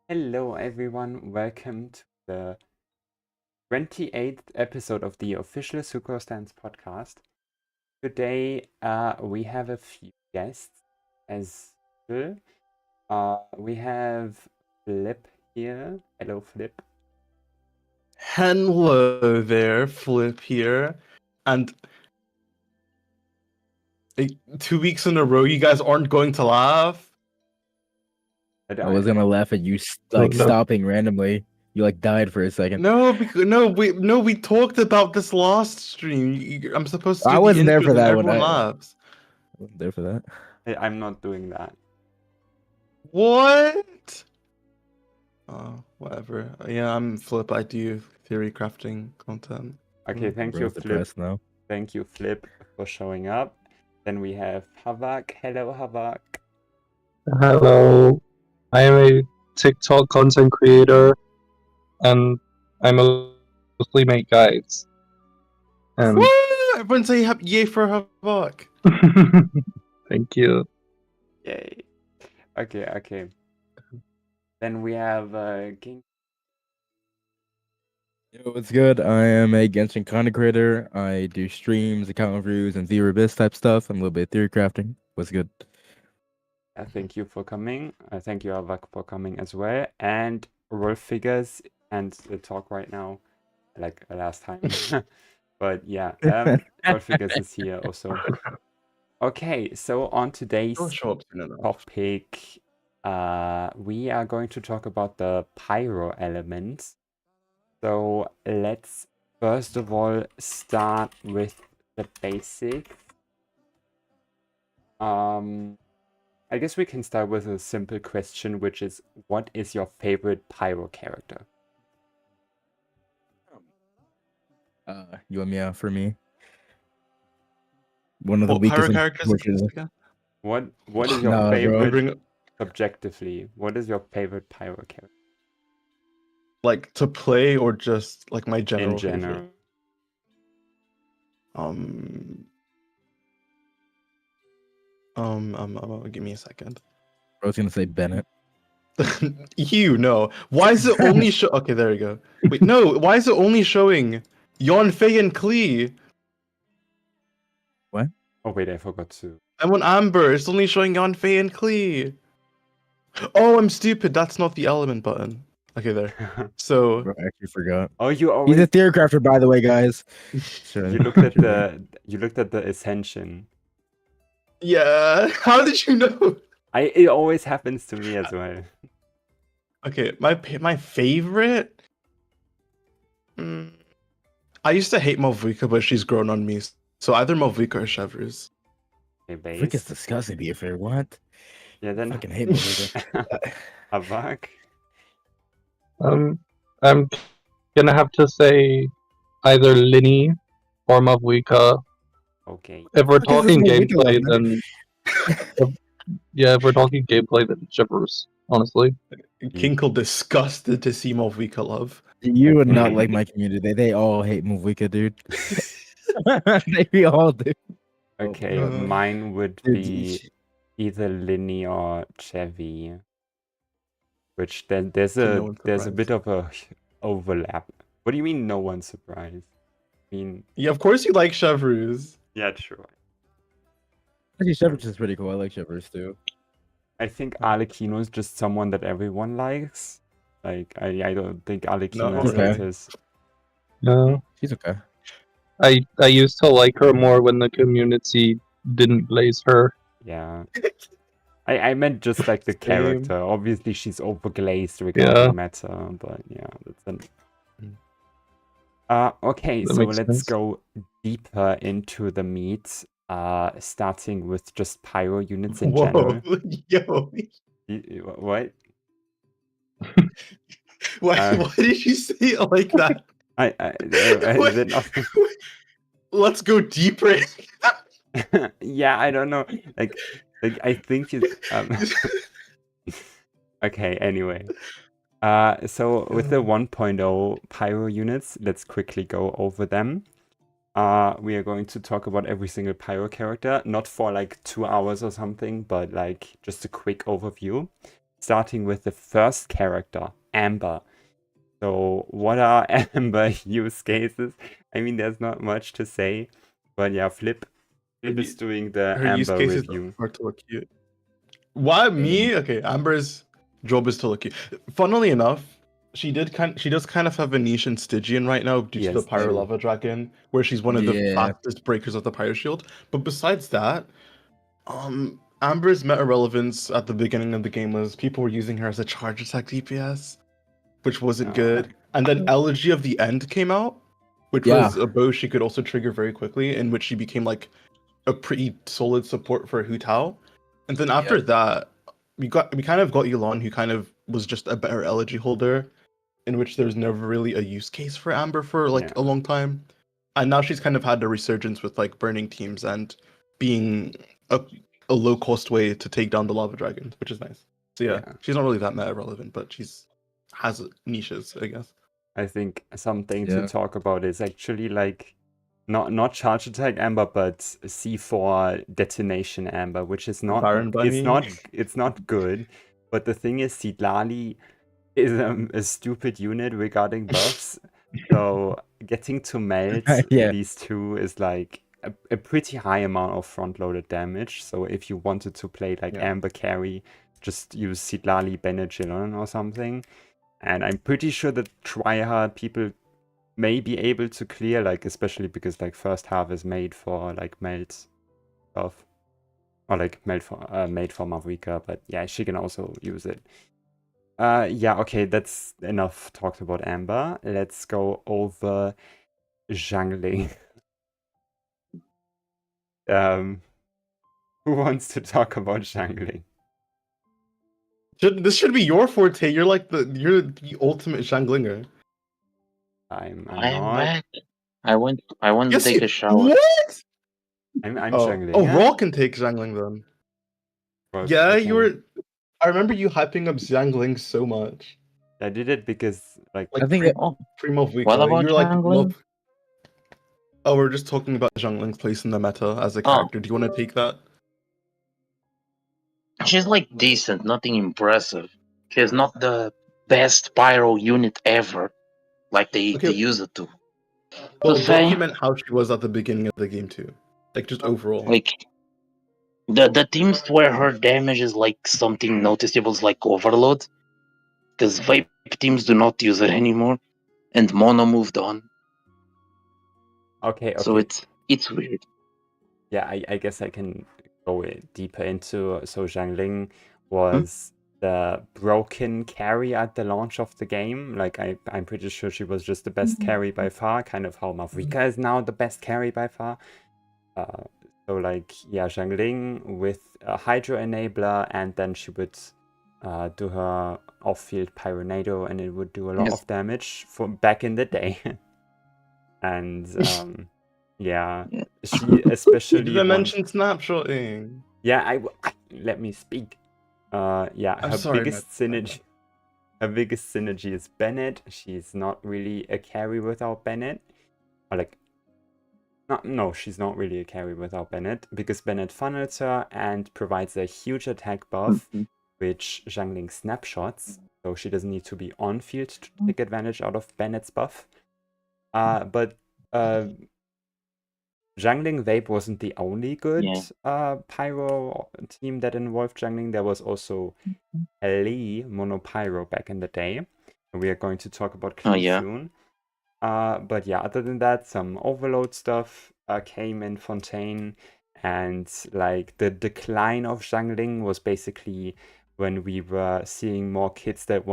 Hello, everyone. Welcome to the 28th episode of the official Sucrose Stans Podcast. Today, we have a few guests as well. We have Flip here. Hello, Flip. Hello there, Flip here. And 2 weeks in a row, you guys aren't going to laugh? I was gonna laugh at you stopping randomly. You died for a second. No, we talked about this last stream. I'm supposed to. I wasn't there for that one. Everyone laughs. I wasn't there for that. Hey, I'm not doing that. What? Oh, whatever. Yeah, I'm Flip. I do theory crafting content. Okay, thank you, Flip. Now. Thank you, Flip, for showing up. Then we have Havak. Hello, Havak. Hello, I am a TikTok content creator, and I mostly make guides. And What? Everyone say yay for Havak. thank you. Yay. Okay. Then we have King. Yo, what's good? I am a Genshin content creator. I do streams, account reviews, and theory-biz type stuff. I'm a little bit of theory crafting. What's good? Thank you for coming. Thank you, Havak, for coming as well. And Raulfigas and the talk right now, like last time. But yeah, Raulfigas is here also. Okay, so on today's Don't show up soon enough. topic, we are going to talk about the pyro elements. So let's first of all start with the basics. I guess we can start with a simple question, which is, what is your favorite pyro character? Yoimiya for me. One of the What weakest pyro characters? unfortunately. What is your Nah, bro. favorite objectively? What is your favorite pyro character? Like to play or just like my general? In general. Favorite? Give me a second. I was gonna say Bennett. No. Why is it only show? Okay, there we go. Wait, no. Why is it only showing Yanfei and Klee? What? Oh wait, I forgot to. I'm on Amber. It's only showing Yanfei and Klee. Oh, I'm stupid. That's not the element button. Okay, there. So Bro, I actually forgot. Oh, you He's always a theorycrafter, by the way, guys. Sure. you looked at the ascension. yeah. How did you know? It always happens to me as well. Okay, my favorite. I used to hate Malvika, but she's grown on me. So either Malvika or Chevreuse. Okay, I think it's base. disgusting to be a favorite. What? Yeah, then Fucking hate Malvika. Havak. I'm gonna have to say either Lyney or Mavwika. Okay. If we're What is talking this Mavwika gameplay, then? if we're talking gameplay, then Chevreuse, honestly. Kinkle disgusted to see Malvika love. You would not like my community. They all hate Malvika, dude. They all do. Okay, Uh, mine would Dude, be either Lyney or Chevy. Which then there's So a no one's there's a bit surprised. of a overlap. What do you mean no one's surprised? I mean, Yeah, of course you like Chevreuse. yeah, true. Actually, Chevreuse is pretty cool. I like Chevreuse too. I think Arlecchino is just someone that everyone likes. Like I don't think Arlecchino No, has okay. haters. No, She's okay. I used to like her more when the community didn't blaze her. Yeah. I meant just like the Same. character. Obviously she's overglazed regarding matter, but yeah, that's an okay, That so makes let's sense. go deeper into the meat. Starting with just pyro units in general. Yo, What? why did you say it like that? Is it not... Let's go deeper. Yeah, I don't know. Like I think it's okay, anyway. So with the 1.0 pyro units, let's quickly go over them. We are going to talk about every single pyro character, not for like 2 hours or something, but like just a quick overview. starting with the first character, Amber. So what are Amber use cases? I mean, there's not much to say, but yeah, Flip is doing the Her use Amber cases review. are to look cute. Why me? Okay, Amber's job is to look cute. Funnily enough, she does kind of have a niche in Stygian right now due to the Yes, Pyro true. Lava Dragon, where she's one of the Yeah. fastest breakers of the Pyro Shield. But besides that, Amber's meta relevance at the beginning of the game was people were using her as a charge attack DPS, which wasn't good. And then Elegy of the End came out, which Yeah. was a bow she could also trigger very quickly, in which she became like a pretty solid support for Hu Tao. And then after that, we kind of got Elon, who kind of was just a better Elegy holder, in which there's never really a use case for Amber for like a long time. And now she's kind of had a resurgence with like burning teams and being a low cost way to take down the lava dragon, which is nice. So yeah, she's not really that meta relevant, but she's has niches, I guess. I think something to talk about is actually like not charge attack Amber, but C4 detonation Amber, which is not it's not good. But the thing is, Sidlali is a stupid unit regarding buffs. So getting to melt these two is like a pretty high amount of front-loaded damage. So if you wanted to play like Amber carry, just use Sidlali, Bennett, Xinyan or something. And I'm pretty sure that tryhard people may be able to clear, like, especially because like first half is made for like melt stuff, or like made for Mavrika, but yeah, she can also use it. Yeah, okay, that's enough talked about Amber. Let's go over Xiangling. Who wants to talk about Xiangling? This should be your forte. You're the ultimate Xianglinger. I'm not. back. I went to take a shower. What? I'm Xiangling. Oh, Raul can take Xiangling then. Well, yeah, you were. I remember you hyping up Xiangling so much. I did it because like I think Primo Vika. What about You're like Xiangling? Oh, we're just talking about Xiangling's place in the meta as a character. Do you want to take that? She's like decent, nothing impressive. She's not the best Pyro unit ever, like they use it to. Well, document how she was at the beginning of the game too, like just overall. Like the teams where her damage is like something noticeable is like Overload, because Vape teams do not use it anymore, and Mono moved on. Okay. So it's weird. Yeah, I guess I can go deeper into. So Xiangling was the broken carry at the launch of the game. Like I'm pretty sure she was just the best carry by far, kind of how Mavrika is now the best carry by far. So like yeah, Xiangling with a Hydro Enabler, and then she would do her off-field Pyronado, and it would do a lot of damage for back in the day. And yeah, she especially. Did I mention snapshotting? Yeah, let me speak. Yeah, her biggest synergy is Bennett. She's not really a carry without Bennett. Or like, no, she's not really a carry without Bennett, because Bennett funnels her and provides a huge attack buff, which Xiangling snapshots, so she doesn't need to be on field to take advantage out of Bennett's buff. But Xiangling Vape wasn't the only good Pyro team that involved Xiangling. There was also Klee Mono Pyro back in the day. We are going to talk about Klee soon. But yeah, other than that, some Overload stuff came in Fontaine, and like the decline of Xiangling was basically when we were seeing more kids that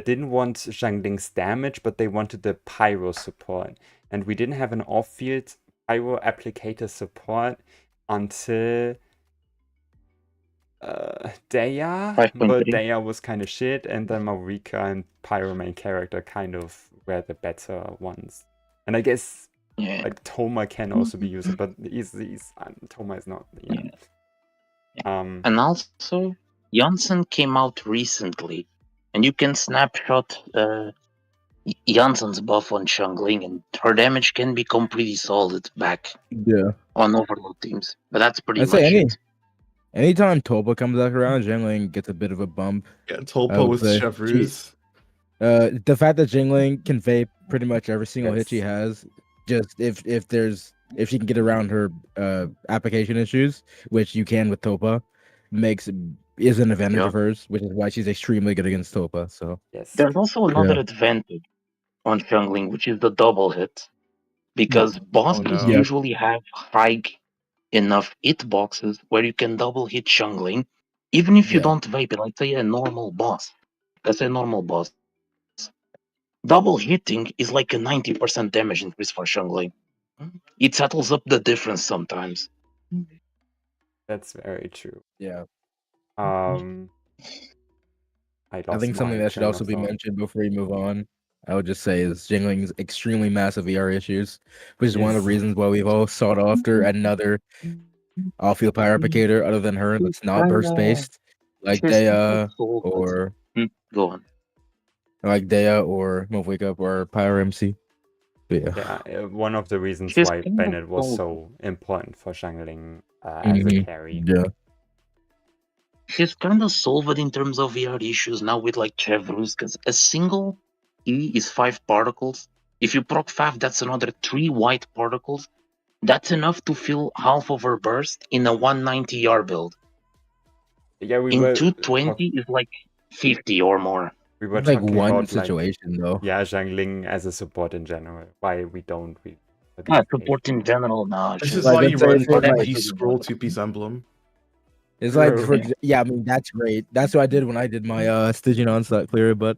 didn't want Xiangling's damage, but they wanted the Pyro support. And we didn't have an off-field Pyro applicator support until Dehya, but Dehya was kind of shit, and then Mavrika and Pyro main character kind of were the better ones. And I guess like Thoma can also be used, but Thoma is not. And also, Janssen came out recently, and you can snapshot Janssen's buff on Xiangling, and her damage can become pretty solid back on Overload teams. But that's pretty much it. Anytime Tulpa comes back around, Xiangling gets a bit of a bump. Yeah, I Tulpa would with say. Chevreuse. The fact that Xiangling can vape pretty much every single hit she Yes. has, just if she can get around her application issues, which you can with Tulpa, is an advantage Yeah. of hers, which is why she's extremely good against Tulpa. So Yes. There's also another advantage on Xiangling, which is the double hit. Because bosses no. Yeah. usually have high enough hit boxes where you can double hit Xiangling, even if you Yeah. don't vape it. Let's say a normal boss. Let's say a normal boss. Double hitting is like a 90% damage increase for Xiangling. It settles up the difference sometimes. That's very true. Yeah. I I think something that should also be mentioned before we move on, I would just say, is Xingling's extremely massive ER issues, which is one of the Yes. reasons why we've all sought after another off-field pyro applicator other than her that's not burst-based, like Dehya or Go on. like Dehya or Move Wake Up or Pyro MC. But yeah. Yeah, one of the reasons She's why kind of Bennett was old. so important for Xiangling as a carry. Yeah. She's kind of solved in terms of VR issues now with like Chevreuse, because a single E is 5 particles. If you proc 5, that's another 3 white particles. That's enough to fill half of her burst in a 190 ER build. Yeah, we In were 220 is like 50 or more. we were It's like talking one about situation though. yeah, Xiangling as a support in general. Why we don't we Support in general, nah. This she's- is Like, why you let's say run for, like- the scroll 2-piece emblem. It's like True. I mean that's great. That's what I did when I did my Stygian onslaught clear, but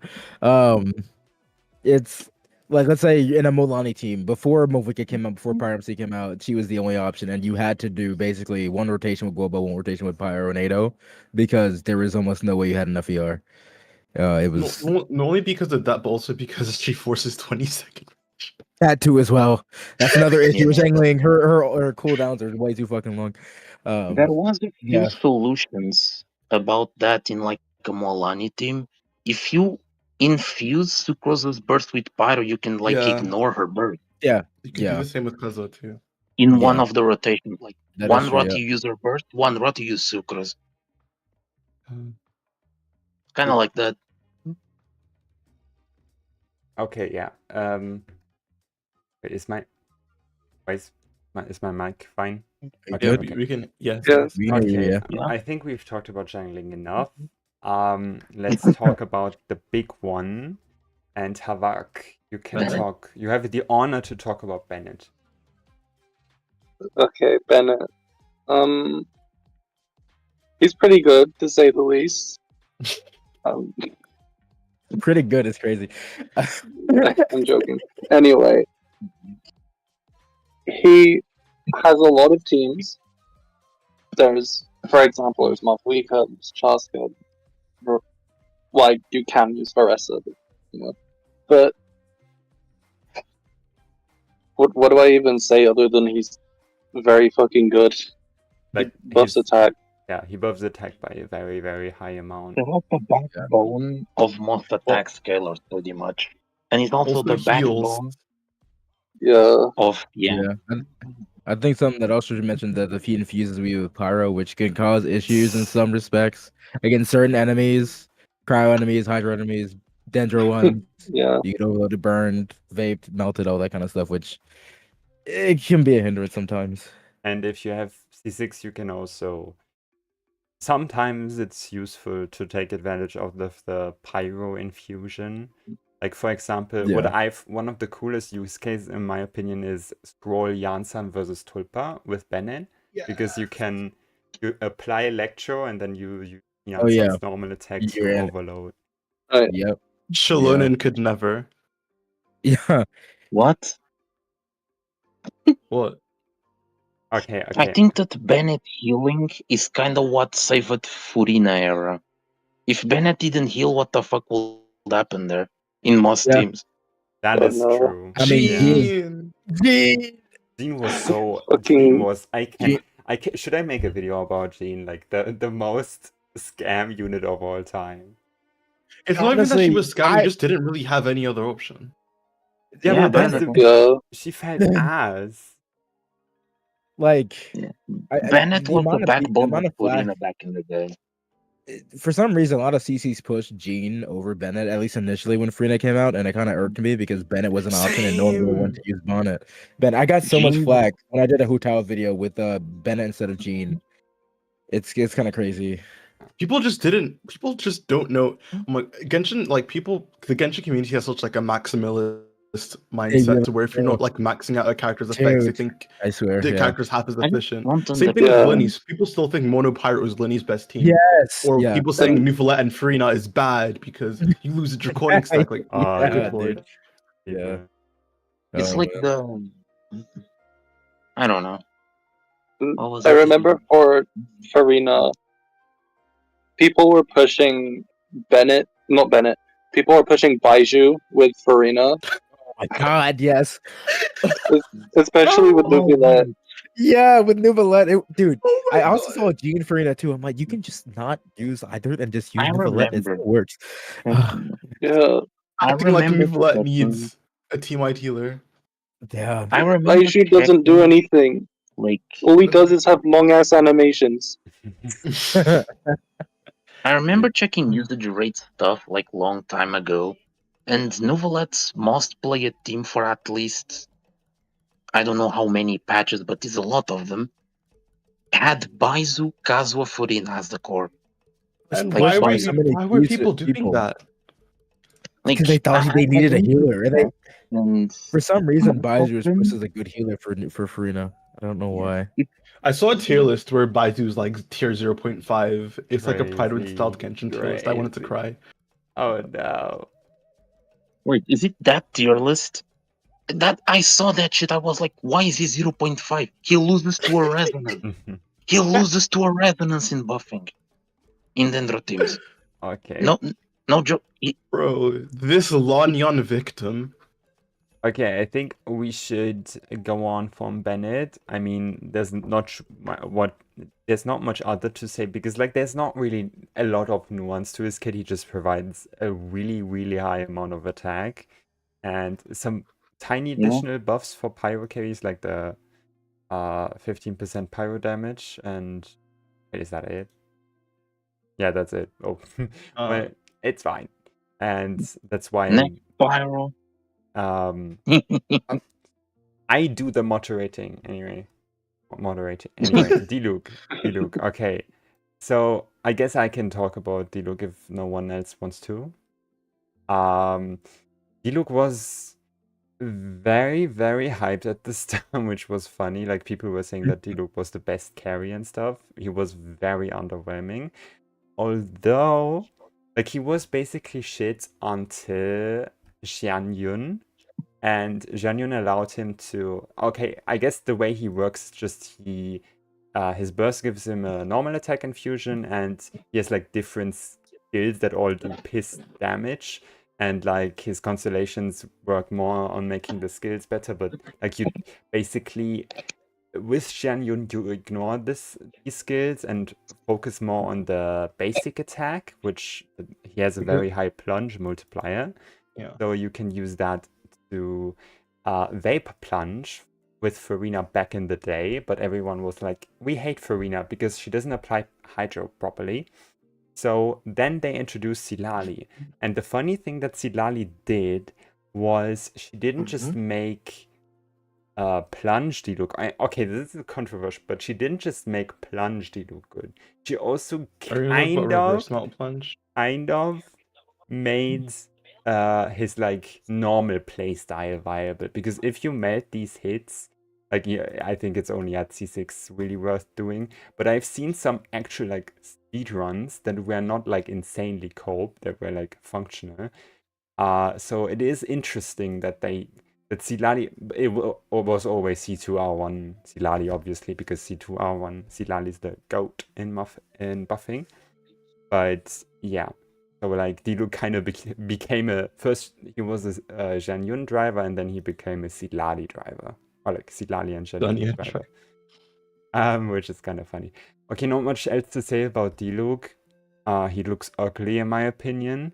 it's like, let's say in a Molani team before Movika came out, before Pyro MC came out, she was the only option, and you had to do basically one rotation with Global, one rotation with Pyro and Ado, because there was almost no way you had enough ER. It was Not only because of that, but also because she forces 20-second. that too as well. That's another issue with Xiangling. Her cooldowns are way too fucking long. There was a few yeah. solutions about that in like a Molani team. If you infuse Sucrose's burst with Pyro, you can like Yeah. ignore her burst You can do Yeah. the same with Kaza too. in one Yeah. of the rotations. Like That one is true, rot yeah. you use her burst, one rot you use Sucrose. Um, Kind of like that. Okay, yeah. Wait, is my mic fine? Okay, yeah, Good. we can. Yes. Yeah. yes. We hear you, Okay, yeah. Yeah. I think we've talked about Xiangling enough. Let's talk about the big one. And Havak, you can Bennett? talk. You have the honor to talk about Bennett. Okay, Bennett. He's pretty good to say the least. Pretty good. It's crazy. I'm joking. Anyway, he has a lot of teams. There's, for example, there's Mafwika, there's Chaska. Like, you can use Varesa, you know. But what do I even say other than he's very fucking good? Like He buffs he's- attack. Yeah, he buffs attack by a very, very high amount. He's like the backbone of most attack scalers, pretty much. And he's also the heals. backbone Yeah. of Yeah. I think something that also should mention that if he infuses me with Pyro, which can cause issues in some respects against certain enemies, cryo enemies, hydro enemies, dendro ones. Yeah. You get overloaded, burned, vaped, melted, all that kind of stuff, which it can be a hindrance sometimes. And if you have C6, you can also... Sometimes it's useful to take advantage of the Pyro infusion. Like, for example, one of the coolest use cases, in my opinion, is Scroll Yansan versus Tulpa with Bennett. Because you apply Electro and then you use Yansan's normal attack to overload. Yep. Shalonen could never. Yeah. What? What? Okay. I think that Bennett healing is kind of what saved Furina era. If Bennett didn't heal, what the fuck would happen there in most teams? That is true. I mean, Jean was so... Fucking- Jean was... Should I make a video about Jean? Like, the most scam unit of all time. It's not even that she Honestly, was scamming, just didn't really have any other option. Yeah, but that's Bennett. the... Yeah. She felt ass. Like, Yeah. I, Bennett the was the amount of backbone amount of of flack. Furina back in the day. For some reason, a lot of CCs pushed Jean over Bennett, at least initially when Farina came out, and it kind of irked me because Bennett was an option and no one really wanted to use Bonnet. But I got so much Jean- flack when I did a Hu Tao video with Bennett instead of Jean. It's kind of crazy. People just don't know. Like Genshin, like the Genshin community has such like a maximalist mindset really to where if you're do. not like maxing out a character's effects, they Dude, think I swear. the Yeah. character's half as I efficient. want Same them thing to- with Yeah. Lyney. People still think Mono Pyro is Lyney's best team. Yes. Or yeah. people saying Nuvolet and Farina is bad because you lose a draconic stack. Like, Oh, Yeah, good yeah, lord. dude. Yeah. It's Oh, like man. I don't know. What was I it? remember for Farina, people were pushing not Bennett. People were pushing Baiju with Farina, Oh my god, yes. especially with Oh, Nuvolet. Yeah, with Nuvolet. Dude, Oh my I also God. saw Jean Farina too. I'm like, you can just not use either and just use I Nuvolet. It remember. still works. Yeah, I Acting like remember Nuvolet that needs a team IT healer. Yeah. I remember Baiju doesn't do checking, anything. like All he does is have long ass animations. I remember checking usage rate stuff like long time ago, and Nuvolet's must play a team for at least I don't know how many patches, but it's a lot of them. Had Baizu, Kazuha, Furina as the core. And Like, why why were people doing that? Like Because they thought they needed a healer. And For some reason, most Baizu is often- supposed to be a good healer for Farina. I don't know why. I saw a tier list where Baizu's like tier 0.5. It's like a Pyro installed Crazy, Genshin tier list. I wanted to crazy. cry. Oh no. Wait, is it that tier list? That I saw that shit. I was like, why is he 0.5? He loses to a resonance. He loses to a resonance in buffing in Dendro teams. Okay. No joke. Bro, this Lanyan victim. Okay, I think we should go on from Bennett. I mean, there's not much other to say because like there's not really a lot of nuance to his kit. He just provides a really, really high amount of attack and some tiny Yeah. additional buffs for pyro carries like the 15% pyro damage and wait, is that it? Yeah, that's it. Oh, well, it's fine. And that's why Next Pyro. I do the moderating anyway. Diluc. Okay. So I guess I can talk about Diluc if no one else wants to. Diluc was very, very hyped at this time, which was funny. Like people were saying that Diluc was the best carry and stuff. He was very underwhelming. Although, like he was basically shit until Xiangling. And Xinyan allowed him to. Okay, I guess the way he works, just his burst gives him a normal attack and fusion, and he has like different skills that all do piss damage. And like his constellations work more on making the skills better, but like you basically with Xiangling you ignore these skills and focus more on the basic attack, which he has a very high plunge multiplier. Yeah. So you can use that to Vapor Plunge with Farina back in the day, but everyone was like, we hate Farina because she doesn't apply Hydro properly. So then they introduced Silali. And the funny thing that Silali did was she didn't just make Plunge Diluc. Okay, this is controversial, but she didn't just make Plunge Diluc good. She also kind of made his like normal playstyle viable, because if you melt these hits, like I think it's only at C6 really worth doing, but I've seen some actual like speed runs that were not like insanely cope, that were like functional. So it is interesting that Silali, it was always C2R1 Silali, obviously, because C2R1 Silali is the GOAT in buffing. But yeah. So like Diluc kind of became first he was a Xinyan driver, and then he became a Silali driver, or like Silali and Xinyan driver, which is kind of funny. Okay, not much else to say about Diluc. He looks ugly in my opinion,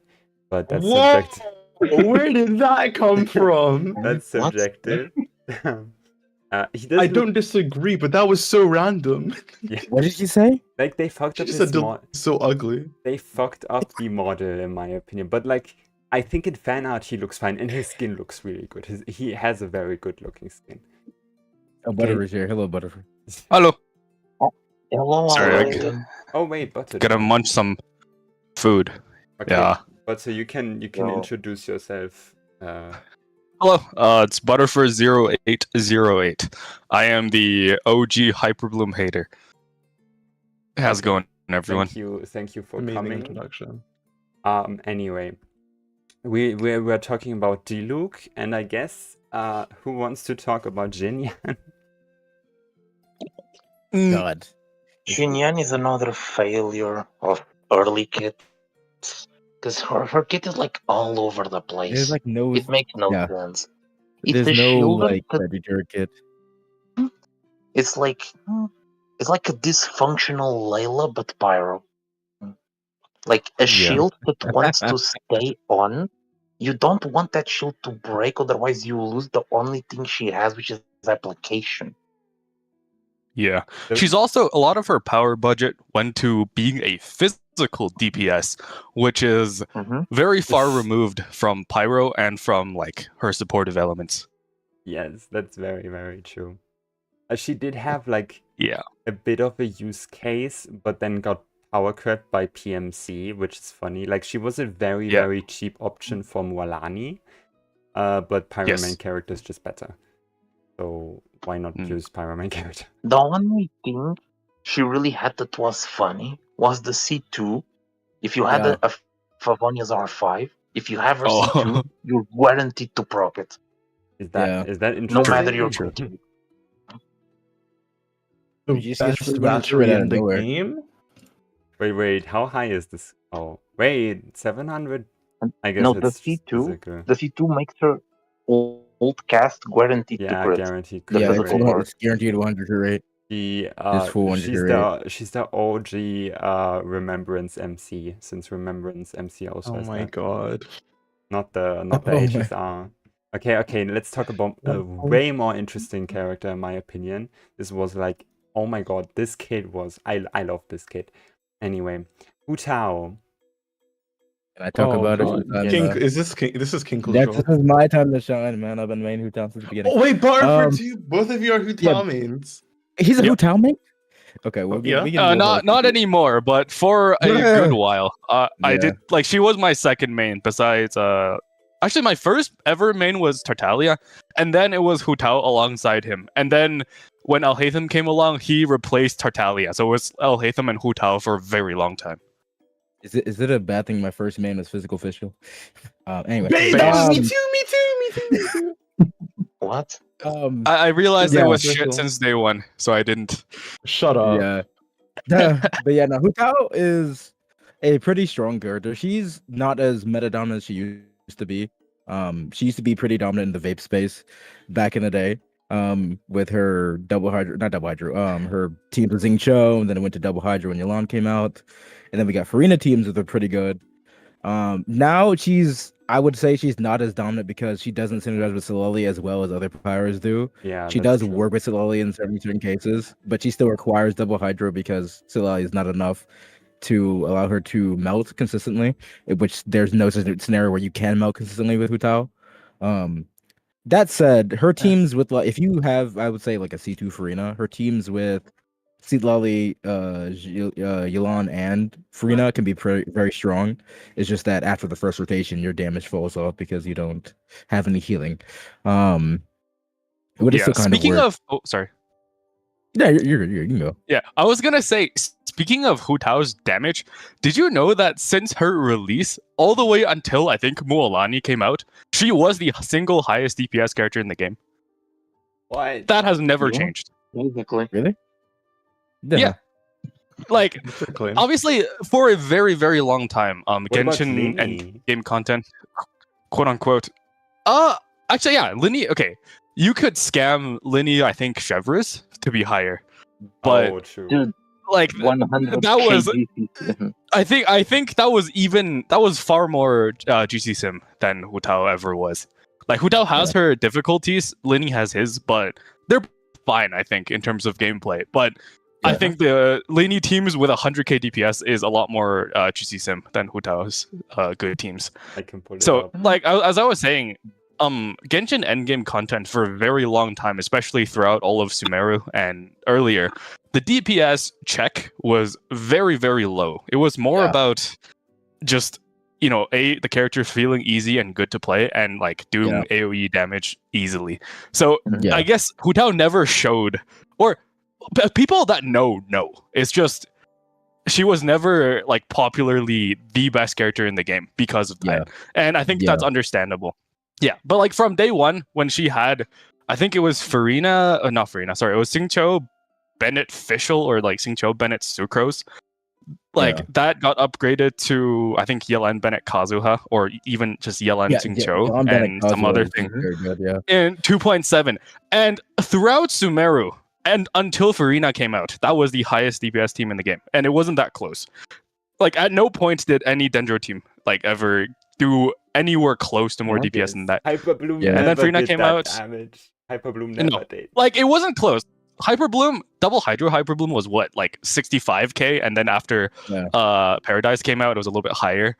but that's subjective. Where did that come from? That's subjective. He does I look- don't disagree, but that was so random. What did you say? like they fucked She up just his said so ugly. They fucked up the model, in my opinion. But like, I think in fan art he looks fine, and his skin looks really good. He has a very good looking skin. Oh, Butterfer's here. Hello, Butterfer. Hello. Hello, Sorry, I Arlecchino. Oh wait, Butter. Gotta munch some food. Okay, Yeah. but so you can Yo. introduce yourself. Hello. It's Butterfer0808. I am the OG Hyperbloom hater. How's it going, everyone? Thank you for Amazing coming. introduction. Anyway, we're talking about Diluc, and I guess who wants to talk about Xinyan? God. Xinyan is another failure of early kits. Because her kit is like all over the place. There's like no. It makes no yeah. sense. There's It's a no shield like that- predator kit. It's like a dysfunctional Layla but Pyro. Like a shield that wants to stay on. You don't want that shield to break, otherwise you lose the only thing she has, which is application. Yeah. So- She's also, a lot of her power budget went to being a physical DPS, which is very far removed from Pyro and from like her supportive elements. Yes, that's very, very true. She did have like Yeah. a bit of a use case, but then got power crept by PMC, which is funny. Like she was a very, Yeah. very cheap option for Mualani, but Pyro Yes. main character is just better. So why not use Pyro main character? The only thing she really had that was funny was the C2. If you had a Favonia's R5, if you have her Oh. C2, you're guaranteed to proc it. Is that Yeah. is that No interesting? matter your True. build. The You just get best switched battery out of in the nowhere. game? Wait, how high is this? Oh, wait, 700? I guess No, the it's C2 physical. The C2 makes her old cast guaranteed to Yeah, crit. guaranteed. The Yeah, crit it's, physical rate. part. it's guaranteed 100 rate. She, It's full 100 she's the OG Remembrance MC, since Remembrance MC also Oh has my that. god. Not the Oh my- HSR. Okay, let's talk about a way more interesting character in my opinion. This was like, oh my god, this kid was I love this kid. Anyway, Hu Tao. Can I talk about God. it? I'm, King, is this Kinkle's this job? is my time to shine, man. I've been main Hu Tao since the beginning. Oh wait, Butterfer Um, too. Both of you are Hu yeah. Tao mains. He's a Yep. Hu Tao main? Okay, well, Yeah. we can go Not about it. anymore, but for a Yeah. good while. I Yeah. did, like, she was my second main besides actually my first ever main was Tartaglia, and then it was Hu Tao alongside him. And then when Alhaitham came along, he replaced Tartaglia. So it was Alhaitham and Hu Tao for a very long time. Is it a bad thing my first main was physical official? Anyway. Babe, Um, me too. What? I realized Yeah, it was for shit sure. since day one, so I didn't. Shut up. Yeah. But yeah, no, Hu Tao is a pretty strong character. She's not as meta dominant as she used to be. She used to be pretty dominant in the vape space back in the day. With her her teams with Xing Cho, and then it went to double hydro when Yalan came out. And then we got Farina teams that are pretty good. Now I would say she's not as dominant because she doesn't synergize with Solali as well as other Pyros do. Yeah, She that's does true. work with Solali in certain cases, but she still requires double hydro because Solali is not enough to allow her to melt consistently, which there's no such scenario where you can melt consistently with Hu Tao. That said, her teams with if you have, I would say like a C2 Farina, her teams with Seedlolly, Yelan, and Farina can be very strong. It's just that after the first rotation, your damage falls off because you don't have any healing. It would still kind Speaking work. of, oh, sorry. Yeah, you're good. You can go. Yeah, I was gonna say, speaking of Hu Tao's damage, did you know that since her release, all the way until I think Mualani came out, she was the single highest DPS character in the game? What? That has never Yeah. changed. Basically. Really? Yeah. Like, That's a claim. obviously, for a very, very long time, What about Genshin Lyney? and game content, quote unquote. Actually, yeah, Lyney. Okay, you could scam Lyney. I think Chevreuse to be higher, but Oh, true. Dude, like 100 that was- KGC. I think that was far more GC sim than Hu Tao ever was. Like Hu Tao has her difficulties, Lyney has his, but they're fine, I think, in terms of gameplay. But I Yeah. think the Lyney teams with 100k DPS is a lot more GC sim than Hu Tao's good teams. I can pull it So, up. like, as I was saying, Genshin endgame content for a very long time, especially throughout all of Sumeru and earlier, the DPS check was very, very low. It was more Yeah. about just, the character feeling easy and good to play and, like, doing AoE damage easily. So, Yeah. I guess Hu Tao never showed, or people that know. It's just, she was never, like, popularly the best character in the game because of that. And I think Yeah. that's understandable. Yeah, but like from day one, when she had, I think it was it was Xingqiu Bennett Fischl or like Xingqiu Bennett Sucrose. Like that got upgraded to, I think, Yelan Bennett Kazuha, or even just Yelan Xingqiu Yelan Bennett and some Kazuha other is thing very good, yeah. in 2.7. And throughout Sumeru, and until Farina came out, that was the highest DPS team in the game. And it wasn't that close. Like, at no point did any Dendro team, like, ever do anywhere close to more DPS than that. Hyperbloom Yeah. never And then Farina did came that out- damage. Hyperbloom never No. did. Like, it wasn't close. Hyperbloom, double Hydro Hyperbloom was what, like 65k? And then after Paradise came out, it was a little bit higher.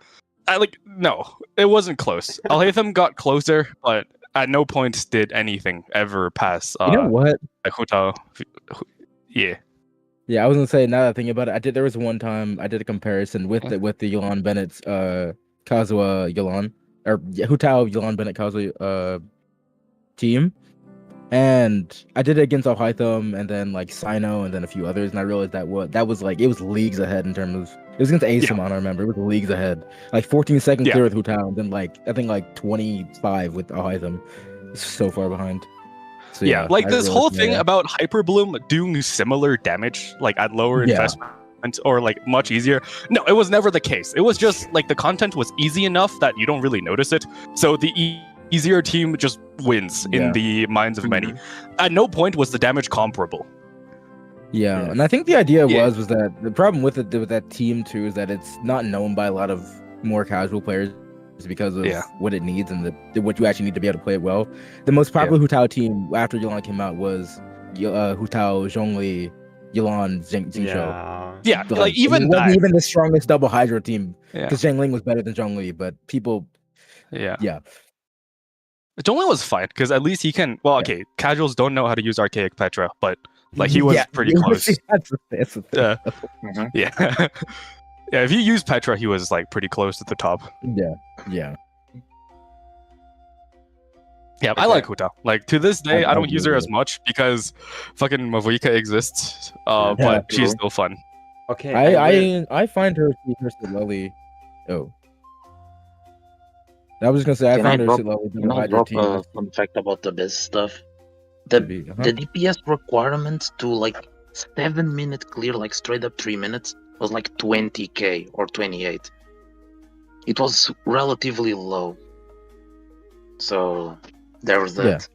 No, it wasn't close. Alhaitham got closer, but at no point did anything ever pass You know what? Hu Tao. Yeah. Yeah, I was gonna say, now that I think about it, there was one time I did a comparison with the Yelan Bennett's Kazuha Yelan, or Hu Tao Yelan Bennett Kazuha team. And I did it against Alhaitham and then like Sino and then a few others, and I realized that it was leagues ahead in terms of, it was against Asamon, I remember. It was leagues ahead. Like 14 seconds clear with Hu Tao, and then I think 25 with Alhaitham. So far behind. So, like I this realized, whole thing about Hyperbloom doing similar damage, like at lower investment or like much easier. No, it was never the case. It was just like the content was easy enough that you don't really notice it. So the easier team just wins in the minds of many. At no point was the damage comparable. Yeah, and I think the idea was that the problem with that team too is that it's not known by a lot of more casual players because of what it needs and what you actually need to be able to play it well. The most popular Hu Tao team after Yelan came out was Hu Tao, Zhongli, Yelan, Xingqiu. Yeah, like even it that wasn't even the strongest double Hydro team because Xiangling was better than Zhongli, but people. Yeah. Zhongli was fine because at least he can. Well, okay, casuals don't know how to use Archaic Petra, but like he was pretty close. That's the thing. Yeah. Yeah, if you use Petra, he was like pretty close to the top. Yeah. Yeah, I like Hu Tao. Like to this day, I don't use her as much because fucking Mavuika exists. But she's still fun. Okay. I find her slowly. Oh. I was gonna say I find her slowly. Can I drop a fun fact about the best stuff? The DPS requirement to like 7-minute clear, like straight up 3 minutes, was like 20k or 28. It was relatively low. So there was that.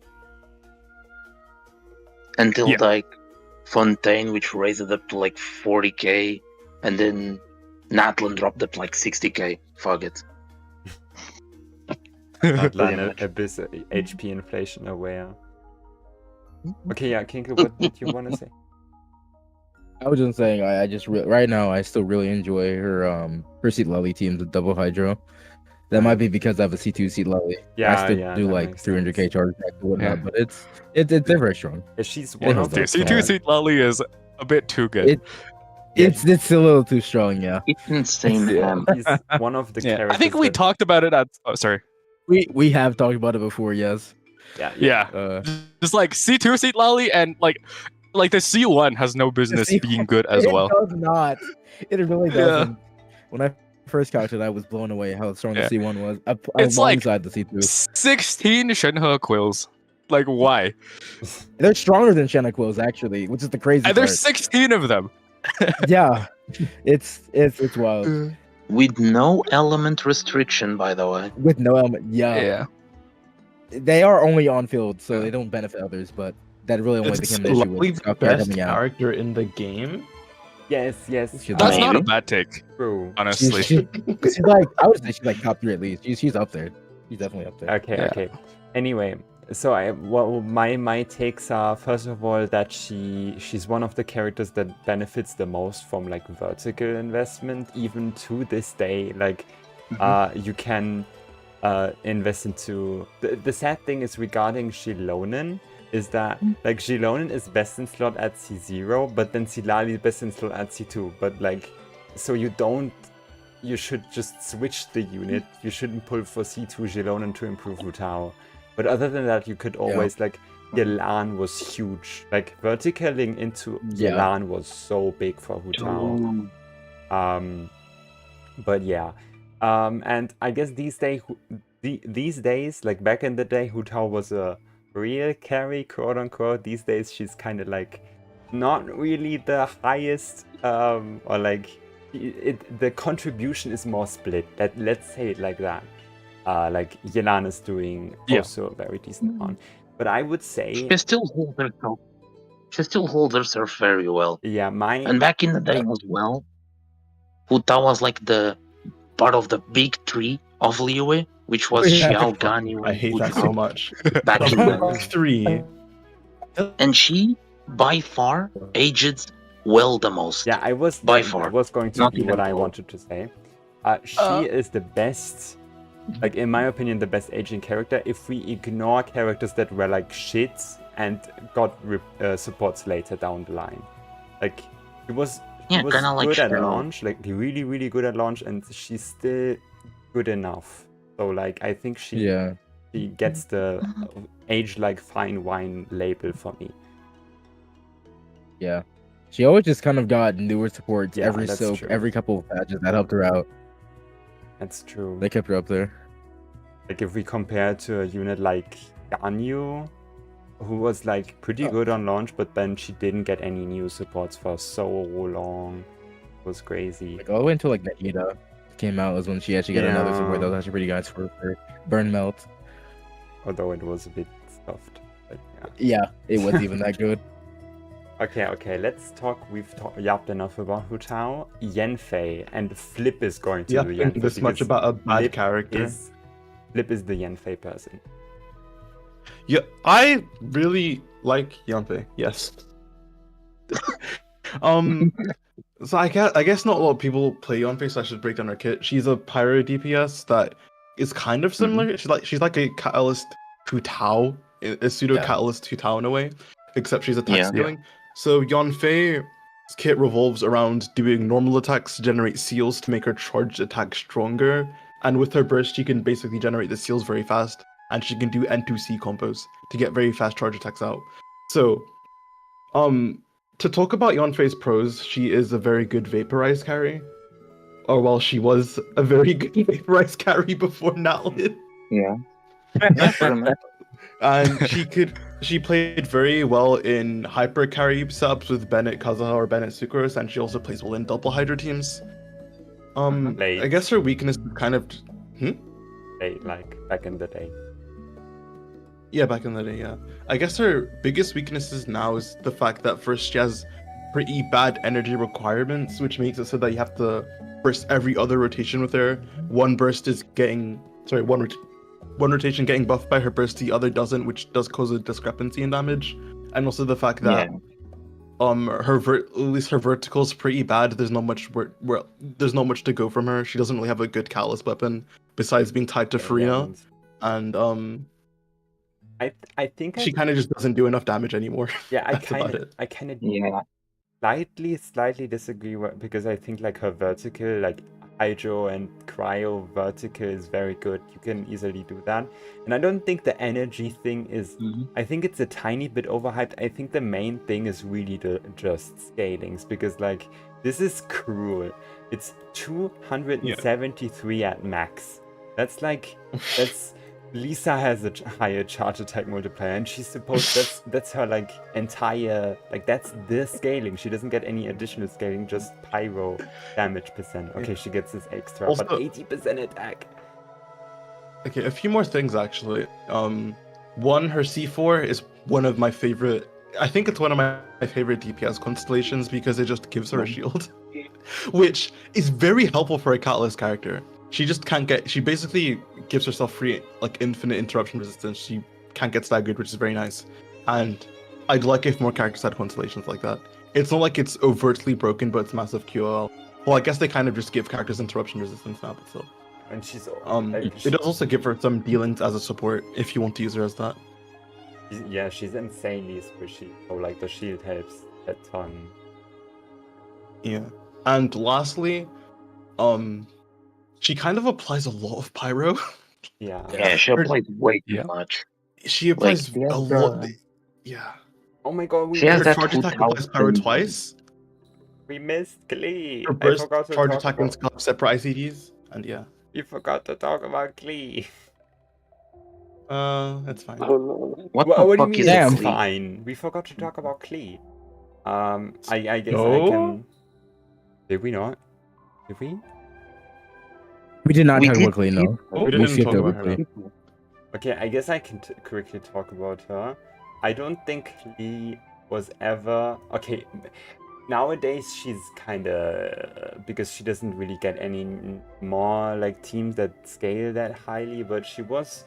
Until like Fontaine, which raised it up to like 40k, and then Natlan dropped it like 60k. Fuck it. Natlan a bit HP inflation aware. Okay, Kinkle, what did you want to say? I was just saying, I just right now I still really enjoy her Seat Lolly teams with double Hydro. That might be because I have a C2 Seat Lolly. I still do like 300k charge back and whatnot, but they're very strong. She's one of the C2 Seat Lolly is a bit too good. It's a little too strong, yeah. It's insane. He's one of the characters. I think we talked about it at. Oh, sorry. We have talked about it before, yes. Yeah. Just like C2 Seat Lolly and like the C1 has no business being good as well. It does not. It really doesn't. When I first couched it, I was blown away how strong the C1 was. It's like the C2. 16 Shenhe Quills. Like, why? They're stronger than Shenhe Quills, actually, which is the crazy part. There's 16 of them. Yeah. It's wild. With no element restriction, by the way. With no element, yeah. They are only on field, so they don't benefit others, but that really only became an issue with the best character in the game. Yes. That's not a bad take. True. Honestly. She's like, I would say she's like top 3 at least. She's up there. She's definitely up there. Okay. Anyway, my takes are, first of all, that she's one of the characters that benefits the most from like vertical investment. Even to this day, like you can invest into the sad thing is regarding Xiangling is that like Xiangling is best in slot at C0, but then Silali is best in slot at C2. But like, so you should just switch the unit. You shouldn't pull for C2 Xiangling to improve Hu Tao. But other than that, you could always like Yelan was huge. Like verticaling into Yelan was so big for Hu Tao. But yeah. And I guess these days, like back in the day, Hu Tao was a real carry, quote unquote. These days, she's kind of like not really the highest, or like the contribution is more split. Let's say it like that. Like Yelan is doing also a very decent one, but I would say she still holds herself. She still holds herself very well. Yeah, and back in the day as well, Hu Tao was like the part of the big three of Liyue, which was Xiao, Ganyu, I hate that so much. Back in the three. And she, by far, aged well the most. Yeah, I was by far. I was going to Not be even what I close. wanted to say. She is the best, like in my opinion, the best aging character. If we ignore characters that were like shit and got supports later down the line, like it was. Yeah, She was kinda like good at Cheryl. launch, like really, really good at launch, and she's still good enough. So like I think she gets the age like fine wine label for me. Yeah. She always just kind of got newer supports Yeah, every that's soap, true. every couple of patches that helped her out. That's true. They kept her up there. Like if we compare to a unit like Ganyu, who was like pretty good on launch, but then she didn't get any new supports for so long. It was crazy. Like all the way until like Dehya came out was when she actually got another support. That was actually pretty nice for her. Burn Melt. Although it was a bit stuffed. But yeah. Yeah, it wasn't even that good. Okay, let's talk. We've yapped enough about Hu Tao. Yanfei, and Flip is going to Yeah, do think Yanfei. this much because about a bad Flip character. Flip is the Yanfei person. Yeah, I really like Yanfei. Yes. So I guess not a lot of people play Yanfei, so I should break down her kit. She's a Pyro DPS that is kind of similar. She's like a Catalyst Hu Tao, a pseudo Catalyst Hu Tao in a way, except she's attack scaling. So Yanfei's kit revolves around doing normal attacks to generate seals to make her charged attack stronger, and with her burst, she can basically generate the seals very fast. And she can do N2C combos to get very fast charge attacks out. So, to talk about Yanfei's pros, she is a very good Vaporize carry. Or well, she was a very good Vaporize carry before Natlan. Yeah. And she played very well in hyper carry setups with Bennett Kazuha or Bennett Sucrose, and she also plays well in double Hydra teams. Late. I guess her weakness is kind of Late, like back in the day. Yeah, back in the day, yeah. I guess her biggest weaknesses now is the fact that first she has pretty bad energy requirements, which makes it so that you have to burst every other rotation with her. One rotation getting buffed by her burst, the other doesn't, which does cause a discrepancy in damage. And also the fact that at least her vertical is pretty bad. There's not much there's not much to go from her. She doesn't really have a good Catalyst weapon besides being tied to Farina. And I think she kind of just doesn't do enough damage anymore. Yeah, I That's kind of slightly disagree because I think like her vertical, like Hydro and Cryo vertical is very good. You can easily do that. And I don't think the energy thing is, I think it's a tiny bit overhyped. I think the main thing is really the just scalings, because like this is cruel. It's 273 at max. That's like, Lisa has a higher charge attack multiplier, and she's supposed that's her like entire, like that's the scaling. She doesn't get any additional scaling, just Pyro damage percent. Okay, she gets this extra, Also, but 80% attack. Okay, a few more things actually. One, her C4 is one of my favorite. I think it's one of my favorite DPS constellations because it just gives her a shield, which is very helpful for a Catalyst character. She just can't get. She basically gives herself free, like infinite interruption resistance. She can't get staggered, which is very nice. And I'd like if more characters had constellations like that. It's not like it's overtly broken, but it's massive QOL. Well, I guess they kind of just give characters interruption resistance now, but still. And she's It does also give her some dealings as a support if you want to use her as that. she's insanely squishy. So like the shield helps a ton. Yeah. And lastly, she kind of applies a lot of pyro. Yeah. Yeah, she applied way too Yeah. much. She applies Like, a lot. Yeah. Oh my god, She has Her that charge attack applies 2000 pyro twice. we missed Klee. Her I burst forgot to charge talk attack about... and separate ICDs. And yeah. We forgot to talk about Klee. That's fine. Oh no. What What the do you fuck mean is Damn. it's Klee? fine? We forgot to talk about Klee. I guess I No? can... Did we not? Did we? We did not We talk did about Klee, no. Oh, we We didn't skipped talk over about her. Klee. Okay, I guess I can quickly talk about her. I don't think Klee was ever... Okay, nowadays she's kinda... Because she doesn't really get any more like teams that scale that highly, but she was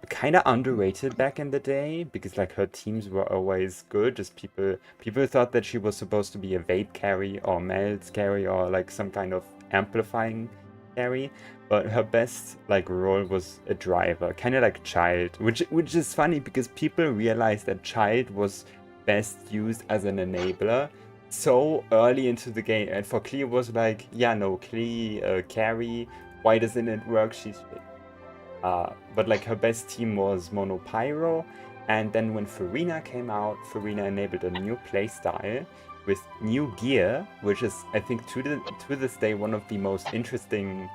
kind of underrated back in the day because like her teams were always good. Just people thought that she was supposed to be a vape carry or melt carry or like some kind of amplifying carry, but her best like role was a driver, kind of like Child, which is funny because people realized that Child was best used as an enabler so early into the game, and for Klee was like, yeah, no, Klee carry, why doesn't it work? She's shit. But like her best team was Mono Pyro, and then when Farina came out, Farina enabled a new playstyle with new gear, which is, I think, to this day one of the most interesting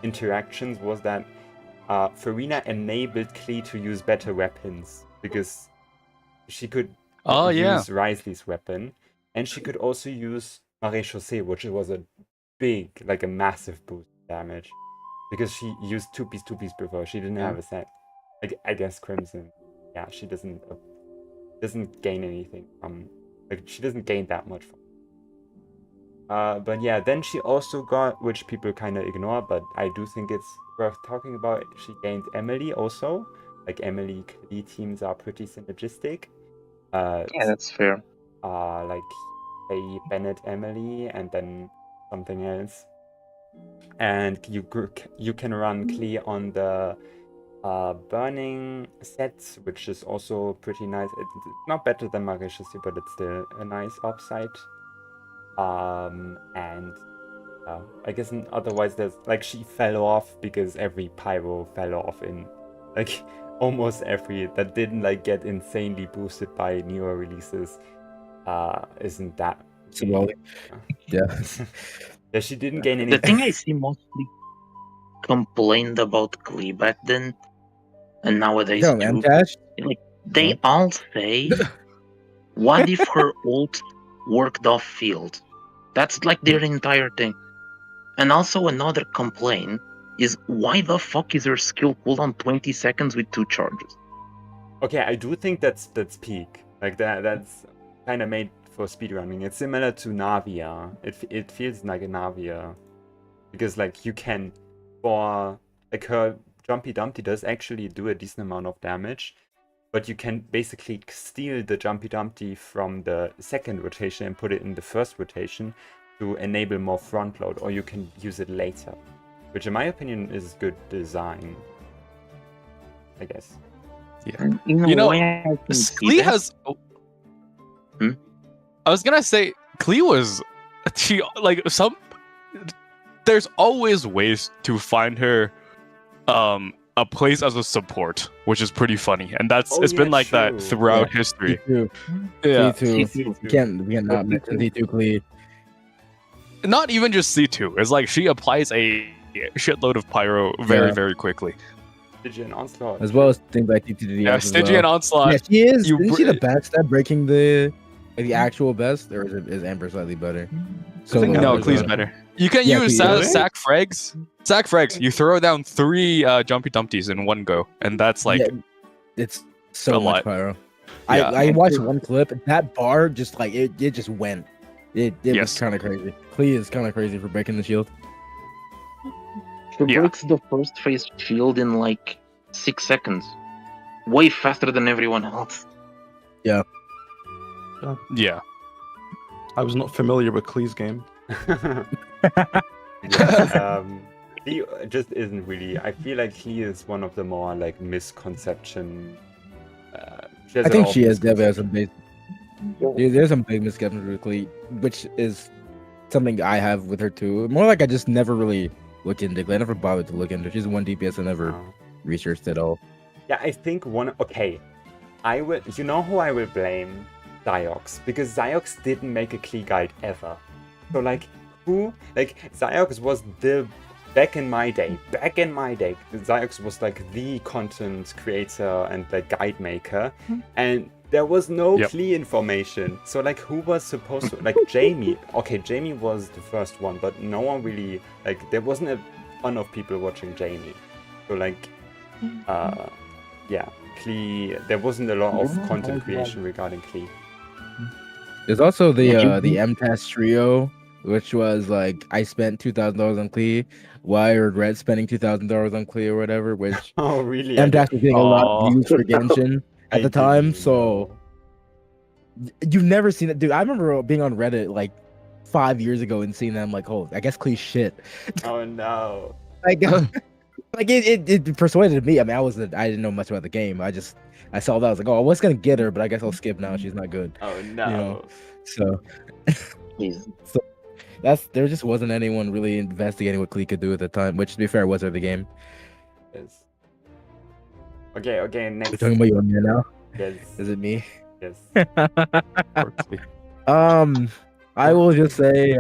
interactions was that Farina enabled Klee to use better weapons because she could use Risley's weapon, and she could also use Maréchaussée, which was a big, like a massive boost damage. Because she used two-piece before, she didn't have a set. I guess Crimson, yeah, she doesn't gain anything from, like she doesn't gain that much from. But yeah, then she also got, which people kind of ignore, but I do think it's worth talking about. She gained Emily also. Like Emily Klee teams are pretty synergistic. Yeah, that's fair. Like a Bennett Emily and then something else. And you can run Klee on the burning sets, which is also pretty nice. It's not better than Maréchaussée, but it's still a nice upside. And I guess otherwise there's like she fell off because every pyro fell off in like almost every that didn't like get insanely boosted by newer releases. Isn't that Symbolic. Yeah. Yeah, she didn't gain The anything. thing I see mostly complained about Klee back then, and nowadays Yo, too, Cash. like they all say, "What if her ult worked off field?" That's like their entire thing. And also another complaint is why the fuck is her skill cooldown 20 seconds with 2 charges? Okay, I do think that's peak. Like that's kind of made for speedrunning. It's similar to Navia. It feels like a Navia. Because like you can, for like her Jumpy Dumpty does actually do a decent amount of damage, but you can basically steal the Jumpy Dumpty from the second rotation and put it in the first rotation to enable more front load, or you can use it later, which in my opinion is good design, I guess. Yeah. In You a know, way, I can see Klee that. has. I was gonna say Klee was. She like some. There's always ways to find her, a place as a support, which is pretty funny, and that's it's been like that throughout history. C2. Yeah, C2. We can't not mention C2 Klee. not even just C2. It's like she applies a shitload of pyro very quickly. Stygian Onslaught. As well as things like TTD. Yeah, Stygian Onslaught. Yeah, she is. you Isn't she br- the best at breaking the actual best, or is Amber slightly better? think No, Amber's Klee's better. better. You can Yeah, use Klee- sack frags. Sack frags. You throw down 3 Jumpy Dumpties in one go, and that's like Yeah, it's so a much lot. pyro. Yeah. I watched one clip. That bar just like it just went. It was Yes. kind of crazy. Klee is kind of crazy for breaking the shield. She Yeah. breaks the first phase shield in like 6 seconds. way faster than everyone else. Yeah. I was not familiar with Klee's game. Yeah, Klee just isn't really. I feel like Klee is one of the more like misconception. I think she has definitely some big. There's some big misconceptions with Klee, which is something I have with her too. More like I just never really looked into Klee. I never bothered to look into. She's one DPS I never researched at all. Yeah, I think one. Okay, I would. You know who I will blame? Xiox, because Xiox didn't make a Klee guide ever. So like, who? Like Xiox was the back in my day, Xiox was like the content creator and like guide maker, and there was no Klee information. So like, who was supposed to like Jamie? Okay, Jamie was the first one, but no one really like. There wasn't a ton of people watching Jamie. So like, yeah, Klee. There wasn't a lot of content creation regarding Klee. There's also the MTAS trio, which was like I spent $2,000 on Klee. Why I regret spending $2,000 on Klee or whatever. Which Oh really? MTAS was getting a lot of views for Genshin at the time. So you've never seen it, dude. I remember being on Reddit like 5 years ago and seeing them like, oh, I guess Klee's shit. Oh no. Like it persuaded me. I mean, I didn't know much about the game. I saw that. I was like, oh, I was gonna get her, but I guess I'll skip now. She's not good. Oh no. You know? So, Please. there just wasn't anyone really investigating what Klee could do at the time. Which, to be fair, was her the game. Yes. Okay. Next. We're talking about Yoimiya now. Yes. Is it me? Yes. I will just say,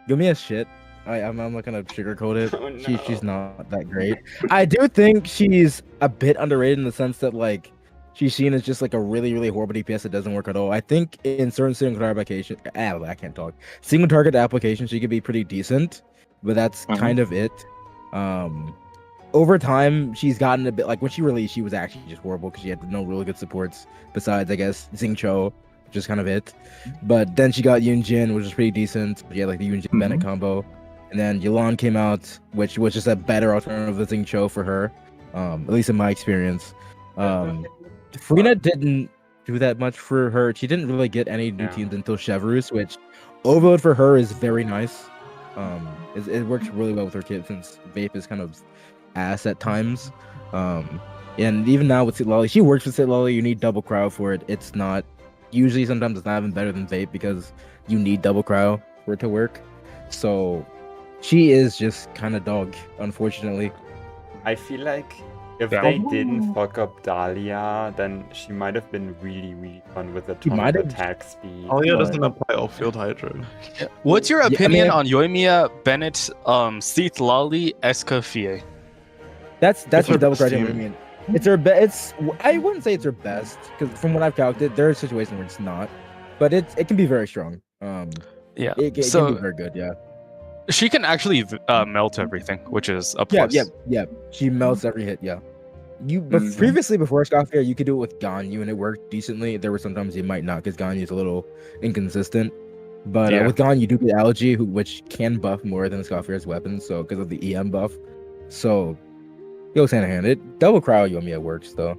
Yoimiya's shit. I'm not gonna sugarcoat it. Oh, no. She's not that great. I do think she's a bit underrated in the sense that like she's seen as just like a really, really horrible DPS that doesn't work at all. I think in certain single target application, I can't talk. Single target applications, she could be pretty decent, but that's kind of it. Over time, she's gotten a bit like when she released, she was actually just horrible because she had no really good supports besides, I guess, Xingqiu, which is kind of it. But then she got Yunjin, which was pretty decent. She had like the Yunjin Bennett combo. And then Yelan came out, which was just a better alternative to Xingqiu for her, at least in my experience. Frina didn't do that much for her. She didn't really get any new teams until Chevreuse, which overload for her is very nice. It works really well with her kit since Vape is kind of ass at times. And even now with Sitlali, she works with Sitlali. You need double cryo for it. It's not usually sometimes it's not even better than Vape because you need double cryo for it to work. So she is just kind of dog, unfortunately. I feel like if they didn't fuck up Dehya, then she might have been really, really fun with a ton of attack speed. Dehya doesn't apply off-field Hydro. What's your opinion on Yoimiya, Bennett, Sitlali, Escoffier? That's her double criteria. I mean, it's her best. I wouldn't say it's her best because from what I've calculated, there are situations where it's not, but it can be very strong. Yeah, it can be very good. Yeah. She can actually melt everything, which is a plus. Yeah. She melts every hit. Yeah. But previously, before Escoffier, you could do it with Ganyu, and it worked decently. There were sometimes you might not, because Ganyu is a little inconsistent. But with Ganyu, you do get Algae, which can buff more than Escoffier's weapons, so because of the EM buff. So, it goes hand in hand. It double cryo Yoimiya works though.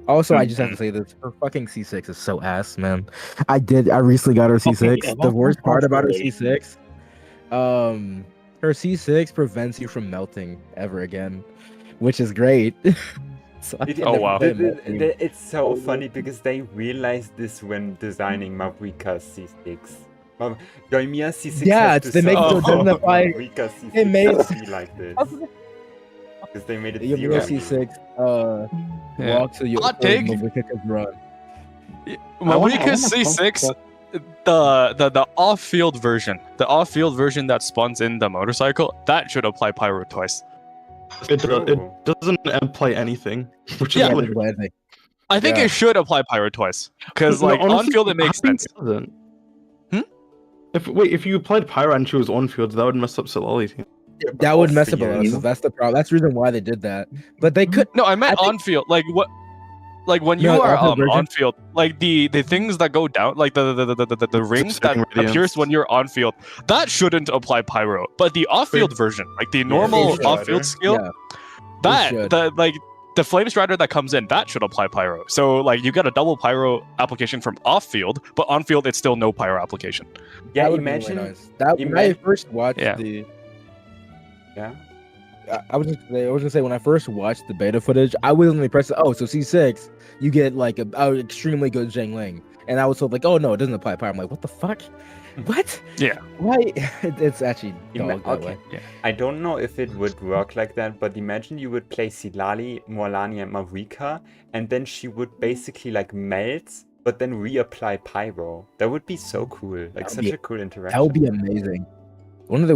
Also, I just have to say this: her fucking C6 is so ass, man. I recently got her C6. The worst part about her C6. Her C6 prevents you from melting ever again, which is great. Wow. It's so funny because they realized this when designing Mavrika's C6. Yoimiya C6 they make it doesn't apply. Mavrika C6 it made be like this. Because they made it Yoimiya C6 walks so you Mavrika can run. Mavrika's C6 the off-field version, that spawns in the motorcycle, that should apply Pyro twice. It doesn't apply anything, which is weird. I think it should apply Pyro twice because on-field it makes sense. If you applied Pyro and she was on-field, that would mess up Sitlali team. That would mess up a lot. So that's the problem. That's the reason why they did that. But they could. No, I meant on-field. Like what? Like when you are on field, like the things that go down, like the rings that appears when you're on field, that shouldn't apply Pyro. But the off field version, like the normal off field skill, that the Flame Strider that comes in, that should apply Pyro. So like you get a double Pyro application from off field, but on field it's still no Pyro application. Yeah, That would've been imagine. really nice. That when I first watched Yeah. the. Yeah. I was gonna say when I first watched the beta footage, I was only pressing. Oh, so C6, you get like a extremely good Xiangling, and I was told like, oh no, it doesn't apply Pyro. I'm like, what the fuck? What? Yeah. Why? It's actually Ima- dog that okay. way. I don't know if it would work like that, but imagine you would play Silali, Morlani, and Mavrika, and then she would basically like melt, but then reapply Pyro. That would be so cool. Like That would such be- a cool interaction. That would be amazing. One of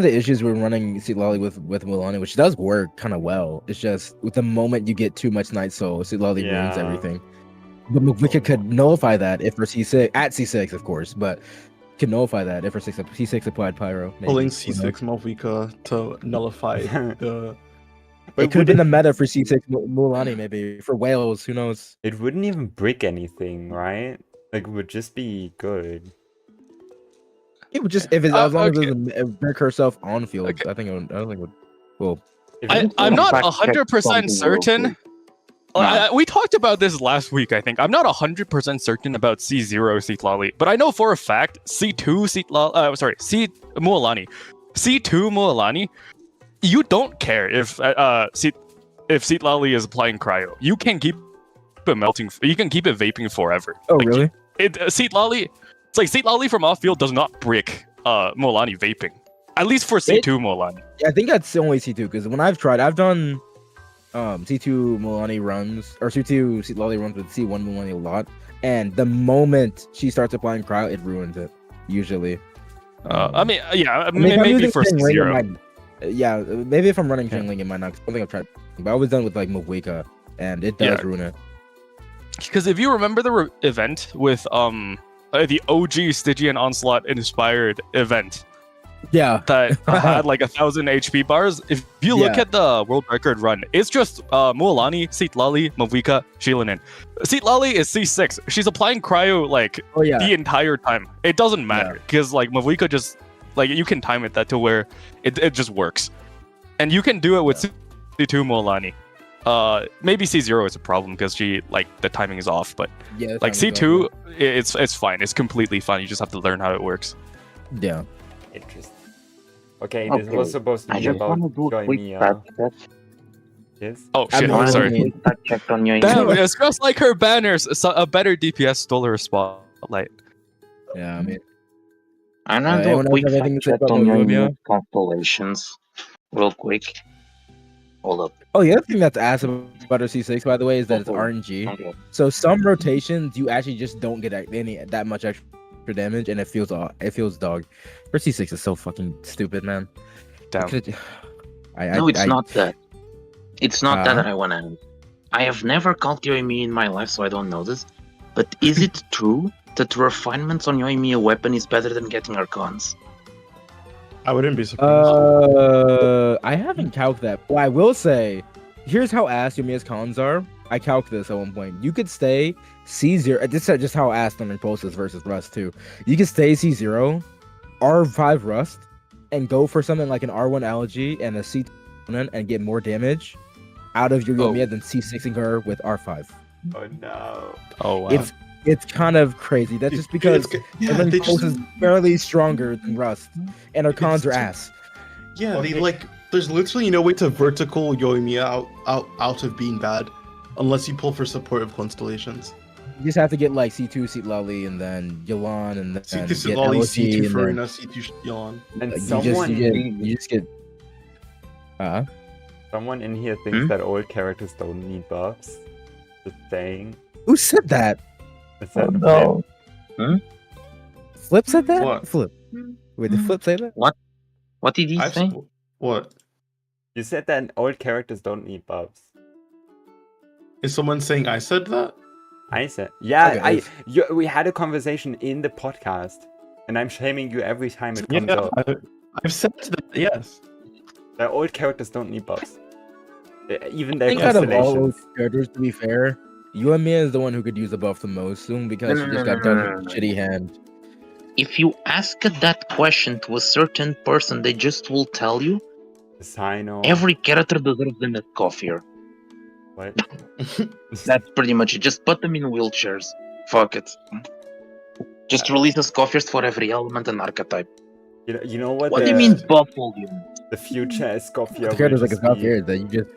the issues we're running Silali with Mulani, which does work kind of well, is just with the moment you get too much Night Soul, Silali ruins Yeah. everything. But Mavrika could nullify that if her C6 at C6, of course, but could nullify that if her C6 applied Pyro. maybe, Pulling who knows? C6 Malvika to nullify the. But It could have been the meta for C6 Mulani, maybe for Wales. Who knows? it wouldn't even brick anything, right? Like it would just be good. It would just if it, as long okay. as it doesn't break herself on field. Okay. I think it would, I don't think it would. Well, If I'm it- not fact check 100% something real certain. quick. No. We talked about this last week, I think. I'm not 100% certain about C0 Seatlali, but I know for a fact C2 C Mualani. C2 Mualani, you don't care if Seatlali is applying cryo. You can keep it melting. You can keep it vaping forever. oh Like, really? Seatlali, it's like Seatlali from off field does not brick Mualani vaping. At least for C2 Mualani. Yeah, I think that's only C2 because when I've tried, I've done C2 Mulani runs or C2 Seatlali runs with C1 Mulani a lot, and the moment she starts applying cryo, it ruins it usually. I mean, yeah, I mean, if I'm maybe using for Xiangling, it C0. might- yeah, maybe if I'm running Xiangling, it might not. I don't think I've tried, but I was done with like Mawika, and it does Yeah. ruin it. Because if you remember the event with the OG Stygian Onslaught inspired event Yeah, that had like 1,000 HP bars, if you look Yeah. at the world record run, it's just Mualani, Seatlali, Mavika, Shilinin. Seatlali is C6. She's applying cryo like oh yeah, the entire time. It doesn't matter because like Mavika just like you can time it that to where it just works, and you can do it with C2 Mualani. Maybe C0 is a problem because she like the timing is off, but yeah. like C2, it's fine. It's completely fine. You just have to learn how it works. Yeah. Interesting. Okay, this Okay, was supposed to I be just about want to do a quick Yoimiya. fact check. Yes. Oh I'm shit! not- I'm sorry. Sorry. Fact check on your Damn, it's just like her banners. A better DPS stole her spotlight. Yeah, I mean, I'm gonna do anyone a else quick have fact anything to say check about on your Yoimiya? new constellations, real quick. Hold up. oh, the other thing that's asked about her C6, by the way, is that it's Okay. RNG. Okay. So some rotations, you actually just don't get that much extra damage, and it feels dog. Her C6 is so fucking stupid, man. Damn. No, it's not that. It's not that Uh-huh. I want to. I have never called Yoimiya in my life, so I don't know this. But is it true that refinements on Yoimiya weapon is better than getting Archons? I wouldn't be surprised. I haven't calced that. Well, I will say, here's how ass Yoimiya's cons are. I calced this at one point. You could stay C0. This is just how ass on Impulses versus Rust too. You could stay C0, R5 Rust, and go for something like an R1 Algae and a C2 and get more damage out of your Yoimiya than C6ing her with R5. Oh no. Oh wow. It's kind of crazy. That's just because Impulse they just, is barely stronger than Rust, and her cons are It's- ass. yeah, Okay. they like. There's literally no way to vertical Yoimiya out of being bad, unless you pull for supportive constellations. You just have to get like C2 Seatlali and then Yalan and then C2 get Silali, LOC C2 and Furina, then, C2 Yalan. And like, someone you just get someone in here thinks that old characters don't need buffs. Just saying. who said that? Is that No. Flip said that? What? Flip. Wait, did Flip say that? What did he say? What? You said that old characters don't need buffs. Is someone saying I said that? I said, yeah, Okay, we had a conversation in the podcast, and I'm shaming you every time it comes Yeah, up. I've said that. Yes. The old characters don't need buffs. Even their I think out of all those constellations. characters, to be fair, Yoimiya is the one who could use a buff the most soon because she just got done with a shitty hand. If you ask that question to a certain person, they just will tell you Sino. every character deserves a net coffee. What? That's pretty much it. Just put them in wheelchairs. Fuck it. Just release the Scoffers for every element and archetype. You know what? What do you mean buff all units? The future Escoffia The character's like a will just Scoffia that you just.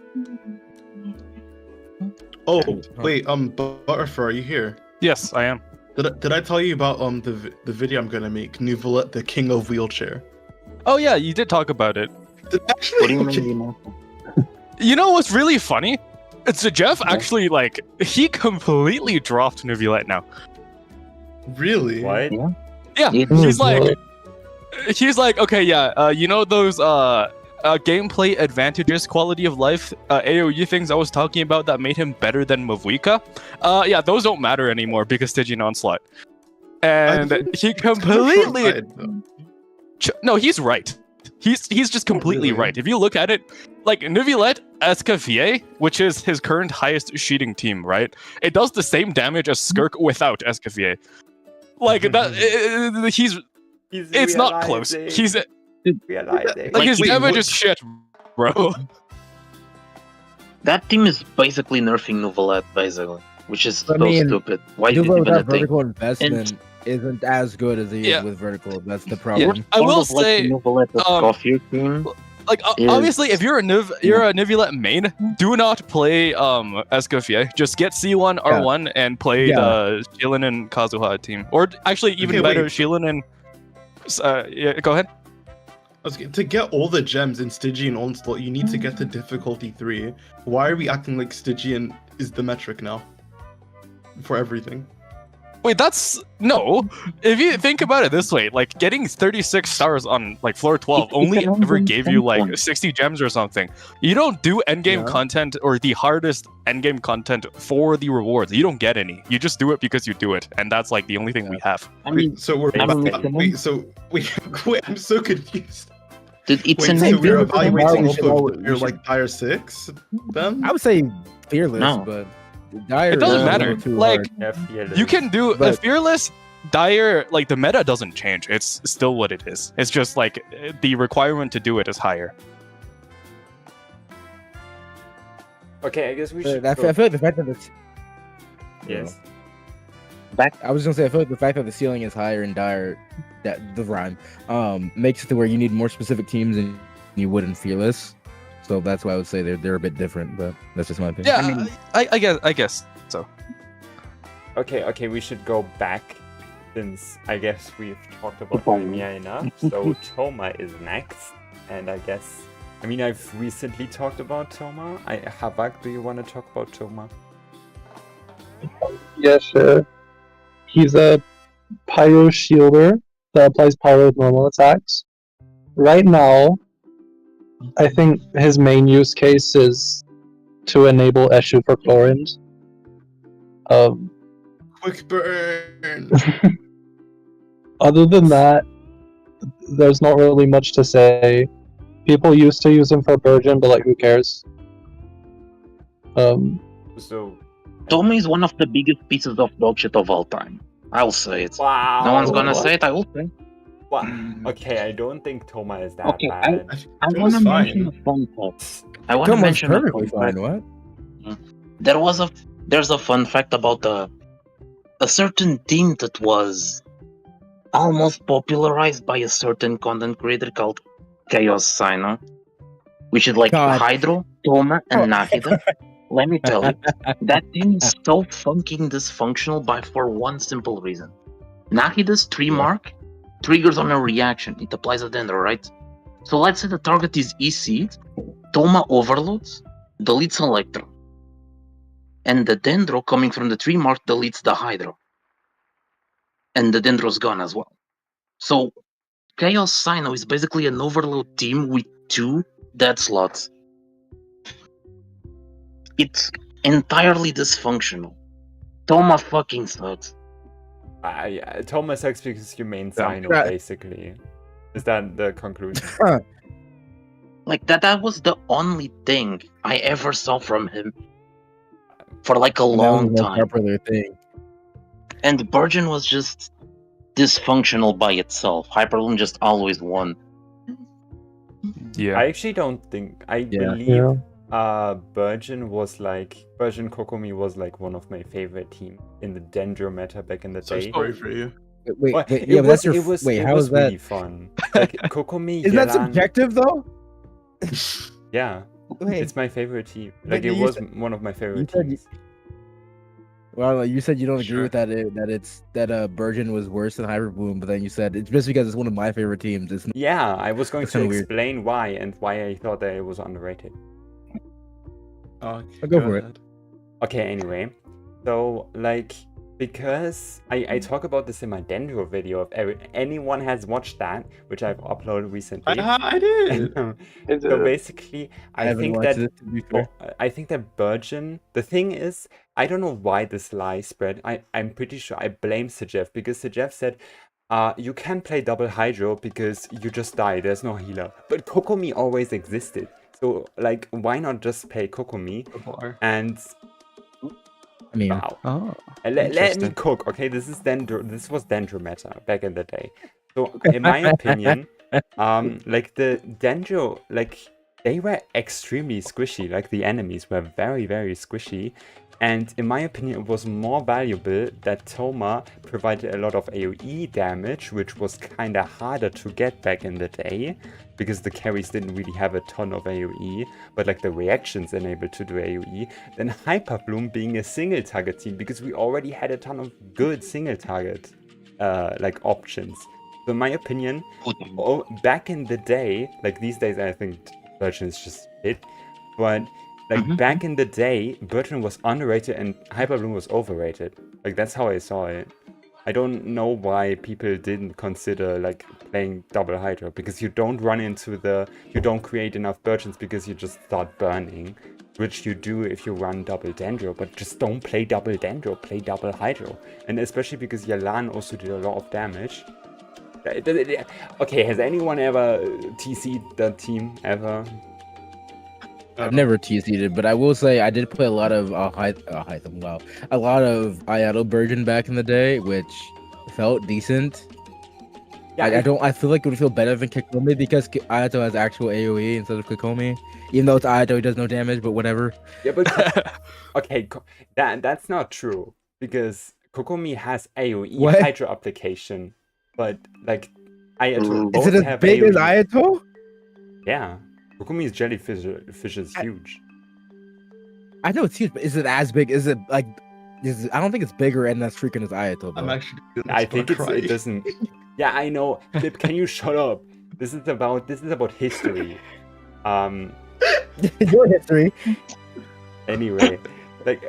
Oh wait, Butterfer, are you here? Yes, I am. Did I tell you about the video I'm gonna make, Nouvelette, the King of Wheelchair? Oh yeah, you did talk about it. Actually, You know what's really funny? It's that Jeff actually he completely dropped Nouvelette now. really? What? Yeah, Yeah. he's like, okay, yeah, you know those gameplay advantages, quality of life, AoE things I was talking about that made him better than Mavuika? Yeah, those don't matter anymore because Stygian Onslaught. And he completely... No, he's right. He's just completely Really? right. If you look at it, like Nouvelette Escoffier, which is his current highest sheeting team, right? It does the same damage as Skirk without Escoffier. Like that, it's not close. He's realizing. like his wait, damage what- is shit, bro. That team is basically nerfing Nouvelette, basically, which is so stupid. Why did Nouveau even a without thing? vertical investment isn't as good as he is with vertical. That's the Yeah, problem. I will Kind of like say, Nouvelette Scoffia team. like obviously, if you're a Nouvelette main, do not play Escoffier. Just get C1 R1 and play the Xiangling and Kazuha team, or actually even Okay, better, wait. Xiangling and yeah, go ahead. To get all the gems in Stygian Onslaught, you need to get to difficulty 3. Why are we acting like Stygian is the metric now? For everything. Wait, that's no. If you think about it this way, like getting 36 stars on like floor 12 only ever gave you like 60 gems or something. You don't do endgame content or the hardest endgame content for the rewards. You don't get any. You just do it because you do it, and that's like the only thing we have. I mean, Wait, so we're wait, I'm so confused. dude, it's Wait, an so we're Why evaluating we off should of always- your like tier 6 then? I would say fearless, No. but Dire It doesn't is a matter. little too Like, hard. you can do a But- fearless dire, like the meta doesn't change. It's still what it is. It's just like the requirement to do it is higher. Okay, I guess we should. I feel like the fact that it's Yes. I was gonna say I feel like the fact that the ceiling is higher in Dire, that the rhyme, makes it to where you need more specific teams than you would in Fearless. So that's why I would say they're a bit different, but that's just my opinion. Yeah, I guess so. Okay, we should go back since I guess we've talked about Yoimiya enough. So Thoma is next, and I guess I've recently talked about Thoma. Havak, do you want to talk about Thoma? Yeah, sure. He's a Pyro shielder that applies Pyro with normal attacks. Right now, I think his main use case is to enable Eshu for Chlorinde. Quick burn! Other than that, there's not really much to say. People used to use him for Burgeon, but like, who cares? So Thoma is one of the biggest pieces of dog shit of all time. I'll say it. wow. No one's gonna say it, I will say. Wow. Okay, I don't think Thoma is that Okay, bad. I It want was to mention a fine. fun fact. I want to Thomas mention a perfectly fun fine. fact. What? There's a fun fact about a certain team that was almost popularized by a certain content creator called Chaos Sino, which is like God. Hydro, Thoma, and Nahida. Let me tell you, that team is so fucking dysfunctional for one simple reason. Nahida's tree mark triggers on a reaction. It applies a dendro, right? So let's say the target is EC, Thoma overloads, deletes Electro. And the dendro coming from the tree mark deletes the Hydro. And the dendro's gone as well. So Chaos Sino is basically an overload team with 2 dead slots. It's entirely dysfunctional. Thoma fucking sucks. Thoma sucks because you main Sino, Right. basically. Is that the conclusion? Like that was the only thing I ever saw from him for like a That was long the most time. popular thing. And Burgeon was just dysfunctional by itself. Hyperloom just always won. Yeah. I actually don't think. I Yeah. believe Yeah. Burgeon Kokomi was like one of my favorite teams in the Dendro meta back in the So day. sorry for you. Wait, Well, wait, yeah, but that's your. Wait, it how was is that? really fun. Like Kokomi, Is that Yelan, subjective though? yeah, Wait, it's my favorite team. But Like it you was said- one of my favorite said teams. well, you said you don't agree Sure. with that. That Burgeon was worse than Hyper Bloom, but then you said it's just because it's one of my favorite teams. It's Yeah, I was going That's to kinda weird. explain why and why I thought that it was underrated. Oh, Go for it. ahead. Okay, anyway, so like because I talk about this in my Dendro video. If anyone has watched that, which I've uploaded recently. I did. So basically, I haven't think watched that it, to be fair. I think that Burgeon. The thing is, I don't know why this lie spread. I'm pretty sure I blame Sejef because Sejef said, you can play double hydro because you just die. There's no healer. But Kokomi always existed. So like, why not just play Kokomi? And I mean, wow. Oh. Let me Interesting. cook, okay? This was Dendro meta back in the day. So in my opinion, like the Dendro, like they were extremely squishy. Like the enemies were very, very squishy. And in my opinion, it was more valuable that Thoma provided a lot of AoE damage, which was kind of harder to get back in the day, because the carries didn't really have a ton of AoE, but like the reactions enabled to do AoE, than Hyper Bloom being a single target team, because we already had a ton of good single target like options. So in my opinion, back in the day, like these days I think Burgeon is just it, but like back in the day, Burgeon was underrated and Hyper Bloom was overrated. Like that's how I saw it. I don't know why people didn't consider like playing double hydro, because you don't create enough Burgeons because you just start burning, which you do if you run double Dendro, but just don't play double Dendro, play double hydro. And especially because Yelan also did a lot of damage. Okay, has anyone ever TC'd that team ever? I've never TC'd it, but I will say I did play a lot of a lot of Ayato Burgeon back in the day, which felt decent. Yeah, I feel like it would feel better than Kikomi because Ayato has actual AoE instead of Kikomi. Even though it's Ayato, he does no damage, but whatever. Yeah, but okay, that's not true, because Kokomi has AoE What? hydro application, but like Ayato Is both it as have big AoE. as Ayato? Yeah, Kokomi's jellyfish is huge. I know it's huge, but is it as big? Is it like? I don't think it's bigger and as freaking as Ayato. I'm Though. actually. I think it doesn't. Yeah, I know. Flip, can you shut up? This is about history. Your history. Anyway, like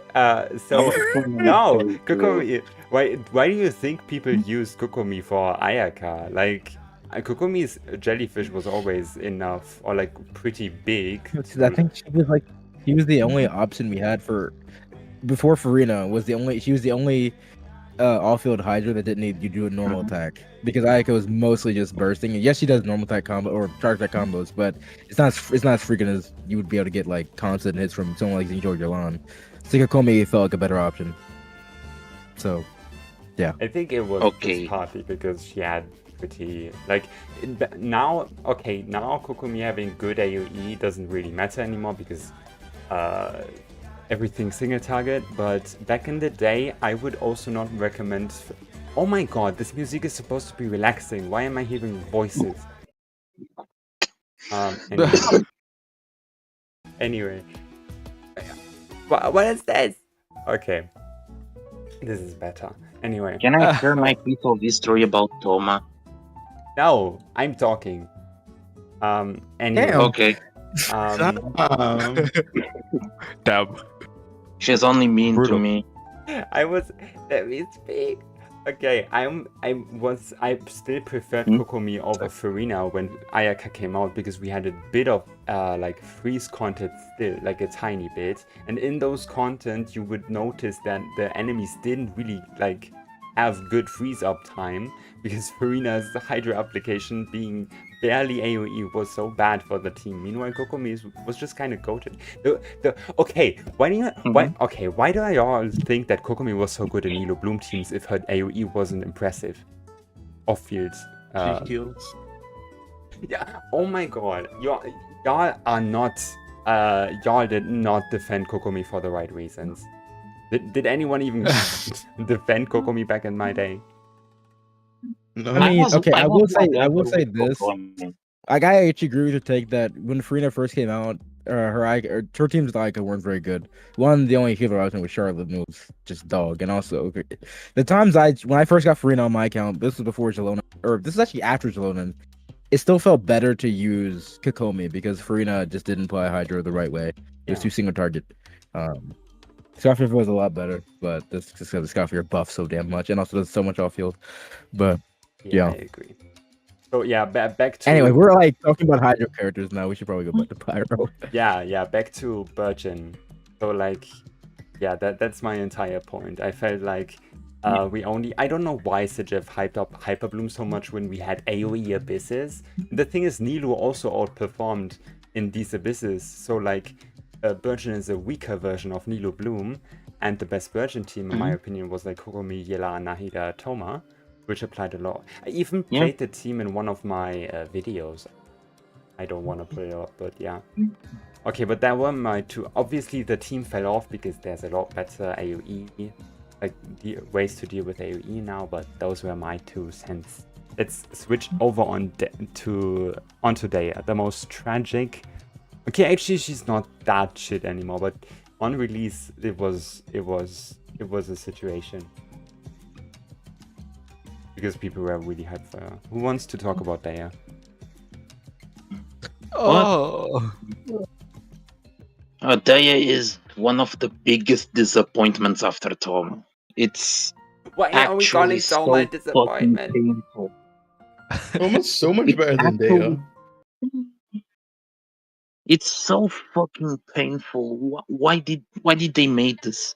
so no, Kokomi. Why do you think people use Kokomi for Ayaka? Like Kokomi's jellyfish was always enough, or like pretty big. I think she was the only option we had for before Farina was the only. She was the only off-field Hydra that didn't need you do a normal attack, because Ayaka was mostly just bursting. And yes, she does normal attack combo or charge attack combos, but it's not as freaking as you would be able to get like constant hits from someone like Xinyan or Yelan. Kokomi felt like a better option. So, yeah. I think it was just partly because she had pretty like now. Okay, now Kokomi having good AoE doesn't really matter anymore because everything's single target. But back in the day, I would also not recommend. Oh my god, this music is supposed to be relaxing. Why am I hearing voices? Anyway. What is this? Okay. This is better. Anyway. Can I share my piece of history about Thoma? No, I'm talking. Anyway. Damn. Okay. Damn. She's only mean Brutal. to me. Let me speak. Okay, I still preferred Kokomi over Farina when Ayaka came out, because we had a bit of like freeze content still, like a tiny bit, and in those content you would notice that the enemies didn't really like have good freeze up time, because Farina's Hydra application being barely AoE was so bad for the team. Meanwhile, Kokomi was just kind of goated. Why do I all think that Kokomi was so good in Elo Bloom teams if her AoE wasn't impressive? Off field. She heals. Yeah. Oh my god. Y'all are not y'all did not defend Kokomi for the right reasons. Did anyone even defend Kokomi back in my day? No. I mean, okay, I will say with this. Kokomi. Like, I actually agree with your take that when Farina first came out, her team's Ica weren't very good. One, the only healer I was in with Charlotte was just dog, and also the times when I first got Farina on my account, this was before Jalona, or this is actually after Jalona. It still felt better to use Kokomi because Farina just didn't play Hydro the right way. It was too single target. Scoutfield was a lot better, but this just because the Scoutfield buffs so damn much and also does so much off field. But yeah. I agree. So yeah, back to anyway, we're like talking about Hydro characters now. We should probably go back to Pyro. yeah, back to Burgeon. So like, yeah, that's my entire point. I felt like I don't know why Sejef hyped up Hyperbloom so much when we had AoE abysses. The thing is, Nilou also outperformed in these abysses, so like Burgeon is a weaker version of Nilou Bloom, and the best Burgeon team in my opinion was like Kokomi, Yela, Nahida, Thoma, which applied a lot. I even played the team in one of my videos. I don't want to put it up, but yeah. Okay, but that were my two. Obviously the team fell off because there's a lot better AoE, like ways to deal with AoE now, but those were my 2 cents. Let's switch over onto Dehya, the most tragic. Okay, actually she's not that shit anymore, but on release it was a situation. Because people were really hyped for her. Who wants to talk about Dehya? Oh. Dehya is one of the biggest disappointments after Thoma. It's Why are we calling so Thoma a disappointment? painful. Thoma's so much better than Dehya. It's so fucking painful. Why did they make this?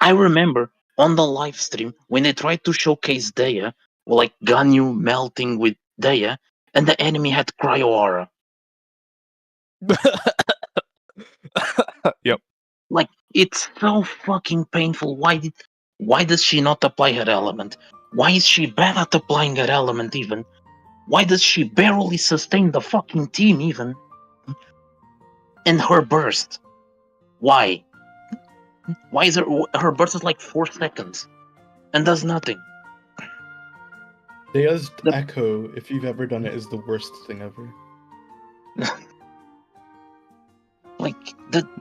I remember on the live stream when they tried to showcase Dehya, like Ganyu melting with Dehya, and the enemy had Cryo Aura. Yep. Like, it's so fucking painful. Why does she not apply her element? Why is she bad at applying her element even? Why does she barely sustain the fucking team even? And her burst. Why? Why is her burst is like 4 seconds and does nothing? Dehya's Echo, if you've ever done it, is the worst thing ever.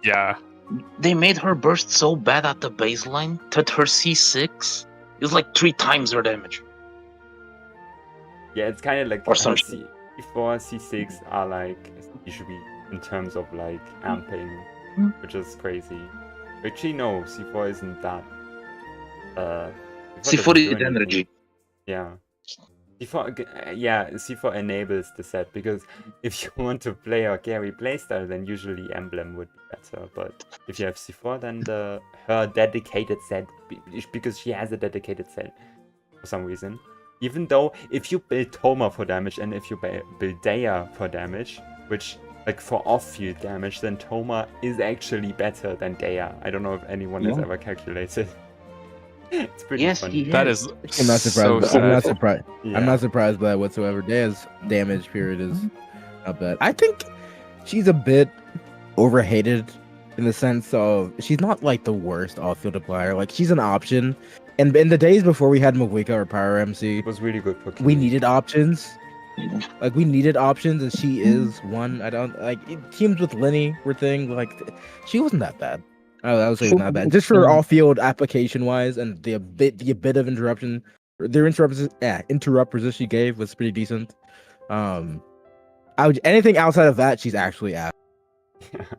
Yeah. They made her burst so bad at the baseline that her C6 is like 3 times her damage. Yeah, it's kind of like Or some C4, C6 are like usually in terms of like amping, which is crazy. Actually, no, C4 isn't that. C4 is doesn't do energy. anything. Yeah. C4 enables the set, because if you want to play a carry playstyle, then usually Emblem would be better. But if you have C4, then her dedicated set, because she has a dedicated set for some reason. Even though if you build Thoma for damage and if you build Dehya for damage, which like for off-field damage, then Thoma is actually better than Dehya. I don't know if anyone has ever calculated. It's pretty funny. That is I'm not surprised. so I'm not sad. surprised. Yeah. I'm not surprised by that whatsoever. Dehya's damage period is not bad. I think she's a bit overhated in the sense of she's not like the worst off-field applier. Like, she's an option. And in the days before we had Mwika or Pyro MC, It was really good for we Klee. needed options. Like, we needed options, and she is one. I don't like teams with Lyney were thing. Like, she wasn't that bad. I would say it's not bad. Just for off-field application wise, and the bit of interruption, their interrupt resist she gave was pretty decent. Anything outside of that, she's actually ass.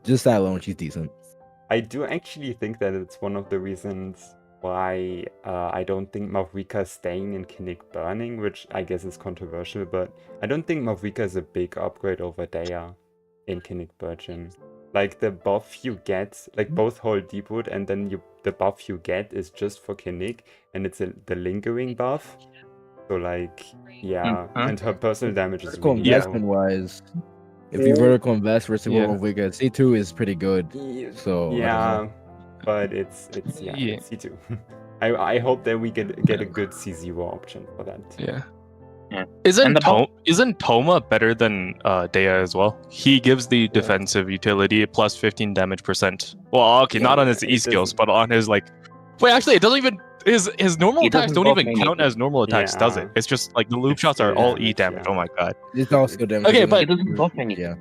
Just that alone, she's decent. I do actually think that it's one of the reasons why I don't think Mavrika is staying in Kinnick Burning, which I guess is controversial, but I don't think Mavrika is a big upgrade over Dehya in Kinnick Burgeon. Like, the buff you get, like both hold deep wood, and then the buff you get is just for Kinnick, and it's the lingering buff. So like, yeah, and her personal damage is Vertical really investment wise, if you vertical invest versus Yeah. Mavrika, C2 is pretty good. So I don't yeah, know. but it's Yeah. it's C2. I hope that we get a good C0 option for that. Yeah. Isn't And isn't Thoma better than Dehya as well? He gives the defensive utility plus 15 damage percent. Well, okay, not on his Yeah, E it skills, doesn't- but on his like. Wait, actually, it doesn't even. His normal He attacks doesn't don't buff even count anything. as normal attacks, does it? Yeah. It's just like the loop It's shots are skill all E damage, damage. yeah. Oh my god. It's all skill damage. Okay, It but- He doesn't- doesn't buff anything. yeah.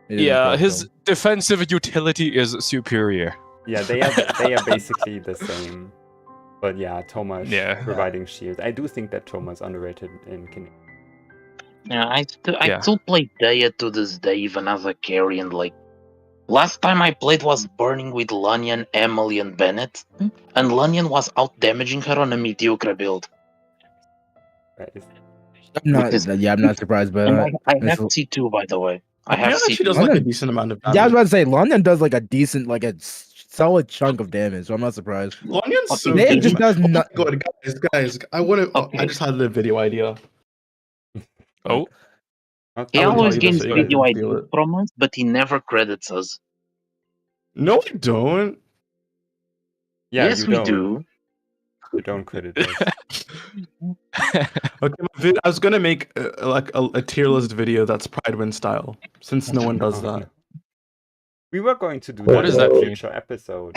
It doesn't Yeah, buff his them. defensive utility is superior. Yeah, they are basically the same. But yeah, Thoma is Yeah. providing shield. I do think that Thoma is underrated in Kinkle. Yeah, I Yeah. still play Dehya to this day, even as a carry, and like last time I played was burning with Lanyan, Emily, and Bennett, and Lanyan was out damaging her on a mediocre build. Right? I'm not. Because- Yeah, I'm not surprised by And that. I have It's- C2, by the way. I Yeah, have she C2. does like a London- decent amount of damage. Yeah, I was about to say London does like a decent, like a solid chunk of damage, so I'm not surprised. Lonion's so They good. just does Oh my not- God, guys, I want to. Okay. I just had a video idea. Oh, He I would always tell you gains this, but video I didn't feel ideas it. from us, but he never credits us. No, I don't. Yeah, Yes, you we don't. do. You don't credit us. Okay, I was gonna make a tier list video that's Pride Win style, since no one does Oh, that. no. We were going to do What that does in a that mean? future episode.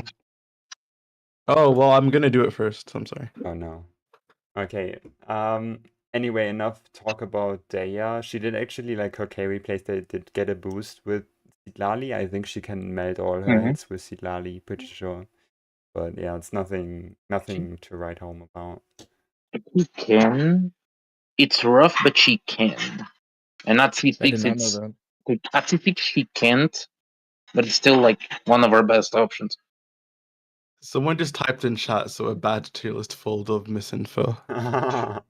Oh well, I'm gonna do it first. I'm sorry. Oh no. Okay. Anyway, enough talk about Dehya. She did actually, like, her carry plays, they did get a boost with Sitlali. I think she can melt all her Mhm. hits with Sitlali, pretty sure. But yeah, it's nothing to write home about. He can. It's rough, but she can. And at I did C6, not know it's that. at C6 she can't, but it's still like one of our best options. Someone just typed in chat, so a bad tier list full of misinfo.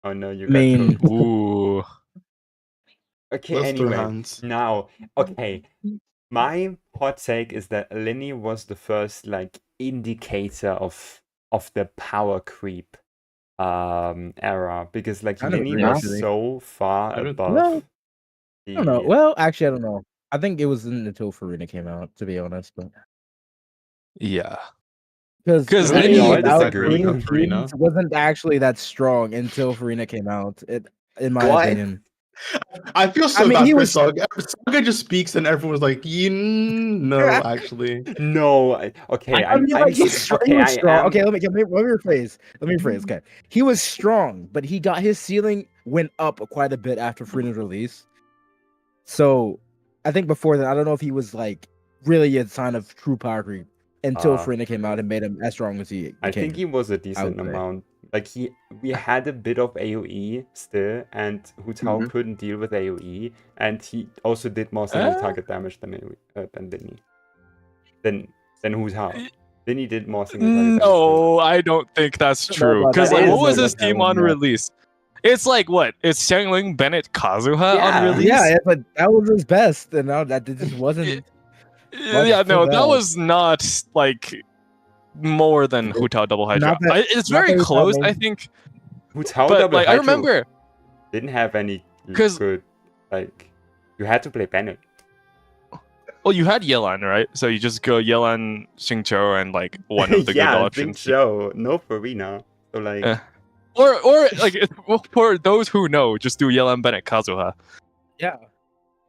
Oh no, you I mean, got cooked. ooh. Okay, Let's throw anyway. hands. Now, okay. My hot take is that Lyney was the first, like, indicator of the power creep era, because, like, I don't Lyney agree, was actually. so far I don't- above Well, I don't know. the- Well, actually, I don't know. I think it was until Farina came out, to be honest. But Yeah. because 'Cause Lyney Lyney I without disagree. Farina Farina. wasn't actually that strong until Farina came out. In my What? opinion. I feel so I mean, bad he for was- Saga. Saga just speaks and everyone's like, no, actually. No, okay, I mean, like, he was strong. am- Okay, let me rephrase. Okay, he was strong, but his ceiling went up quite a bit after Farina's release. So, I think before that, I don't know if he was like really a sign of true power creep until Farina came out and made him as strong as he became. I think he was a decent say. amount. Like, we had a bit of AoE still, and Hu Tao Mhm. couldn't deal with AoE, and he also did more single target damage than Lyney. Than Hu Tao. Lyney did more single target damage. No, I don't think that's No, true. but Because that like, is what was like his that team one, on yeah. release? It's like what? It's Xiangling, Bennett, Kazuha Yeah. on release. Yeah, but that was his best, and now that just wasn't. Yeah, no, too that bad. was not like more than Hu Tao double Hydra. Not that- It's not very that Hu Tao close, made- I think. Hu Tao But double like, I Hydro remember. didn't have any 'Cause- good, like, you had to play Bennett. Well, you had Yelan, right? So you just go Yelan, Xingqiu, and like one of the yeah, good options. Show, no Farina. So, like, Yeah. Or like for those who know, just do Yelan, Bennett, Kazuha. Yeah,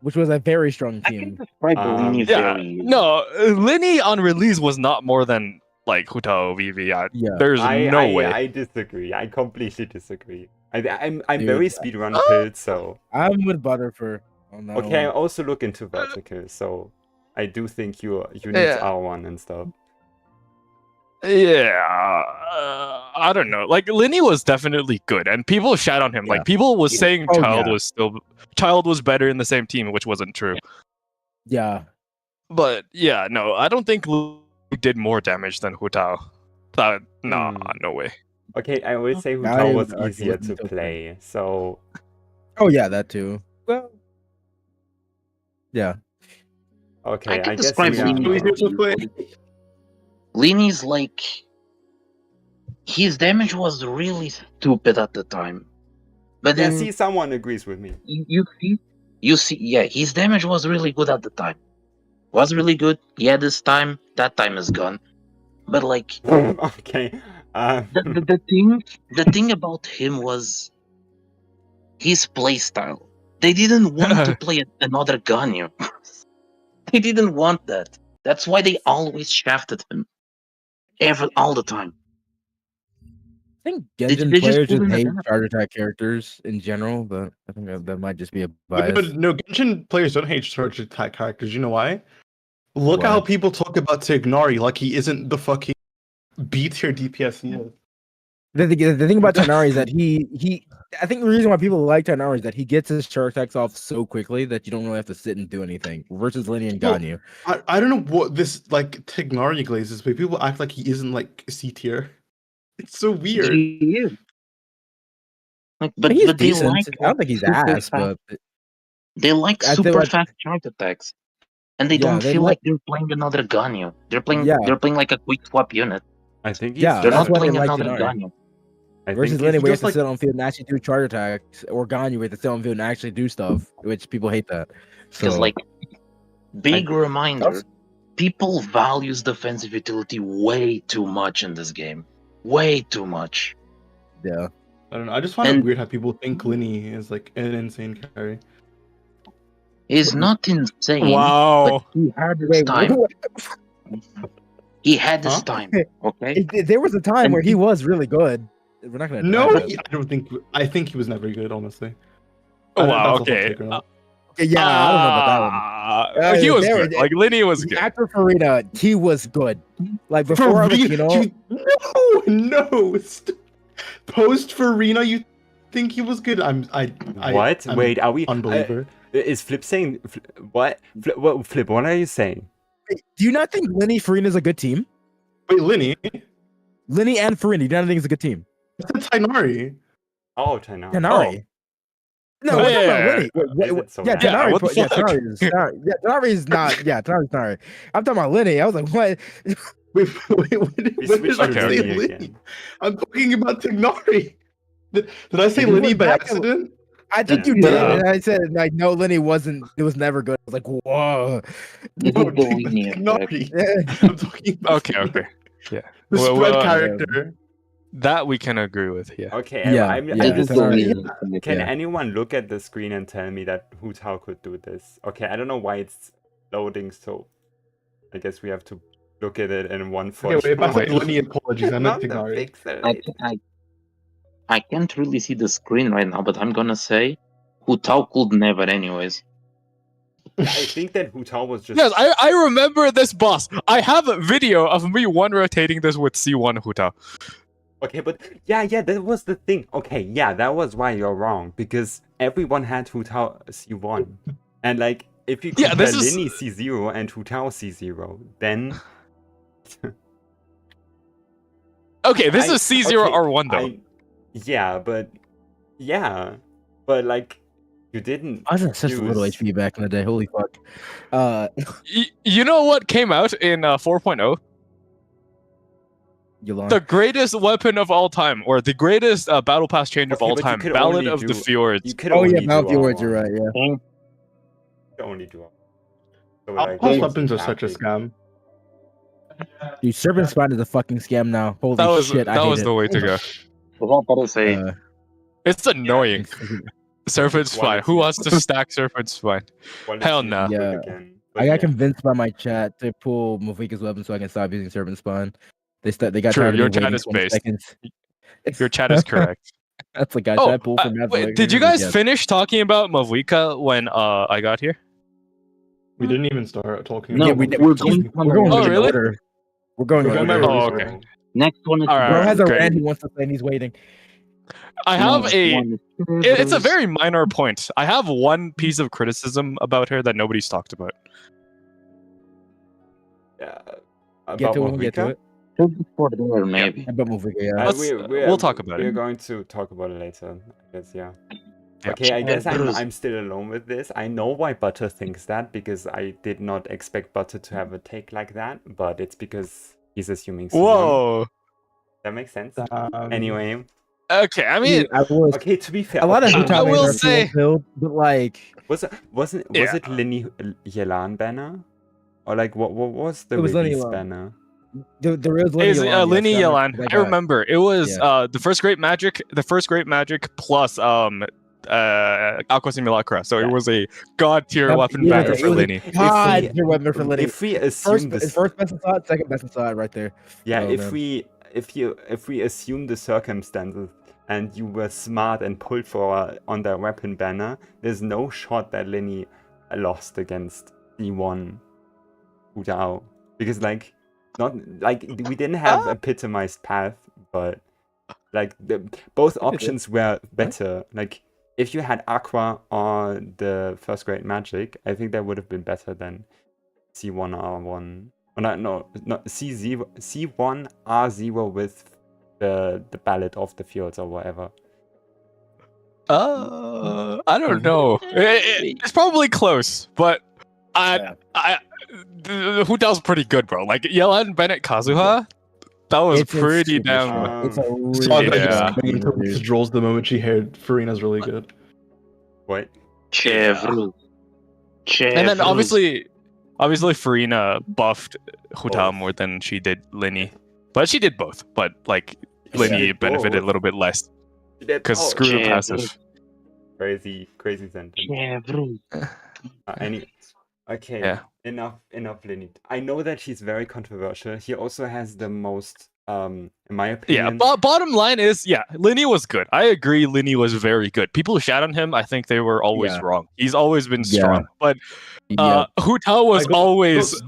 which was a very strong I can team. describe Lyney Yeah, very. no, Lyney on release was not more than like Hu Tao VV. Yeah, There's no way. I disagree. I completely disagree. I'm Dude, very speedrun built, so I'm with Butterfer on that okay. I one. also look into vertical, so I do think you need Yeah. R1 and stuff. Yeah, I don't know. Like Lyney was definitely good, and people shat on him. Yeah. Like people was Yeah. saying Oh, Child was better in the same team, which wasn't true. Yeah, But yeah, no, I don't think Lyney did more damage than Hu Tao. Nah, no way. Okay, I always say Hu I Tao would was argue easier with to Hu Tao. play, so oh yeah, that too. Well, yeah, okay. I can guess describe we are- Lyney. Lyney. Easier to play. Lyney's like his damage was really stupid at the time, but Yeah, then see, someone agrees with me. you see, yeah, his damage was really good at the time. Was really good. Yeah, this time that time is gone. But like Okay. the thing about him was his playstyle. They didn't want to play another Ganyu. They didn't want that. That's why they always shafted him. All the time. I think Did Genjin they just players put just in a hate gap? charge attack characters in general, but I think that might just be a bias. But no, Genshin players don't hate charge attack characters. You know why? Look Why? how people talk about Tignari like he isn't the fucking B tier DPS he is. The thing about Tighnari is that he I think the reason why people like Tighnari is that he gets his charge attacks off so quickly that you don't really have to sit and do anything. Versus Lyney and Well, Ganyu. I don't know what this like Tignari glaze is, but people act like he isn't like C tier. It's so weird. He is. Like, but He's they decent. like I don't think he's super ass, fast- but they like I feel super like- fast charge attacks, and they Yeah, don't they feel like- like they're playing another Ganyu. They're playing. Yeah. They're playing like a quick swap unit. I think Yeah, They're that's not why they playing like another Tighnari. Ganyu. I versus think Lyney, he's we have just to like- sit on field and actually do charge attacks, or Ganyu, we have to sit on field and actually do stuff, which people hate that. Because So, like, big reminder, That's- people values defensive utility way too much in this game. Way too much. yeah. I don't know. I just find it And- weird how people think Lyney is like an insane carry. He's not insane. Wow. But he had his Wait, time. what? He had his Huh? time. Okay. There was a time And where he was really good. We're not gonna. No, deny that. I don't think. I think he was never good, honestly. Oh, I think wow, that's a hot okay. take, right? Yeah, I don't know about that one. He was there- good. Like Lyney was good. After Farina, he was good. Like before Arlecchino, No. Post Farina, you think he was good? what? I'm Wait, are we? unbeliever. Is Flip saying what? Flip, what are you saying? do you not think Lyney Farina is a good team? Wait, Lyney, Lyney and Farina, do you not think it's a good team? that's Tainari. Oh, Tighnari. Tighnari. No, Oh, we're talking yeah. about Lyney. Is it so Yeah, bad? Yeah, Tighnari. what the Yeah, fuck? Tighnari's not. Yeah, Tighnari's Tighnari. I'm talking about Lyney. I was like, what? Wait, when did We I switched say to Okay. Lyney Lyney? again. I'm talking about Tignari. Did I say You Lyney went by back to- accident? I think you Yeah. did. And I said, like, no, Lyney wasn't. It was never good. I was like, whoa. This No, is the Lyney effect. Tignari. I'm talking about Okay, okay. Yeah. the Well, spread well, character. That we can agree with, yeah. Okay, Yeah, I'm, yeah, I This that's is just, the Tighnari. Lyney effect. can Yeah. anyone look at the screen and tell me that Hu Tao could do this? Okay, I don't know why it's loading, so I guess we have to look at it in one Okay, form. wait, if I said Wait. Lyney, apologies. I Not meant the Tignari. pixel. I can't really see the screen right now, but I'm gonna say Hu Tao could never anyways. I think that Hu Tao was just. Yes, I remember this boss. I have a video of me one rotating this with C1 Huta. Okay, but yeah, that was the thing. Okay, yeah, that was why you're wrong, because everyone had Hu Tao C1, and like if you Yeah, compare this is- Lyney C0 and Hu Tao C0, then Okay, this I- is C0 okay, R1 though. yeah, but like you didn't. I was at such little use- HP back in the day. Holy fuck. You know what came out in 4.0? Yolanda. The greatest weapon of all time, or the greatest battle pass change of Okay, all but you time, could Ballad only of the do- Fjords. You could Oh only yeah, do Mount all Fjords, you're one. right. Yeah. You could only do all. So, Outpost it's weapons are that such a big. scam. Dude, Serpent Spine is a fucking scam now. Holy That was shit! I that hate was it. the way to go. What about to say? It's annoying. Serpent's Quality. Spine. Who wants to stack Serpent's Spine? Quality Hell is no. good Yeah. again, I but got yeah. convinced by my chat to pull Mofika's weapon so I can stop using Serpent Spine. They got True, tired of your me chat waiting is 20 based. seconds. Your chat is correct. That's like I Oh, tried pull from wait, did you guys finish talking about Mavika when I got here? We didn't even start talking. No, Yeah, about we're going We're going Oh, in really? order. We're going in We're going order. by Oh, order. okay. Next one is All right, Bro has a great. rant he wants to say and he's waiting. I have Next a. one is It's a Chevreuse. very minor point. I have one piece of criticism about her that nobody's talked about. About Get to it. Get to Mavika? it. For there, maybe. About Mofika, yeah. Let's- we'll talk about We're it. going to talk about it later. I guess, yeah. Yeah. Okay, I guess Chevreuse. I'm still alone with this. I know why Butter thinks that, because I did not expect Butter to have a take like that, but it's because he's assuming C1. Whoa. That makes sense. Um, Anyway, Okay, I mean, I was okay, to be fair, a lot of okay, I Utah will banners say- build, but like was Yeah. it Lyney Yelan banner? Or like what was the It was Lyney release Yelan. banner? there is it's Lyney Yelan, Lyney yes, Yelan. that I got- remember. It was Yeah. the first great magic plus Aqua Simulacra, so Yeah. it was a god tier weapon Yeah, banner it for was a Lyney. God, your weapon for Lyney. If we assume First best in slot, second best in slot, right there. yeah, Oh, if man. we assume the circumstances and you were smart and pulled for on the weapon banner, there's no shot that Lyney lost against D1 Hu Tao, because like not like we didn't have epitomized path, but like both options were better. Like if you had Aqua or the first grade magic, I think that would have been better than C1 R1. Oh, no, C0, C1 R0 with the ballad of the fields or whatever. I don't know. It's probably close, but Hu Tao's pretty good, bro. Like Yelan, Bennett, Kazuha, that was It's pretty super damn. strong. It's a Saw really that Yeah. just spinning into these draws the moment she heard Farina's really good. What? Chevreuse. And then Chevreuse. obviously Farina buffed Hu Tao Both. more than she did Lyney, but she did both. But like Lyney did benefited both. a little bit less because Oh, screw the Chevreuse. passive. crazy sentence. Chevreuse. Okay, Yeah. enough Lyney. I know that he's very controversial. He also has the most, in my Yeah, opinion. bottom line is, Lyney was good. I agree, Lyney was very good. People who shat on him, I think they were always Yeah. wrong. He's always been Yeah. strong. But Yeah. Hu Tao was I got- always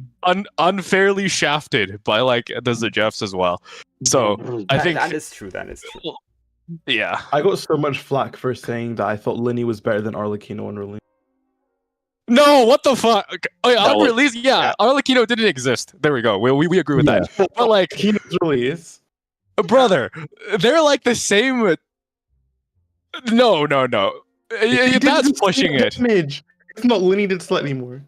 unfairly shafted by like the Zajeffs as well. So I think, that is true. That is true. yeah. I got so much flack for saying that I thought Lyney was better than Arlecchino and release. No, what the fuck? Oh, yeah, That on was- release, Arlecchino didn't exist. There we go. We agree with that. But like, Kino's release. brother, they're like the same. No. He did That's the pushing same it. damage. It's not Lyney did slightly more.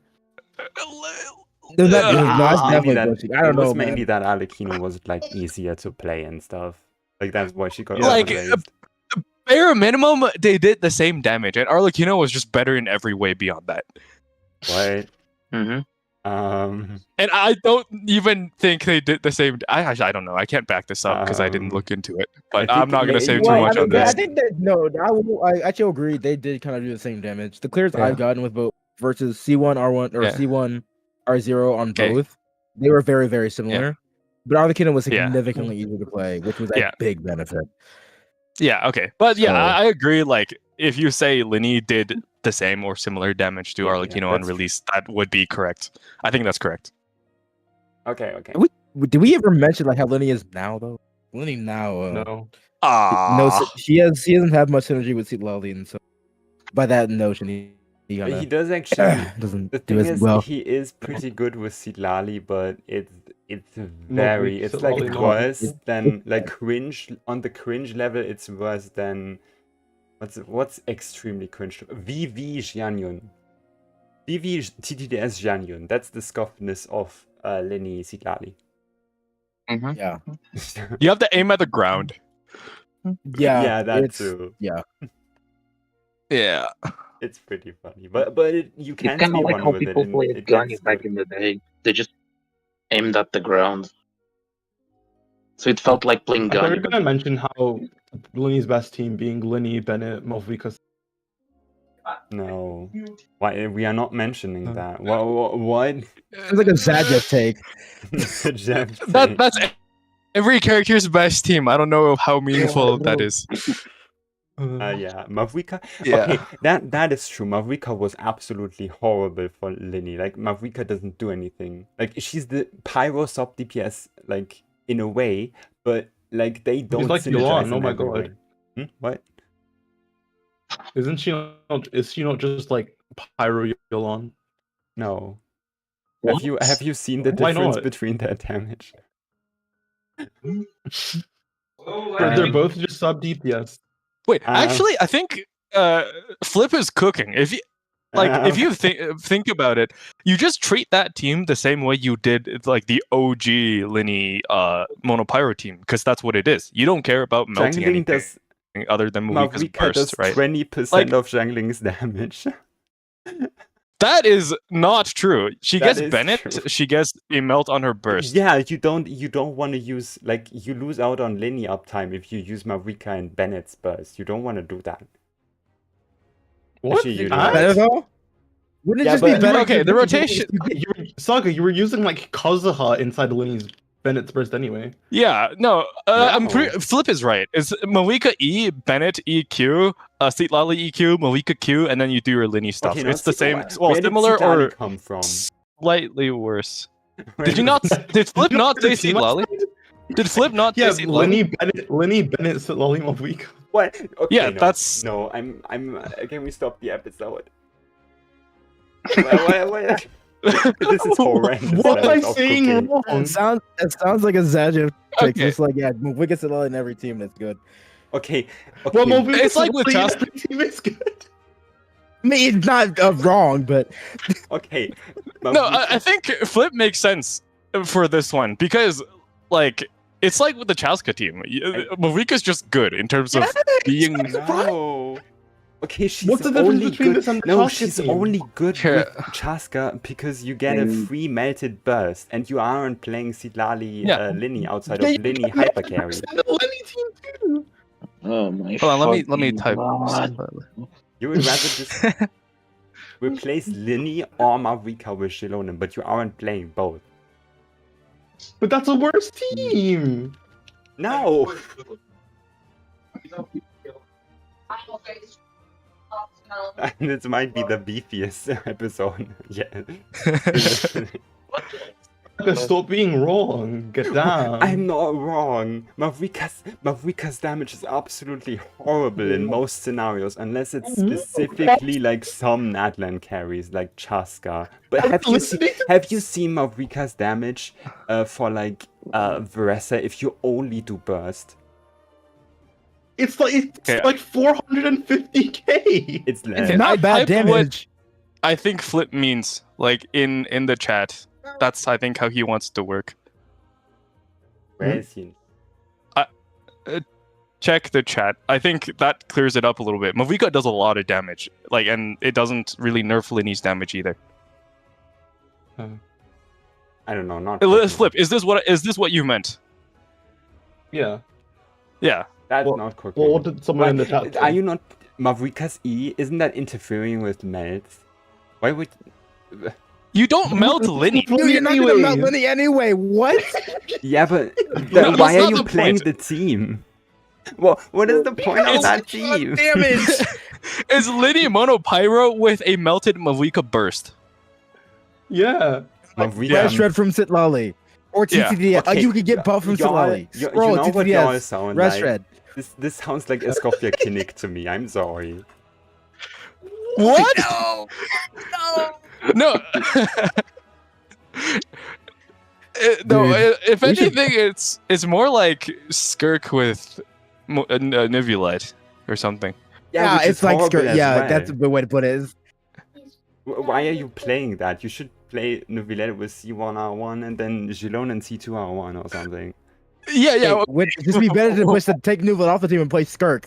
There's not, Uh, no, it's Mainly definitely that- pushing. I don't it was know, mainly man. that Arlecchino was like easier to play and stuff. Like that's why she got Like, overraised. Bare minimum, they did the same damage, and Arlecchino was just better in every way beyond that. What? Mm-hmm. And I don't even think they did the same. I don't know. I can't back this up because I didn't look into it. But I I'm think not gonna say maybe- too Well, much I on mean, I this. think that I actually agree. They did kind of do the same damage. The clears Yeah. I've gotten with both versus C1 R1 or Yeah. C1 R0 on Okay. both, they were very very similar. But Arlecchino was Yeah. significantly easier to play, which was a Yeah. big benefit. Yeah, okay. But yeah, So- I agree. Like, if you say Lyney did the same or similar damage to Yeah, Arlecchino on that's- release, that would be correct. I think that's correct. Okay. Did we ever mention like how Lyney is now though? Lyney now, No. no, Ah, she doesn't have much synergy with Citlali, and so by that notion, he But kinda he does actually. doesn't The do thing as is, well. he is pretty good with Sitlali, but it's we- it's like Sitlali not. worse than like cringe on the cringe level. It's worse than what's extremely cringe. VV Xiangling. VV TTDS Xiangling. That's the scoffness of Lyney Sitlali. Mm-hmm. Yeah, you have to aim at the ground. yeah, that it's- too. Yeah, Yeah. It's pretty funny, but you It's can't kind be of like one how with it. people and played it Gunny gets back good. in the day. They just aimed at the ground. So it felt like playing I thought we Gunny. were gonna mention how Lyney's best team being Lyney, Bennett, Malvika. No, why we are not mentioning that? What? it's like a Zajeff take. Jeff That's every character's best team. I don't know how meaningful that is. yeah, Mavrika. Yeah. Okay, that is true. Mavrika was absolutely horrible for Lyney. Like Mavrika doesn't do anything. Like she's the Pyro sub DPS, like in a way, but like they don't like synergize Yolan, in oh my every God. way. What? Isn't she not? Is she not just like Pyro Yolan? No. What? Have you seen the Why difference not? between their damage? They're both just sub DPS. Wait, actually, I think Flip is cooking. If you if you think about it, you just treat that team the same way you did like the OG Lyney Monopyro team, because that's what it is. You don't care about melting Xiangling anything does other than Mavika's Mavrika does burst, right? 20% Like- of Xiangling's damage. That is not true. She That gets is Bennett. true. She gets a melt on her burst. Yeah, you don't want to use, like, you lose out on Lyney uptime if you use Mavrika and Bennett's burst. You don't want to do that. What? Actually, you Ah, Better though? Wouldn't it Yeah, just be but- better? Okay, the rotation. Saga, you were using like Kazuha inside Lyney's Bennett's burst anyway. Yeah, no, I'm No. pretty. Flip is right. It's Malika E, Bennett EQ, Citlali EQ, Malika Q, and then you do your Lyney stuff. Okay, now It's the same. Citlali- Well, where did similar Citlali or come from? slightly worse. Where Did you not? Did Flip not say Citlali? Did Flip not Yeah, say Citlali? Lyney Bennett, Citlali Malika. What? Okay, Yeah, no, that's- no. I'm. Can we stop the episode? What? This is horrendous. What am I levels of saying cooking. wrong? It sounds like a Zaja trick. Okay. Just like, yeah, we get Citlali in every team. That's good. Okay. Well, Okay. Malika It's like with Citlali in Task- every team is good. I mean, it's not wrong, but Okay. No, I think Flip makes sense for this one because, like, it's like with the Chaska team. Malika's just good in terms of being. No. Okay, she's What's the difference only between good. this and the No, Chaska she's team? only good Sure. with Chaska because you get a free melted burst, and you aren't playing Citlali Yeah. Lyney outside Yeah, of you Lyney can hyper carry. The Lyney team too. Oh my. Hold on, let me fucking type. God. You would rather just replace Lyney or Mavrika with Xiangling, but you aren't playing both. But that's a worse team. No. This might be the beefiest episode yet. Stop being wrong. Get down. I'm not wrong. Mavrika's damage is absolutely horrible in most scenarios, unless it's specifically like some Natlan carries, like Chaska. But have you seen Mavrika's damage for like Veressa if you only do burst? It's like 450k. It's it's less. not bad typed what damage. I think Flip means, like in the chat. That's I think how he wants it to work. Where is he? Check the chat. I think that clears it up a little bit. Mavrika does a lot of damage, like, and it doesn't really nerf Lyney's damage either. I don't know. Not Flip, is this what you meant? Yeah. Yeah. That's Well- not cooking. Well, what did someone in the chat say? Are you not Mavrika's E? Isn't that interfering with melts? Why would? You don't melt Lyney. Dude, you're not gonna melt Lyney anyway. What? Yeah, but No, why that's are not you the playing point. the team? Well, what is the point of that team? Damage. Is Lyney mono pyro with a melted Mavrika burst? Yeah. Mavrika. Yeah. Rest Shred from Citlali. Or Yeah. TTDS. Okay, You could get buff from y'all- Citlali. you Scroll, know what y'all TTDS. sound Rest like? Shred. This sounds like Escofia Kinnick to me. I'm sorry. What? No. No, if we should- anything, it's more like Skirk with Nivulite or something. Yeah, which it's is like horrible skirt. as Yeah, well. that's a good way to put it. Is Why are you playing that? You should play Nuvillette with C1R1 and then Gilon and C2R1 or something. Yeah. would just be better to take Nuvalet off the team and play Skirk.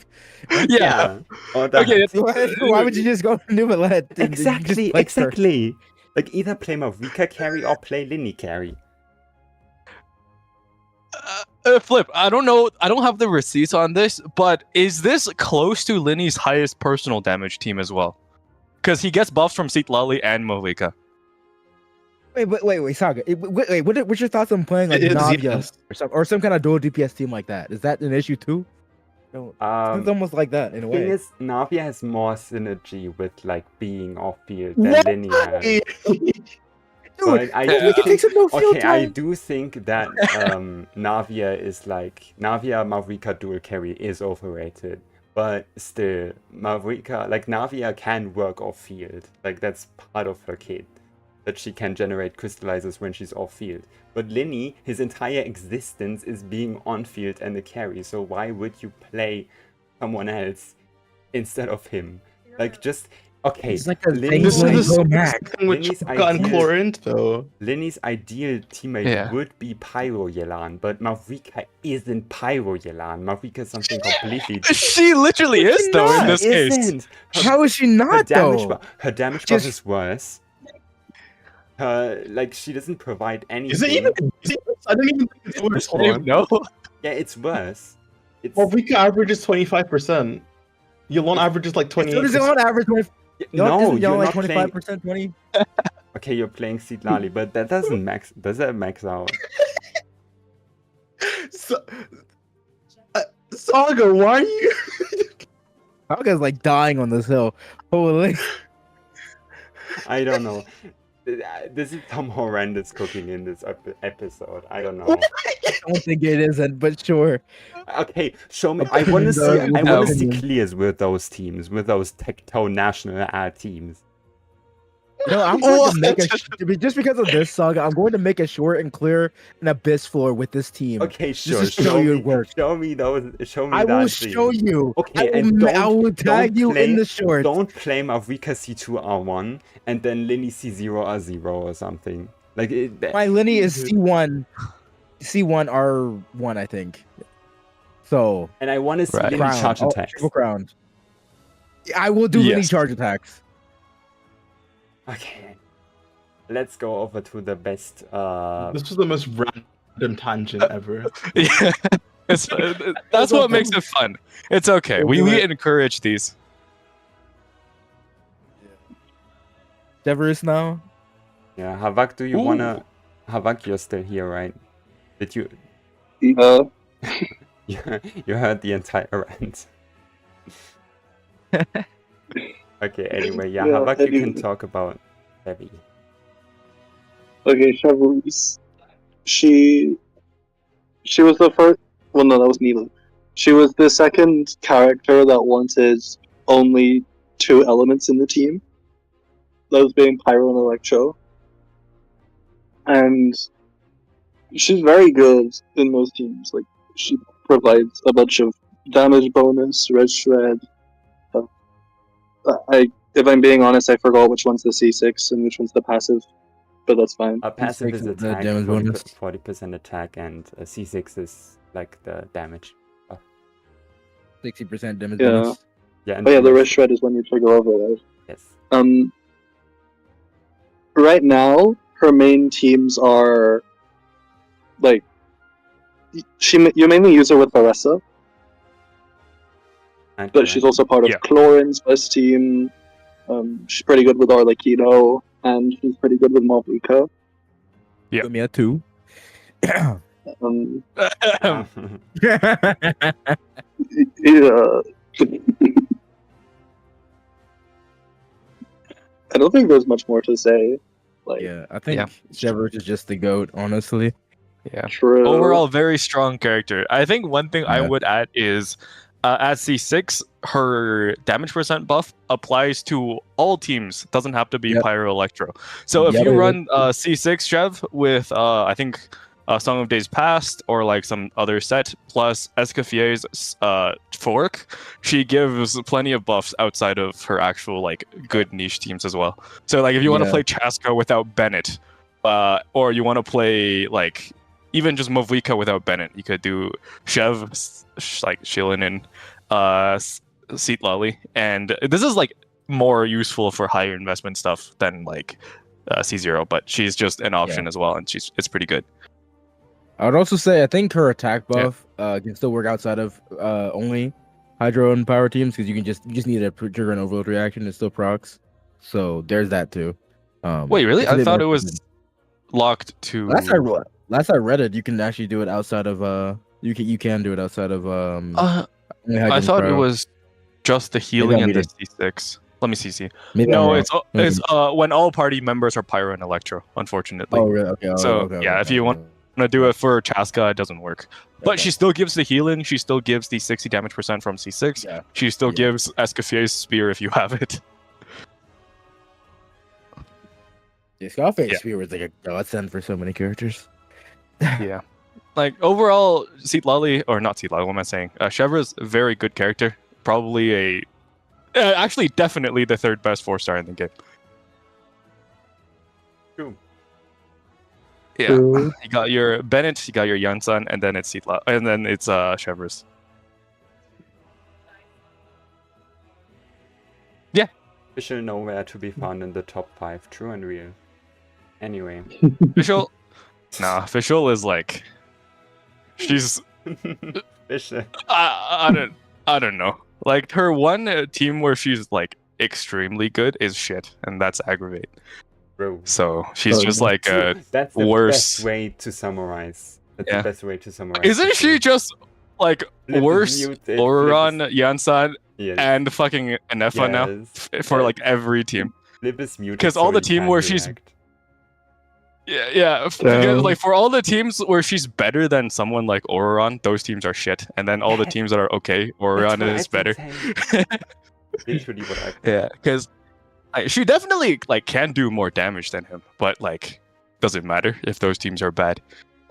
Yeah. Or that. Okay. Why would you just go Nuvalet? Exactly. Like either play Mavrika carry or play Lyney carry. Flip, I don't know. I don't have the receipts on this, but is this close to Lyney's highest personal damage team as well? Because he gets buffs from Citlali and Mavrika. Wait, Saga. What's your thoughts on playing like It is, Navia yes. or some kind of dual DPS team like that? Is that an issue too? No, it's almost like that in a Thing way. is, Navia has more synergy with like being off field than What? Lyney has. Dude, But I you do can take some no field okay, I time. do think that Navia is like Navia Mavrika dual carry is overrated, but still Navia can work off field. Like that's part of her kit, that she can generate crystallizers when she's off field. But Lyney, his entire existence is being on field and a carry. So why would you play someone else instead of him? Like just. Okay, It's like a Lyney's thing This is Go the back. thing which Lyney's got in ideal- Chlorint, though. Lyney's ideal teammate Yeah. would be Pyro Yelan, but Mavrika isn't Pyro Yelan. Mavrika is something completely She literally is, though, in this case. isn't. How is she Her not damage, though? her damage Just- buff is worse. She doesn't provide anything. Is it even? I don't even think it's worse. Hold on. No. Yeah, it's worse. It's Well, Rika averages 25%. Yulon averages like So does 28%. it on average? No, isn't you're y'all like not playing. 25%, 20? Okay, you're playing Seed Lali, but that doesn't max. Does that max out? Saga, why are you? Saga's like dying on this hill. Holy. I don't know. This is some horrendous cooking in this episode. I don't know. I don't think it isn't, but sure. Okay, show me. I want to see. Opinion, I want to see opinion. clears with those teams, with those Tecto national teams. No, I'm going to make just because of this Saga, I'm going to make a short and clear an abyss floor with this team. Okay, sure. Just to show you it works. Show me those. Show me I that. will team. show you. Okay, I will tag you in the short. Don't claim Afrika C2 R1 and then Lyney C0 R0 or something. Like My Lyney is C1 R1, I think. So and I want to see Right. Lyney charge attacks. triple crown. I will do Lyney charge attacks. Okay, let's go over to the best. This was the most random tangent ever. Yeah, that's what makes it fun. It's okay. We encourage these. Chevreuse now. Yeah, Havak, do you Ooh. wanna? Havak, you're still here, right? Did you? You heard the entire rant. Okay. Anyway, yeah, Yeah, Havak, you can anyway. talk about Debbie. Okay, Chevreuse. She was the first. Well, no, that was Neela. She was the second character that wanted only 2 elements in the team. Those being Pyro and Electro. And she's very good in those teams. Like, she provides a bunch of damage bonus, red shred. If I'm being honest, I forgot which one's the C6 and which one's the passive, but that's fine. Passive is the attack, damage bonus. 40% attack, and C6 is like the damage. 60% damage Yeah. bonus. Yeah, and Oh yeah, the red shred is when you trigger overload. Yes. Right now, her main teams are like you mainly use her with Varessa, but she's also part of Yeah. Chlorin's best team. She's pretty good with Arlecchino, and she's pretty good with Malvika. Yeah. Yoimiya too. Yeah. I don't think there's much more to say. Like, Yeah, I think Yeah. Chevreuse is just the GOAT, honestly. Yeah. true. Overall, very strong character. I think one thing I Yeah. would add is at C6, her damage percent buff applies to all teams. Doesn't have to be Yep. Pyro Electro. So if Yep. you run C6 Chev with I think Song of Days Past or like some other set plus Escaffier's fork, she gives plenty of buffs outside of her actual like good niche teams as well. So like if you want to Yeah. play Chaska without Bennett, or you want to play like even just Movlika without Bennett, you could do Chev, like Xiangling and Seat Lolly, and this is like more useful for higher investment stuff than like C0, but she's just an option as well, and it's pretty good. I would also say I think her attack buff can still work outside of only Hydro and Power teams because you just need a trigger and overload reaction and still procs. So there's that too. Wait, really? it's a I bit thought it more was common. locked to. Last I read it, you can actually do it outside of you can do it outside of only Hydro I and thought it Power. was just the healing I'm and the reading. C6. Let me see. Maybe I'm No, wrong. it's when all party members are Pyro and Electro. Unfortunately. Oh really? Okay. So, okay, yeah, if you want to do it for Chaska, it doesn't work. But Okay. she still gives the healing. She still gives the 60 damage percent from C6. Yeah. She still Yeah. gives Escaffier's spear if you have it. Yeah, Scarface Yeah. Spear was like a godsend for so many characters. Yeah. Like overall, Seat Lolly, or not Seat Lolly, what am I saying? Chevreuse, very good character. Probably actually, definitely the 3rd best 4-star in the game. True. Yeah. True. You got your Bennett, you got your Yansan, and then it's Seat Lolly, and then it's Chevreuse. Official nowhere to be found in the top 5. True and real. Anyway. Official? Nah, official is like she's Official. I don't know. Like her one team where she's like extremely good is shit, and that's aggravate. Bro. So she's just like a That's the worse. best way to summarize. That's Yeah. the best way to summarize. Isn't she just like Flip is worse muted, Flip Oran, is- Yansan, Yes. and fucking Anefa now Yes. for like every team? Flip is muted. 'Cause so all the he team can't where she's- react. Yeah, because, like for all the teams where she's better than someone like Oran, those teams are shit, and then all the teams that are okay, Oran That's is what better. I'm saying. Literally what I. Yeah, because she definitely like can do more damage than him, but like doesn't matter if those teams are bad.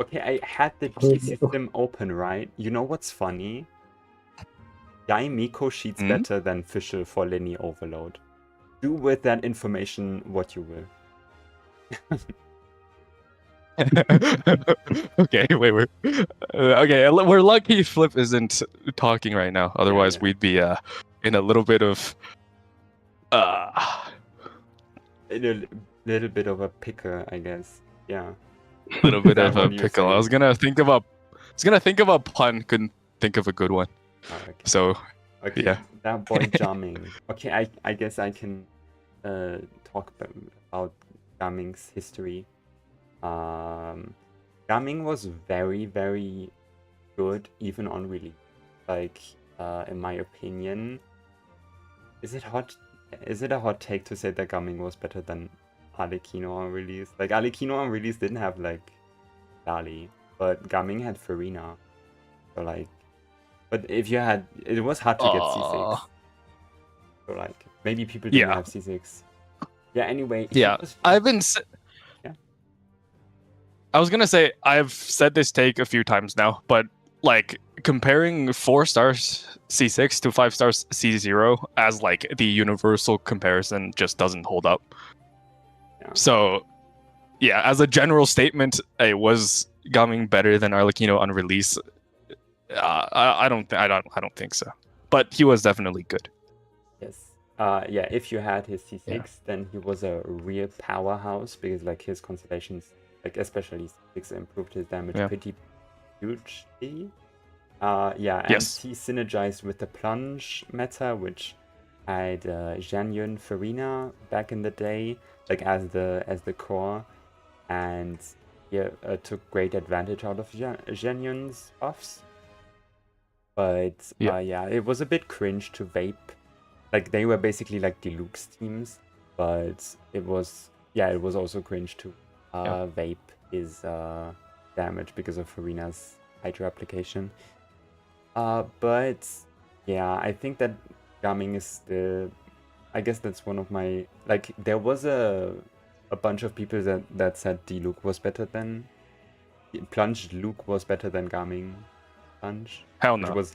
Okay, I had the G system open, right? You know what's funny? Miko sheets Hmm? better than Fischl for Lyney Overload. Do with that information what you will. Okay, wait, we're lucky Flip isn't talking right now. Otherwise, yeah. we'd be in a little bit of In a little bit of a picker, I guess. Yeah. little bit That's of a what you're pickle. I saying. was gonna think of a pun, couldn't think of a good one. Oh, okay. So Okay, yeah. that boy Jamming. Okay, I guess I can talk about Jamming's history. Jamming was very, very good, even on release. Like, in my opinion, is it a hot take to say that Jamming was better than Arlecchino on release? Like, Arlecchino on release didn't have like Dali, but Jamming had Farina. So like, but if you had, it was hard to get C6. So like, maybe people didn't Yeah. have C6. Yeah. Anyway. if yeah, it was- I've been. Yeah. I was gonna say I've said this take a few times now, but like comparing 4 stars C6 to 5 stars C0 as like the universal comparison just doesn't hold up. Yeah. So, yeah, as a general statement, it was Gaming better than Arlecchino on release. I don't think so, but he was definitely good. Yes. Yeah, if you had his C6, Yeah. then he was a real powerhouse because like his constellations, like especially C6, improved his damage Yeah. pretty hugely. Yeah, and Yes. he synergized with the plunge meta, which had Xinyan Farina back in the day, like as the core, and yeah, took great advantage out of Xinyan's buffs. But Yeah. yeah, it was a bit cringe to vape. Like they were basically like Diluc's teams, but it was also cringe to vape his damage because of Farina's Hydra application. But yeah, I think that Gaming is I guess that's one of my, like, there was a bunch of people that said Diluc was better than Plunge Diluc was better than Gaming Plunge. Hell Which no. was,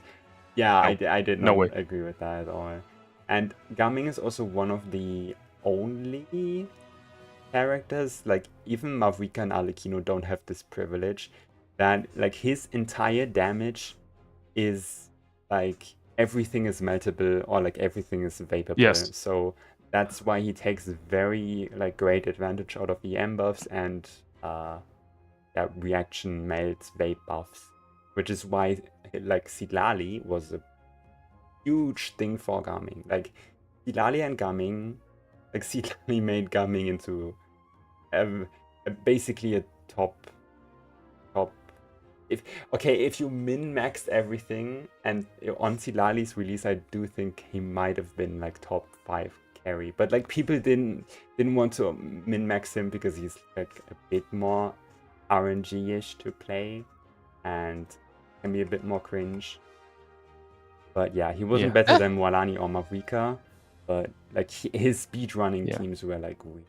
yeah, I did No not way. agree with that at all. And Gaming is also one of the only characters, like even Mavrika and Arlecchino don't have this privilege, that like his entire damage is like everything is meltable or like everything is vapable. Yes. So that's why he takes very like great advantage out of the EM buffs and that reaction melt vape buffs, which is why like Sidlali was a huge thing for Gaming. Like Sidlali and Gaming, like Sidlali made Gaming into basically a top. If you min-maxed everything, and on Sidlali's release, I do think he might have been like top 5 carry, but like people didn't want to min-max him because he's like a bit more RNG-ish to play and can be a bit more cringe. But yeah, he wasn't Yeah. better than Walani or Mavrika, but like his speedrunning Yeah. teams were like weak.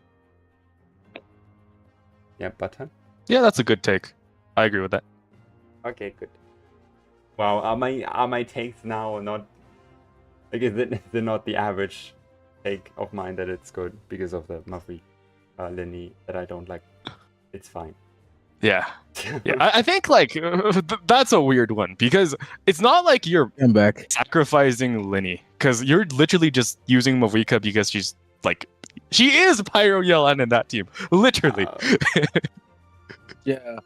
Yeah, Butter? Yeah, that's a good take. I agree with that. Okay, good. Wow, are my takes now not like is it not the average take of mine that it's good because of the Maverick Lyney that I don't like? It's fine. Yeah. Yeah, I think like that's a weird one because it's not like you're I'm back. sacrificing Lyney because you're literally just using Mavrika because she's like she is Pyro Yelan in that team, literally. Yeah.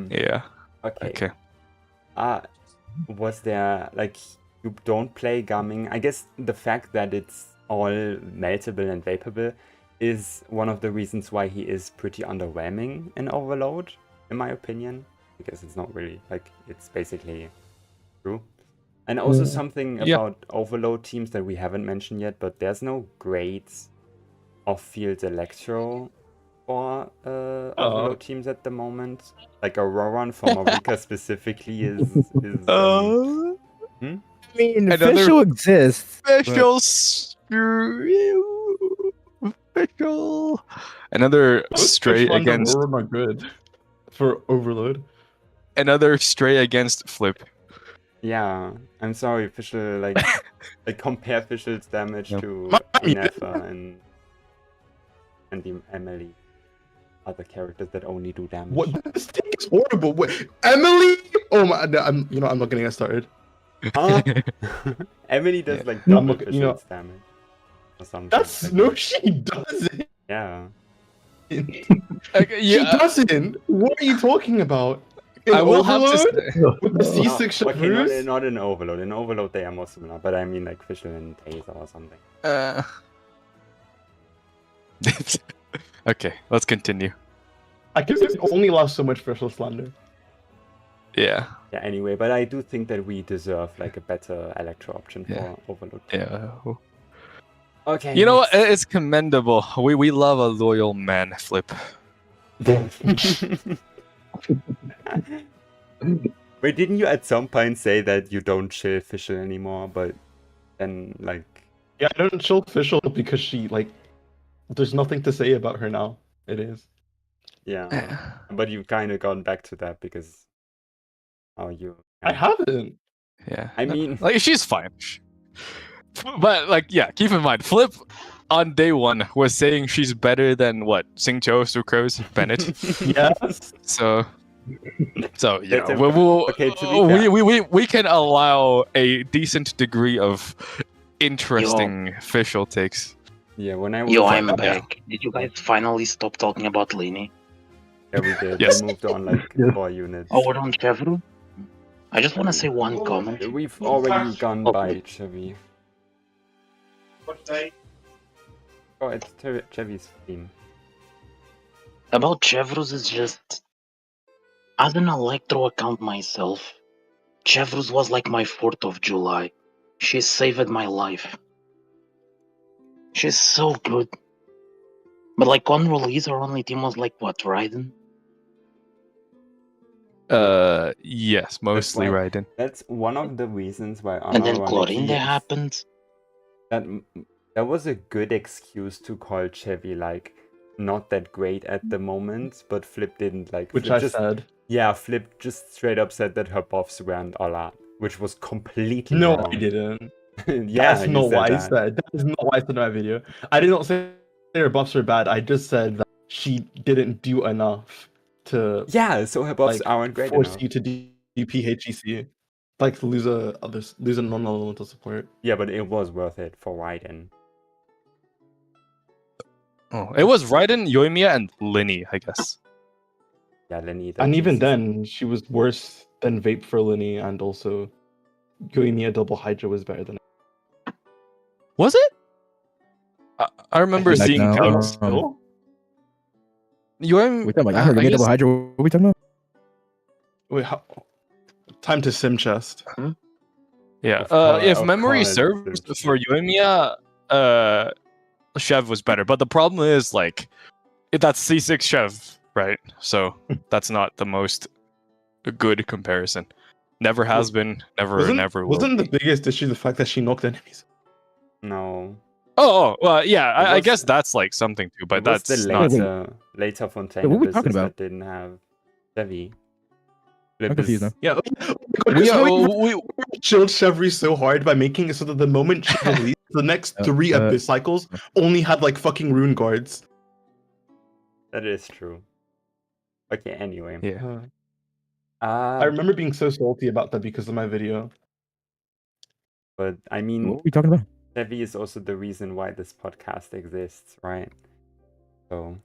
Yeah. Okay. Okay. Was there like you don't play Gaming? I guess the fact that it's all meltable and vaporable is one of the reasons why he is pretty underwhelming in Overload, in my opinion. Because it's not really, like, it's basically true. And also something about Overload teams that we haven't mentioned yet, but there's no great off-field Electro for Overload teams at the moment. Like Auroran for Marika specifically is I mean, official exists. Official. Another stray against. Are good for Overload. Another stray against Flip. Yeah, I'm sorry, Fischl, like compare Fischl's damage to Nefa and the Emily, other characters that only do damage. What? This thing is horrible. Wait, Emily? Oh my! No, I'm not getting it started. Huh? Emily does like No, double look, Fischl's damage or something. That's like no, that. she doesn't. Yeah. She doesn't. What are you talking about? I will have to Overload? say, With the C6 Okay, Chevreuse? not in Overload. In Overload they are more similar, but I mean like Fischl and Taser or something. Okay, let's continue. I guess it only lasts so much special slander. Yeah. Yeah, anyway, but I do think that we deserve like a better Electro option Yeah. for Overload. Yeah. Okay. You know what? It's commendable. We love a loyal man, Flip. Wait, didn't you at some point say that you don't chill Fischl anymore? But then, like, Yeah, I don't chill official because she like. There's nothing to say about her now. It is. yeah. But you've kind of gone back to that because, you. I haven't. Yeah. I mean, Like, she's fine. But, like, yeah, keep in mind, Flip on day one was saying she's better than what? Xingqiu, Sucrose, Bennett. Yes. So you That's know, okay, to be fair. we can allow a decent degree of interesting official takes. Yeah, when I was. Yo, I'm back. Did you guys finally stop talking about Lyney? Yeah, we did. Yes. We moved on like 4 units. Oh, we're on Chevreuse? I just want to say one comment. We've already gone by Chevy. Oh, it's Chevy's theme. About Chevreuse is just... As an Electro account myself, Chevreuse was like my 4th of July. She saved my life. She's so good. But like on release, our only team was like what, Raiden? Yes, mostly why- Raiden. That's one of the reasons why. And then unironically Chlorine is- happened. That was a good excuse to call Chevy like not that great at the moment, but Flip didn't like. Which Flip I just, said. Yeah, Flip just straight up said that her buffs weren't a lot, which was completely No, wrong. I didn't. Yeah, That's you not said what I that. said. That is not what I said in my video. I did not say her buffs are bad. I just said that she didn't do enough to Yeah, so her buffs like aren't great force enough. you to DP HEC. Like lose a non-elemental support. Yeah, but it was worth it for Raiden. Oh, it was Raiden, Yoimiya, and Lyney, I guess. Yeah, Lyney. And even then, she was worse than Vape for Lyney, and also Yoimiya double Hydra was better than. Was it? I remember I think seeing no. counts. Still? Yoimiya. We talking about? I heard I Double guess- Hydra. What are we talking about? Wait, time to sim chest. Yeah. Of course- If of memory course, serves there's- for Yoimiya, Chev was better. But the problem is like that's C6 Chev, right? So that's not the most good comparison. Never has been, never will. Wasn't the biggest issue the fact that she knocked enemies? No. Well, yeah, It I was- guess that's like something too, but It was that's the not. later Fontaine what are we talking business about? that didn't have Chevy. I'm Flip confused is- now. Yeah. We Chilled Chevreuse so hard by making it so that the moment she released, the next 3 Abyss cycles only had like fucking rune guards. That is true. Okay, anyway. yeah. I remember being so salty about that because of my video. But I What mean, are we talking about? Chevy is also the reason why this podcast exists, right? So,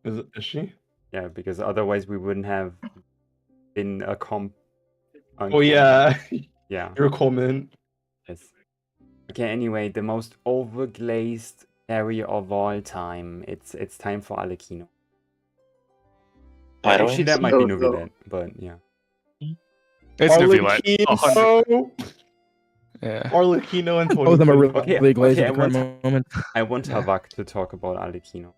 Is she? yeah, because otherwise we wouldn't have been a Oh yeah, Yeah. your comment. Yes. Okay, anyway, the most overglazed area of all time. It's time for Arlecchino. Pyro Actually, that MC? might be Oh, no. Nuvilet, but yeah. It's Nuvilet. Arlecchino, Yeah. Arlecchino, and Both of them are 2025. really glazed okay, at the current moment. I want Yeah. Havak to talk about Arlecchino.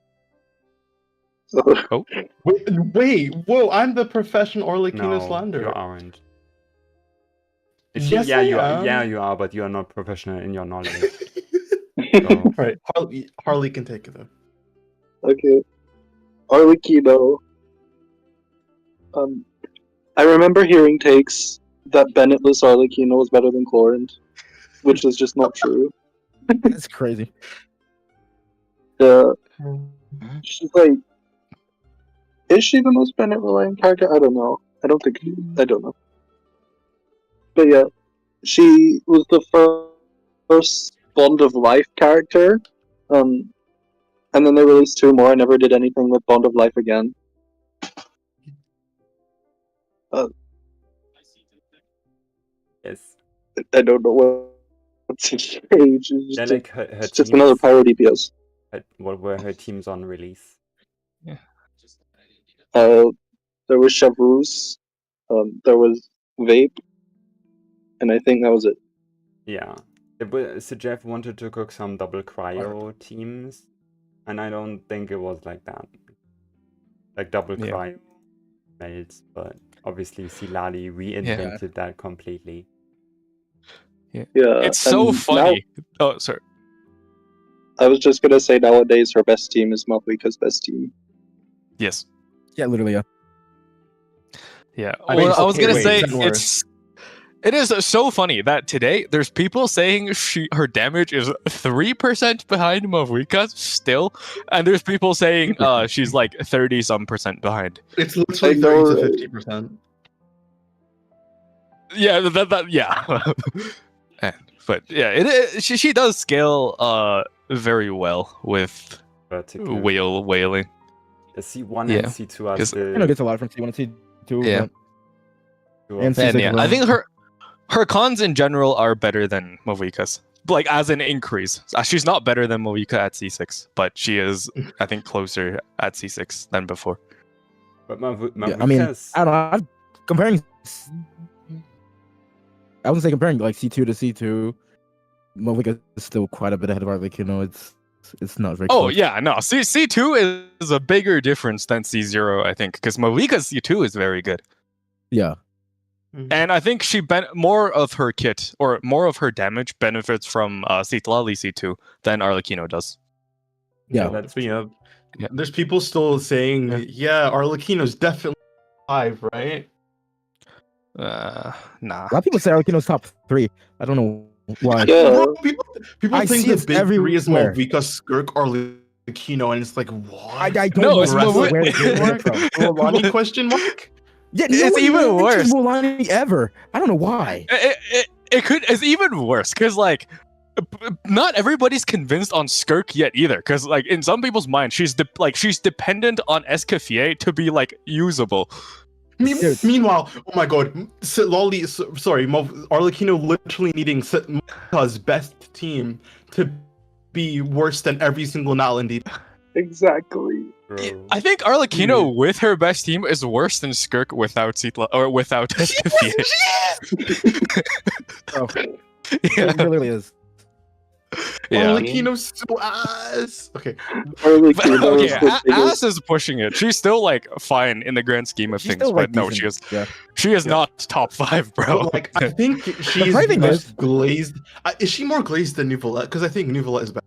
Wait, whoa! I'm the professional Arlecchino No, slanderer. you aren't. Yes, yeah, I you are. am. Yeah, you are, but you are not professional in your knowledge. All right, Harley can take it though. Okay. Arlecchino. I remember hearing takes that Bennettless Arlecchino was better than Chlorant, which is just not true. It's crazy. She's like, is she the most Bennett reliant character? I don't know. I don't think. I don't know. But yeah, she was the first Bond of Life character. And then they released 2 more. I never did anything with Bond of Life again. Yes. I don't know what's her age. It's Yeah, just, like her it's just another teams. Pyro DPS. What were her teams on release? There was Chevreuse, there was Vape, and I think that was it. Yeah. So Jeff wanted to cook some double cryo teams, and I don't think it was like that. Like double Yeah. cryo melts, but obviously Silali reinvented that completely. Yeah, It's so and funny. Oh, sorry. Now, I was just gonna say nowadays her best team is Malvika's best team. Yes. Yeah, literally. Yeah. Yeah. I mean, Well, I was okay, gonna wait, say even worse. it is so funny that today there's people saying her damage is 3% behind Malvika's still, and there's people saying she's like 30-some% behind. It's literally I know, 30 to 50%. Yeah, yeah. But yeah, she does scale very well with Vertical. whaling. The C1 Yeah. and C2 are Yes. I know it still. gets a lot from C1 and C2. Yeah. but- two And of C6 And yeah, as well. I think her cons in general are better than Malvika's. Like as an increase, she's not better than Malvika at C6, but she is, I think, closer at C6 than before. But Yeah, I mean, Malvika's- I don't know. I'm comparing. I wouldn't say comparing like C2 to C2. Malvika is still quite a bit ahead of Arlecchino. It's not very. Oh close. yeah, no, C2 is a bigger difference than C0, I think, because Malvika's C2 is very good. Yeah. And I think more of her kit or more of her damage benefits from Citlali C2 than Arlecchino does. Yeah. that's But, true. Yeah. there's people still saying, yeah, Arlecchino's definitely 5, right? Nah. A lot of people say Arlecchino's top 3. I don't know why. Yeah. Bro, people I think see the it's big 3 is everywhere. Malvika, Skirk, Arlecchino, and it's like, what? I don't No, know it's where Malvika. where it came from. Mulani question mark? Yeah, It's no one even mentions worse. Mulani ever. I don't know why. It's even worse because like not everybody's convinced on Skirk yet either, because like in some people's mind she's dependent on Escoffier to be like usable. Dude. Meanwhile, oh my god, Arlecchino literally needing Malvika's best team to be worse than every single Natlan DP. Exactly. Bro. I think Arlecchino with her best team is worse than Skirk without Citla or without Escoffier. Oh, Yeah. it really is. Yeah. Arlecchino's so ass. Okay, Arlecchino is Okay, the biggest. Ass is pushing it. She's still like fine in the grand scheme of She's things, still but like no, decent. she is Yeah. she is not top 5, bro. but like I think she's funny thing less is- glazed. Is she more glazed than Nuvolette? Because I think Nuvolette is better.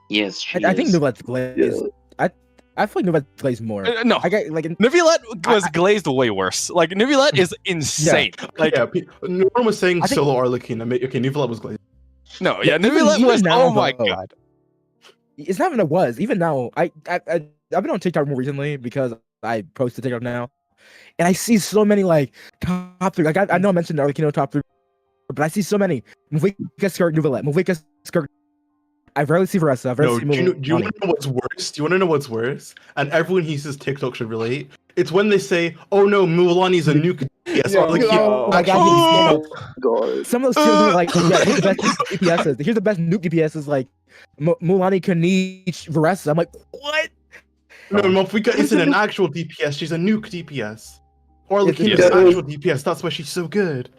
Yes, she I think is. Nuvette's glazed. Yeah. I feel like Nuvette's glazed more. No, I get like Nivillette was glazed way worse. Like Nivillette is insane. Like Yeah, no one was saying I think- solo Arlecchino. Okay, Nuvolette was glazed. no, yeah, even- Nivillette even was. now, Oh my though. god. it's not even it was. Even now, I've been on TikTok more recently because I posted TikTok now, and I see so many like top 3. Like I know I mentioned Arlecchino top 3, but I see so many Malvika, Skirk, Nuvolette, Malvika, Skirk. I rarely see Veressa. I rarely No, see do you Mulani. want to know what's worse? Do you want to know what's worse? And everyone who uses TikTok should relate. It's when they say, "Oh no, Mulani's a nuke." Yes, Yo, Arlecchino. Oh my god, Oh! God. some of those skills are like, yeah, here's the best DPSs. Here's the best nuke DPSs, like Mulaney, Kanich, Varese. I'm like, what? No, Mofika isn't an actual DPS. She's a nuke DPS. Arlecchino is Yeah. an actual DPS. That's why she's so good.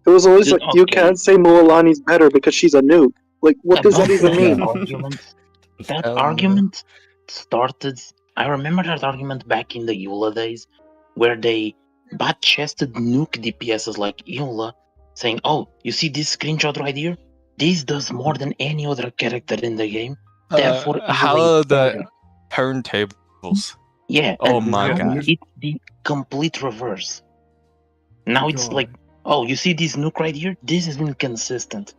It was always Dude, like, you okay. can't say Mualani's better because she's a nuke. Like, what does that even mean? That Hell no. argument started. I remember that argument back in the Eula days, where they bat-chested nuke DPSs like Eula, saying, "Oh, you see this screenshot right here? This does more than any other character in the game. Therefore, how Eula is the better." turntables? Yeah. Oh and my now god. It's the complete reverse. Now it's like, oh, you see this nuke right here? This is inconsistent.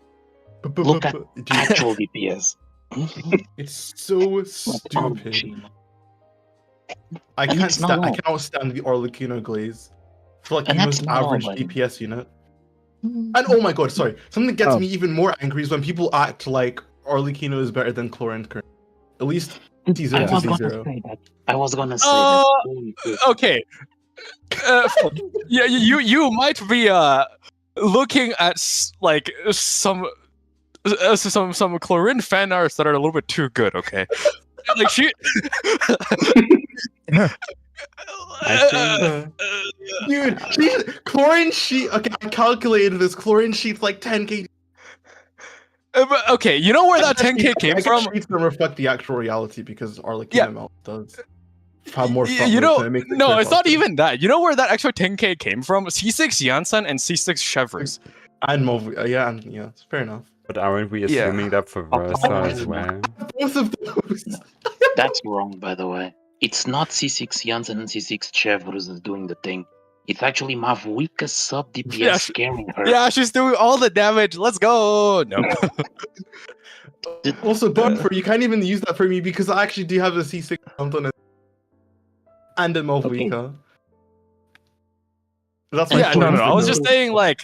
Look at Dude, actual DPS. it's so stupid. I And can't it's not stand. I all. cannot stand the Arlecchino glaze. It's like And the that's most not all, average buddy. DPS unit. And oh my god, sorry. Something that gets Oh. me even more angry is when people act like Arlecchino is better than Chlorine currently. At least T0 I to was gonna C0. say that. I was gonna say Uh, that. Holy shit. Okay. Yeah, you might be looking at like some Chlorine fan arts that are a little bit too good. Okay, like she. Dude, Chlorine sheet. Okay, I calculated this. Chlorine sheet's like 10k. But, okay, you know where that 10k came from? Sheets don't reflect the actual reality because Arlecchino Yeah. melt does have more. You know, it makes it no, clear it's not faster. even that. You know where that extra 10k came from? C6 Yansan and C6 Chevreuse. And Mov, yeah, and yeah, it's fair enough. But aren't we Yeah. assuming that for Versa as well? Both of those. That's wrong, by the way. It's not C6 Janssen and C6 Chevreuse that's doing the thing. It's actually Mavwika's sub DPS Yeah, scaring her. Yeah, she's doing all the damage. Let's go. No. Also, Butterfer, you can't even use that for me because I actually do have a C6 count on it. And a Mavwika. That's my Yeah, no. point. I was just saying, like,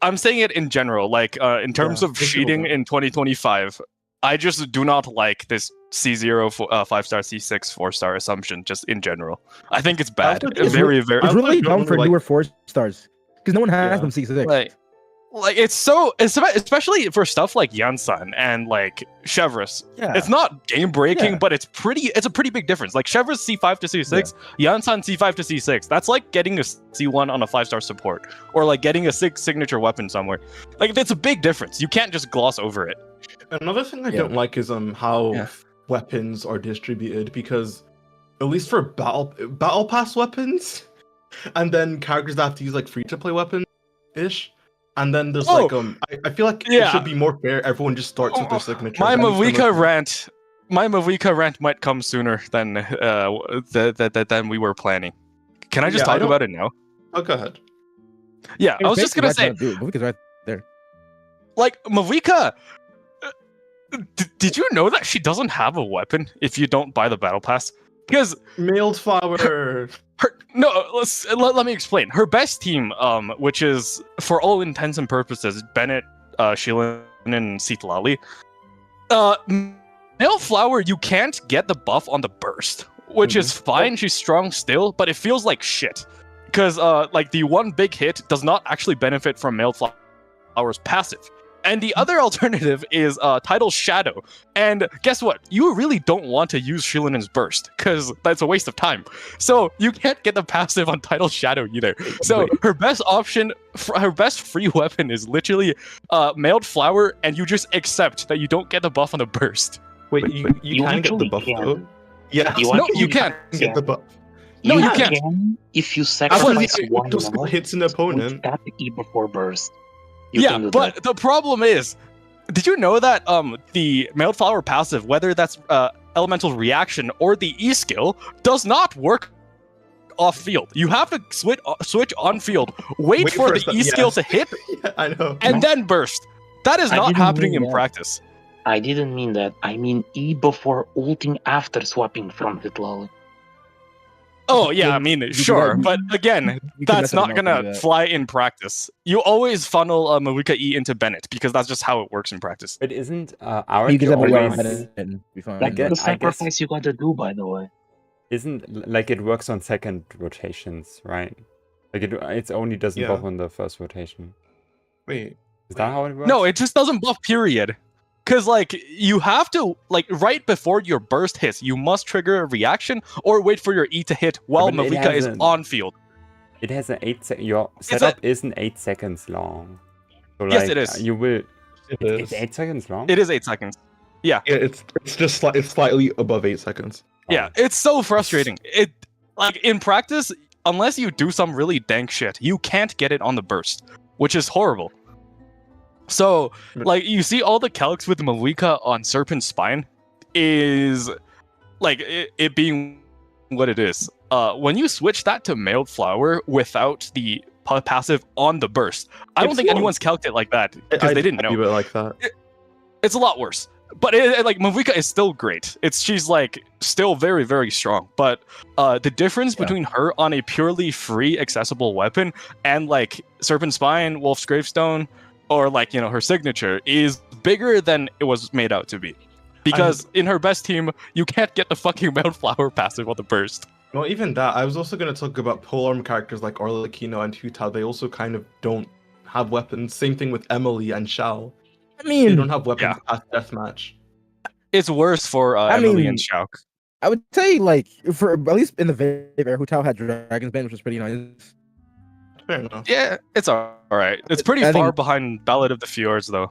I'm saying it in general. Like, in terms Yeah, of it's cheating doable. in 2025, I just do not like this C0 5-star C6 4-star assumption. Just in general, I think it's bad. Also, it's Very. It's I really don't dumb for like- newer 4-stars because no one has Yeah. them C6. Like it's so, especially for stuff like Yansan and like Chevreuse. Yeah. It's not game breaking, Yeah. but it's a pretty big difference. Like Chevreuse C5 to C6, Yansan C5 to C6. That's like getting a C1 on a 5-star support, or like getting a signature weapon somewhere. Like it's a big difference. You can't just gloss over it. Another thing I Yeah. don't like is how Yeah. weapons are distributed because at least for battle pass weapons, and then characters that have to use like free to play weapons ish. And then there's Oh! like I feel like it Yeah. should be more fair. Everyone just starts with their signature. My At least Mavwika unless- rant. My Mavwika rant might come sooner than than we were planning. Can I just Yeah, I talk don't- about it now? Oh, go ahead. Yeah, I was just gonna say, Mavwika's right. like Mavwika. Did you know that she doesn't have a weapon if you don't buy the battle pass? Because Mailed flower. let me explain. Her best team, which is for all intents and purposes Bennett, Xiangling, and Citlali. Male flower, you can't get the buff on the burst, which is fine. She's strong still, but it feels like shit. Because like the one big hit does not actually benefit from male flower's passive. And the other alternative is Tidal Shadow. And guess what? You really don't want to use Shilinen's Burst, because that's a waste of time. So you can't get the passive on Tidal Shadow either. So her best option, her best free weapon is literally Mailed Flower, and you just accept that you don't get the buff on the Burst. Wait, you can get the actually buff can. though. Yeah, You No, actually you can't. get the buff. No, you can can't. if you After sacrifice the one auto skill now, hits an opponent. with that E before burst. You Yeah, can do but that. the problem is, did you know that the Mailed Flower passive, whether that's Elemental Reaction or the E skill, does not work off field? You have to switch on field, wait for the E skill to hit, Yeah, I know. and then burst. That is I not didn't happening mean in that. practice. I didn't mean that. I mean E before ulting after swapping from Citlali. Oh yeah, I mean, You can sure, do but again, You can that's mess it not up gonna do that. fly in practice. You always funnel Mavwika E into Bennett because that's just how it works in practice. But isn't our You can have a always weapon and be fine. That's guess- the I guess- sacrifice you gotta do, by the way. isn't like it works on second rotations, right? Like it only doesn't Yeah. buff on the first rotation. Wait. Is that how it works? No, it just doesn't buff, period. Because, like, you have to, like, right before your burst hits, you must trigger a reaction or wait for your E to hit while but it Mavuika is hasn't. on field. It has an 8 your a- setup isn't 8 seconds long. So Yes, like, it is. You will. It It's is. 8 seconds long. It is 8 seconds. Yeah, it's just it's slightly above 8 seconds. Yeah, it's so frustrating. It, like, in practice, unless you do some really dank shit, you can't get it on the burst, which is horrible. So, like, you see all the calcs with Mavuika on Serpent Spine is, like, it being what it is. When you switch that to Mailed Flower without the passive on the burst, I don't It's think not- anyone's calced it like that, because they didn't know. Leave it like that. It's a lot worse. But like Mavuika is still great. She's like still very, very strong. But the difference between her on a purely free accessible weapon and like Serpent Spine, Wolf's Gravestone, or like, you know, her signature is bigger than it was made out to be. Because in her best team, you can't get the fucking Mount Flower passive on the burst. Well, even that, I was also going to talk about polearm characters like Arlecchino and Hu Tao. They also kind of don't have weapons. Same thing with Emily and Xiao. I They mean, don't have weapons at deathmatch. It's worse for Emily and Shauk. I would say like for at least in the Vader, Hu Tao had Dragon's Bane, which was pretty nice. Fair enough. Yeah, it's alright. It's pretty I far think- behind Ballad of the Fjords, though.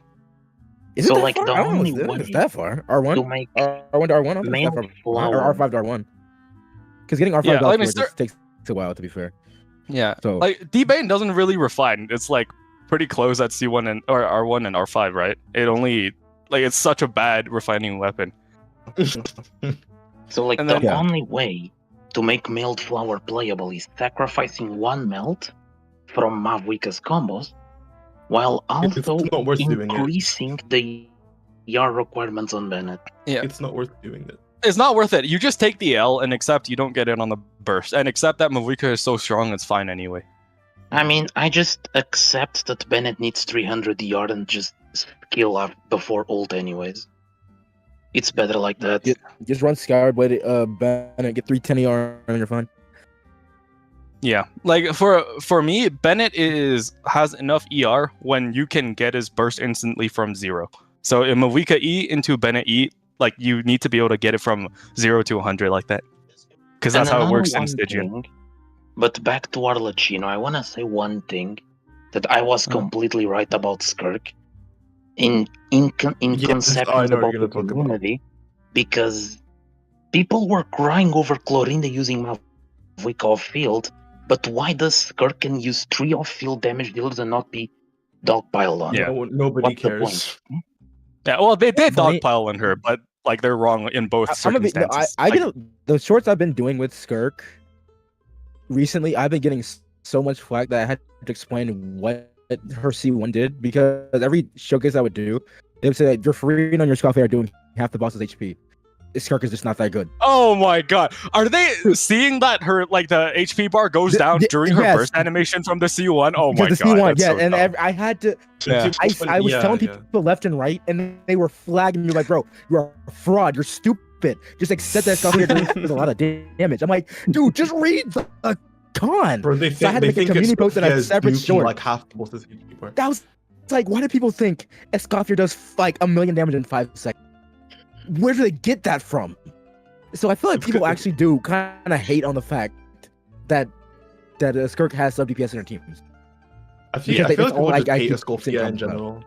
Is So, it that like, far? the I don't know only if it's way that far. to R1, make R1 to R1, I don't think it's Mailed that far. Flower. Or R5 to R1. Because getting R5 Yeah, to let me R4 start- just takes a while, to be fair. Yeah. So Like, D-Bane doesn't really refine. It's like pretty close at C1 and or R1 and R5, right? It only like it's such a bad refining weapon. So, like, And the then- Yeah. only way to make Mailed Flower playable is sacrificing one melt from Mavuika's combos, while It's also not worth doing it. increasing the ER requirements on Bennett. Yeah. It's not worth doing it. It's not worth it. You just take the L and accept you don't get it on the burst, and accept that Mavuika is so strong it's fine anyway. I mean, I just accept that Bennett needs 300 ER and just skill up before ult anyways. It's better like that. Yeah. just run Scoured Blade, Bennett, get 310 ER, and you're fine. Yeah, like for me, Bennett has enough ER when you can get his burst instantly from 0. So in Mavuika E into Bennett E, like you need to be able to get it from 0 to 100 like that, because that's And how it another works in one Stygian. thing- But back to Arlecchino, I want to say one thing that I was completely right about Skirk in Yes, conceptions I know what about you're the gonna talk about. community, because people were crying over Clorinda using Mavuika off field, but why does Skirk can use 3 off field damage dealers and not be dogpiled on? Yeah. Nobody What's the cares. point? Yeah, well, they did Funny- dogpile on her, but like they're wrong in both I'm gonna be, no, circumstances. I Like, get the shorts I've been doing with Skirk recently. I've been getting so much flack that I had to explain what her C1 did, because every showcase I would do, they would say that your Farine on your Scoffy are doing half the boss's HP. Skirk is just not that good. oh my god, are they seeing that her like the HP bar goes The- down the- during her yes. burst animation from the C1? Oh my Because the god, C1, that's yeah, so and dumb. I had to. Yeah. I was telling people left and right, and they were flagging me like, "Bro, you're a fraud. You're stupid. Just accept that stuff. You're doing a lot of damage." I'm like, "Dude, just read the con." Bro, they So I think, had to they make a think community post and a Escoffier is separate nuking, short. like half the bosses HP bar. That was it's like, why do people think Escoffier does like 1 million damage in 5 seconds? Where do they get that from? So I feel like It's people good- actually do kind of hate on the fact that Skirk has sub DPS in their teams. I feel, Because I they- feel it's like all people like just hate keep Escoffier saying in comments about it. general.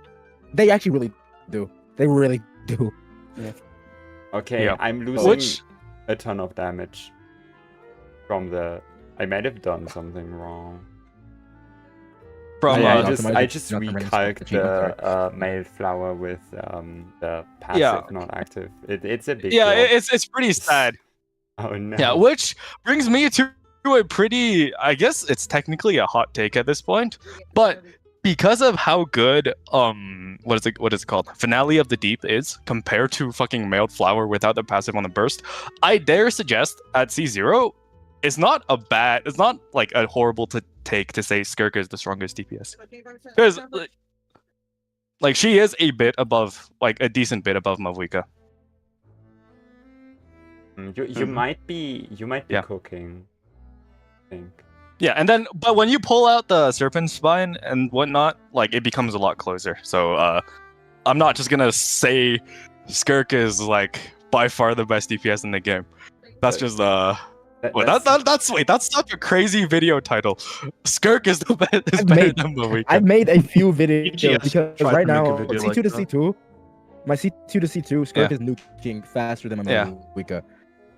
They actually really do. They really do. Okay, Yeah. I'm losing Which a ton of damage from the. I might have done something wrong. from Yeah, I just optimization, not the recalced achievement, the mailed flower with the passive Yeah. not active. It's a big yeah, deal. it's pretty sad. Oh no. Yeah, which brings me to a pretty, I guess it's technically a hot take at this point, but because of how good what is it called, Finale of the Deep is compared to fucking Mailed Flower without the passive on the burst, I dare suggest at C0 it's not like a horrible take to say Skirk is the strongest DPS, because like she is a bit above, like a decent bit above Mavuika. You might be Yeah. cooking. I think. Yeah, and then but when you pull out the serpent spine and whatnot, like it becomes a lot closer. So I'm not just gonna say Skirk is like by far the best DPS in the game. That's just that's such a crazy video title. Skirk is the best. Is better than Mavika. I've made a few videos EGS because tried right to make now a video C2 like to that. C2, my C2 to C2 Skirk is nuking faster than my Mavika.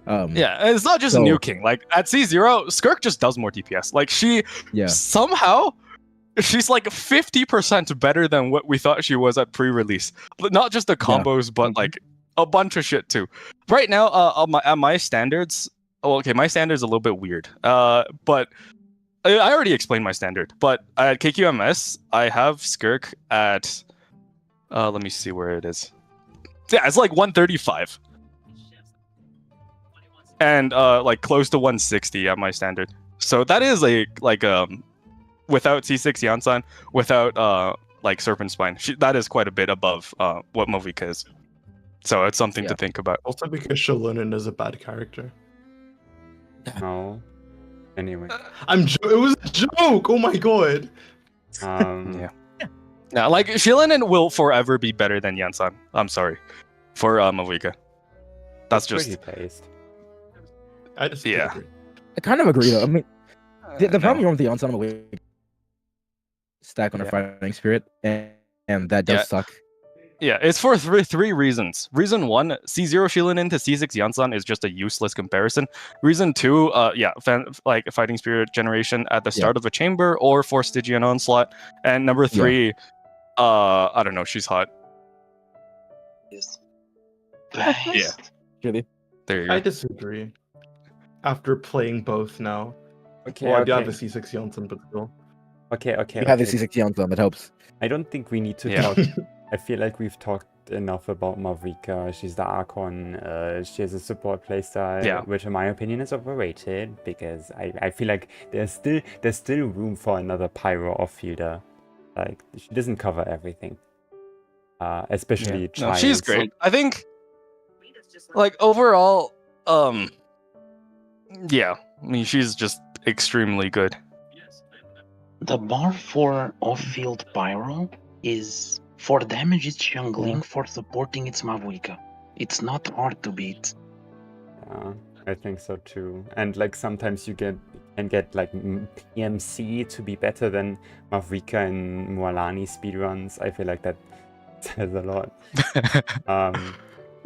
Yeah, and it's not just So- nuking. Like at C0, Skirk just does more DPS. Like somehow she's like 50% better than what we thought she was at pre-release. Not just the combos, but like a bunch of shit too. Right now, at my standards, my standard's a little bit weird. But I already explained my standard. But at KQMS, I have Skirk at let me see where it is. Yeah, it's like 135. And like close to 160 at my standard. So that is without C6 Yansan, without like Serpent Spine, that is quite a bit above what Mavika is. So it's something to think about. Also because Xiangling is a bad character. No. Anyway. It was a joke. Oh my god. Yeah. Yeah, like Xiangling will forever be better than Yansan. I'm sorry for Mavika. That's just pretty based. I just Yeah. agree. I kind of agree though. I mean, the problem you're with the Yansan Mavika stack on a fighting spirit, and that does suck. Yeah, it's for three reasons. Reason one, C0 Xiangling into C6 Yansan is just a useless comparison. Reason two, like fighting spirit generation at the start of a chamber or for Stygian onslaught. And number three, I don't know, she's hot. Yes. Yeah. Really? There you go. I disagree. After playing both now. Okay, Well, I do have a C6 Yansan, but still. Okay. You have the C6 Yansan, that helps. I don't think we need to Yeah. talk. I feel like we've talked enough about Mavika. She's the Archon. She has a support playstyle, which in my opinion is overrated because I feel like there's still room for another Pyro off-fielder. Like she doesn't cover everything. Especially No, she's Giants. great. I think like overall, yeah, I mean she's just extremely good. The bar for off-field Pyro is for damage it's Xiangling, for supporting it's Mavika. It's not hard to beat. Yeah, I think so too. And like sometimes you can get like PMC to be better than Mavika in Mualani speedruns. I feel like that says a lot.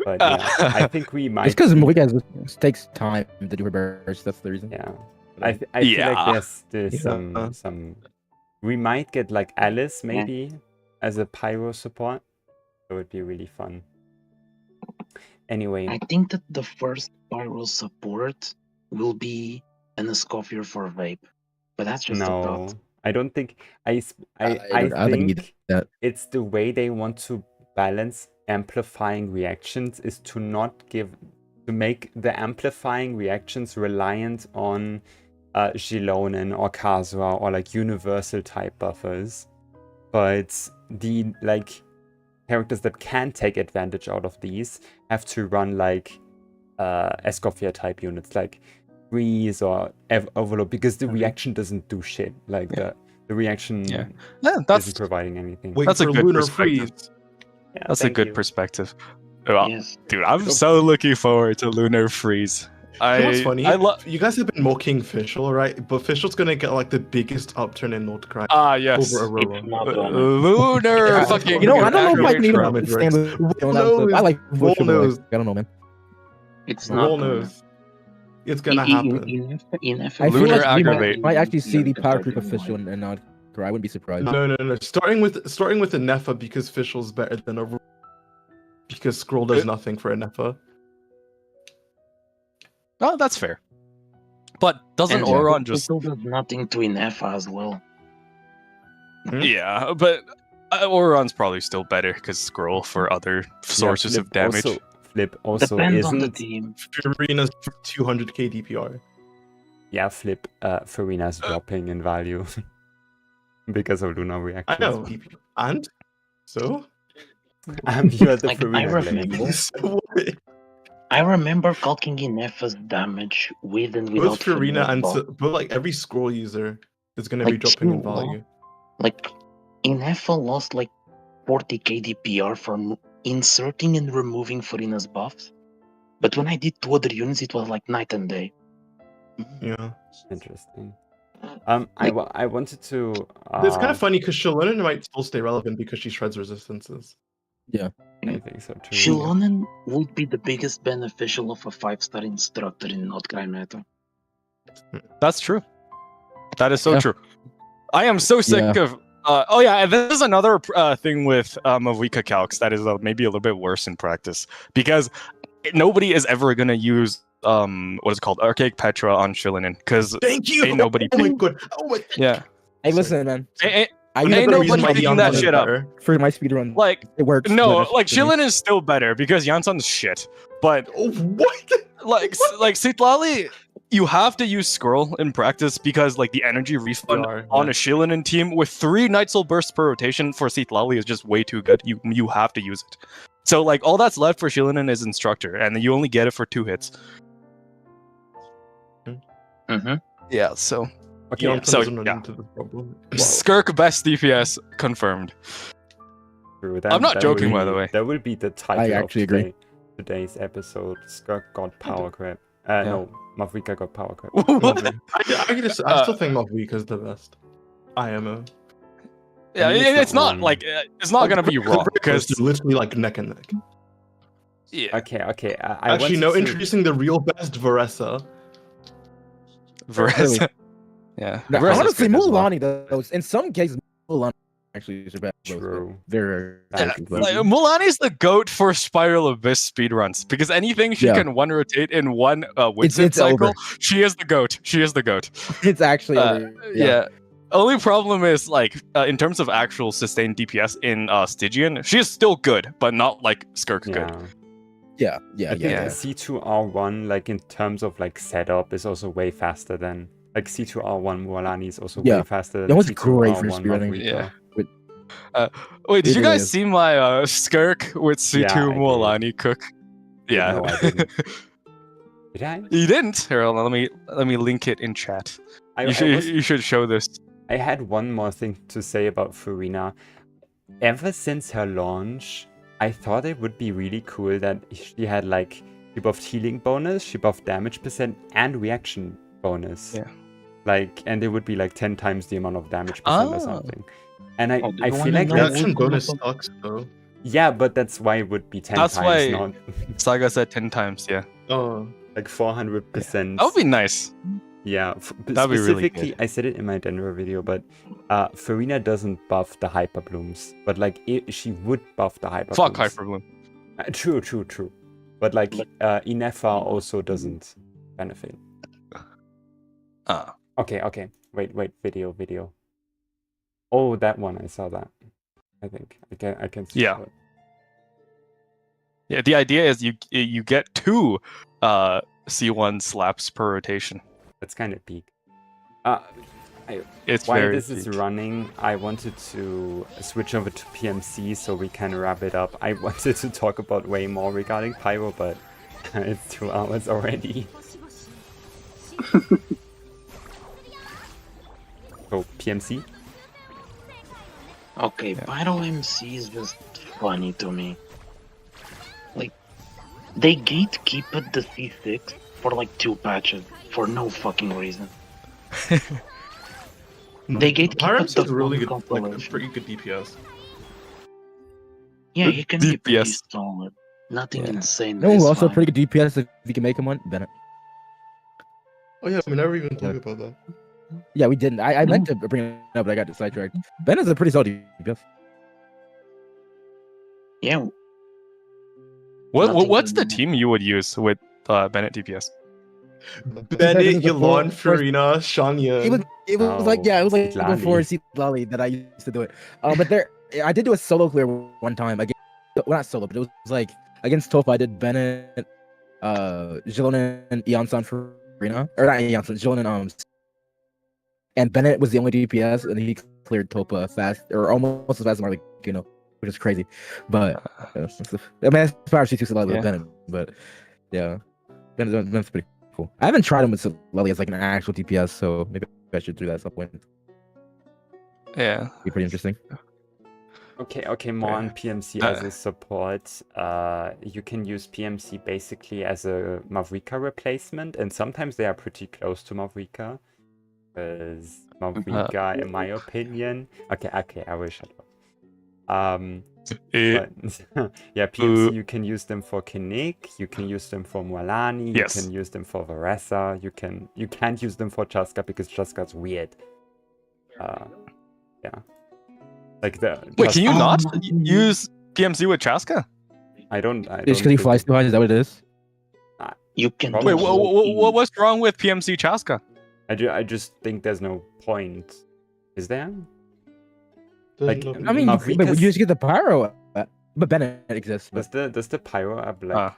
But yeah, I think we might. It's because Mavika takes time to do her burst. That's the reason. Yeah, I feel like there's some. We might get like Alice maybe as a Pyro support. It would be really fun. Anyway, I think that the first Pyro support will be an Escoffier for Vape, but that's just a thought. I don't think. I think it's the way they want to balance amplifying reactions is to make the amplifying reactions reliant on Xiangling or Kazuha or like universal type buffers, but the like characters that can take advantage out of these have to run like Escoffier type units like Freeze or Overload because the reaction doesn't do shit. Like the reaction isn't providing anything. Wait that's for a good Lunar perspective. Freeze. Yeah, That's a thank good you. perspective. Well, Yes. dude, I'm so looking forward to Lunar Freeze. You know what's funny? I love. You guys have been mocking Fischl, right? But Fischl's gonna get like the biggest upturn in Nordcry Yes. over Aurora. It's not gonna. Lunar fucking. You know, I don't know if I can even Damage stand rates. with knows? I like Roll Bush knows. I don't know, man. It's not Roll gonna. knows. It's gonna happen. I feel Lunar like we aggravate. might actually see the power creep official and not. I wouldn't be surprised. No. Starting with the Nefa because Fischl's better than Aurora. Because Scroll does nothing for a Nefa. Oh, that's fair. But doesn't And Oron just? Still does nothing to Inefa as well. Yeah, but Oron's probably still better because Scroll for other sources Flip of damage. Flip also Depends on the isn't. team. Farina's 200k DPR. Yeah, Flip. Farina's dropping in value because of Lunar I reactions. know. DPR. And? So? You're the Like, I Farina remember- blame. So what? I remember calcing in Effa's damage with and without Both Farina and Finesse. but like every scroll user is gonna be Like, dropping in true, value. Like, Ineffa lost like 40k DPR from inserting and removing Farina's buffs. But when I did 2 other units, it was like night and day. Yeah. Interesting. Like- I wanted to. It's kind of funny because Shilonen might still stay relevant because she shreds resistances. I think so too. Shilonen would be the biggest beneficial of a 5-star instructor in Outcry meta. That's true. That is so Yeah. true. I am so sick of. And this is another thing with Mavuika calcs that is maybe a little bit worse in practice because nobody is ever gonna use what is it called, Archaic Petra on Shilonen because Thank you. Ain't nobody Oh my pick- god. Oh my. yeah, Hey, listen, man. ain't I Ain't use nobody the reason why picking Yansan that is shit up. better. for my speedrun. like It works. no, but like it's for me. Shilonen is still better because Yansan's shit, but Oh what? like Sitlali, you have to use Scroll in practice because like the energy refund on a Shilonen team with 3 Night Soul bursts per rotation for Sitlali is just way too good. You have to use it. So like all that's left for Shilonen is Instructor, and you only get it for 2 hits. Mm-hmm. Yeah, so Okay, Yeah, Yansan so, doesn't run yeah. into this problem. Skirk best DPS confirmed. True. I'm not that joking, will by the be- way. That will be the title actually of agree. today's episode. Skirk got power grab. Yeah. No, Mavuika got power grab. I still think Mavuika is the best. IMO. Yeah, I mean, it's it's not not one. like it's not gonna be wrong because because they're literally like neck and neck. yeah, Okay. I Actually, wanted no. to- Introducing the real best Varessa. Varese. Really? Yeah, No, Varese's honestly, good as well. Mulani though, in some cases, Mulani actually surpasses those, but True. They're Yeah, but- Like, Mulani's the goat for Spiral Abyss speedruns because anything she Yeah. can one rotate in one Winston it's cycle, over. she is the goat. She is the goat. it's actually Yeah. Only problem is like in terms of actual sustained DPS in Stygian, she is still good, but not like Skirk good. Yeah. yeah. I think Yeah. C2R1, like in terms of like setup, is also way faster than like C2R1 Mualani is also Yeah. way faster than That one's great for C2R1 speedrunning. Mavuika. Yeah. Wait, did It you really guys is. see my Skirk with C2 Yeah, I did. Mualani cook? Yeah. No, I didn't. Did I? You didn't? Here, hold on, let me link it in chat. I You should show this. I had one more thing to say about Farina. Ever since her launch, I thought it would be really cool that she had like she buffed healing bonus, she buffed damage percent, and reaction bonus. Yeah. Like, and it would be like 10 times the amount of damage percent or Oh. something. And I Oh, do I you feel wanna like know that's, Reaction what- bonus sucks though. yeah, but that's why it would be 10 That's times, why- not Saga said 10 times, yeah. Oh. like 400%. That would be nice. Yeah, That'd be really specifically, I said it in my Denver video, but Farina doesn't buff the hyper blooms, but like she would buff the hyper Fuck blooms. Hyperbloom. True. But like Ineffa also doesn't benefit. Ah. Okay. Wait. Video. Oh, that one. I saw that. I think I can see Yeah. it. Yeah, the idea is you get 2 C1 slaps per rotation. That's kind of peak. It's While very this is peak. running, I wanted to switch over to PMC so we can wrap it up. I wanted to talk about way more regarding Pyro, but it's 2 hours already. So, PMC? Okay, Pyro MC is just funny to me. Like, they gatekeeped the C6 for like 2 patches for no fucking reason. They gatekeeped Pyrex the is really full good, like a compilation. pretty good DPS. Yeah, he can be pretty DPS. solid. Nothing Yeah. insane. No, is also fine. pretty good DPS if you can make him one. Bennett. Oh yeah, we never even Yeah. talked about that. Yeah, we didn't. I meant to bring it up, but I got sidetracked. Bennett's a pretty solid DPS. Yeah, What's Nothing the to- team you would use with Bennett DPS? Bennett, the Yulon, first- Farina, Xiangling. It was like Oh, it was like Lyney. before Lali that I used to do it. But I did do a solo clear one time against, well, not solo, but it was like against Tofa. I did Bennett, Xiangling, and Yansan Farina, or not Yansan, Xiangling, and Bennett was the only DPS, and he cleared Topa fast, or almost as fast as Arlecchino, which is crazy. But I mean, as far as she took a lot with Yeah. Bennett, but Yeah, that's pretty cool. I haven't tried him with Lely as like an actual DPS, so maybe I should do that at some point. Yeah. Be pretty interesting. Okay, more on PMC as a support. You can use PMC basically as a Mavrika replacement, and sometimes they are pretty close to Mavrika. Because Mavrika, in my opinion... Okay, I will shut up. But, yeah, PMC, you can use them for Kinnick, you can use them for Mualani, Yes. you can use them for Varessa, you can't use them for Chaska because Chaska's weird. Yeah. Like Wait, can you not use PMC with Chaska? I don't Just because he think flies too high, is that what it is? You can. Wait, do What's wrong with PMC Chaska? I just think there's no point. Is there? Like, I mean, but you just get the pyro. But Bennett exists. But... Does the pyro up like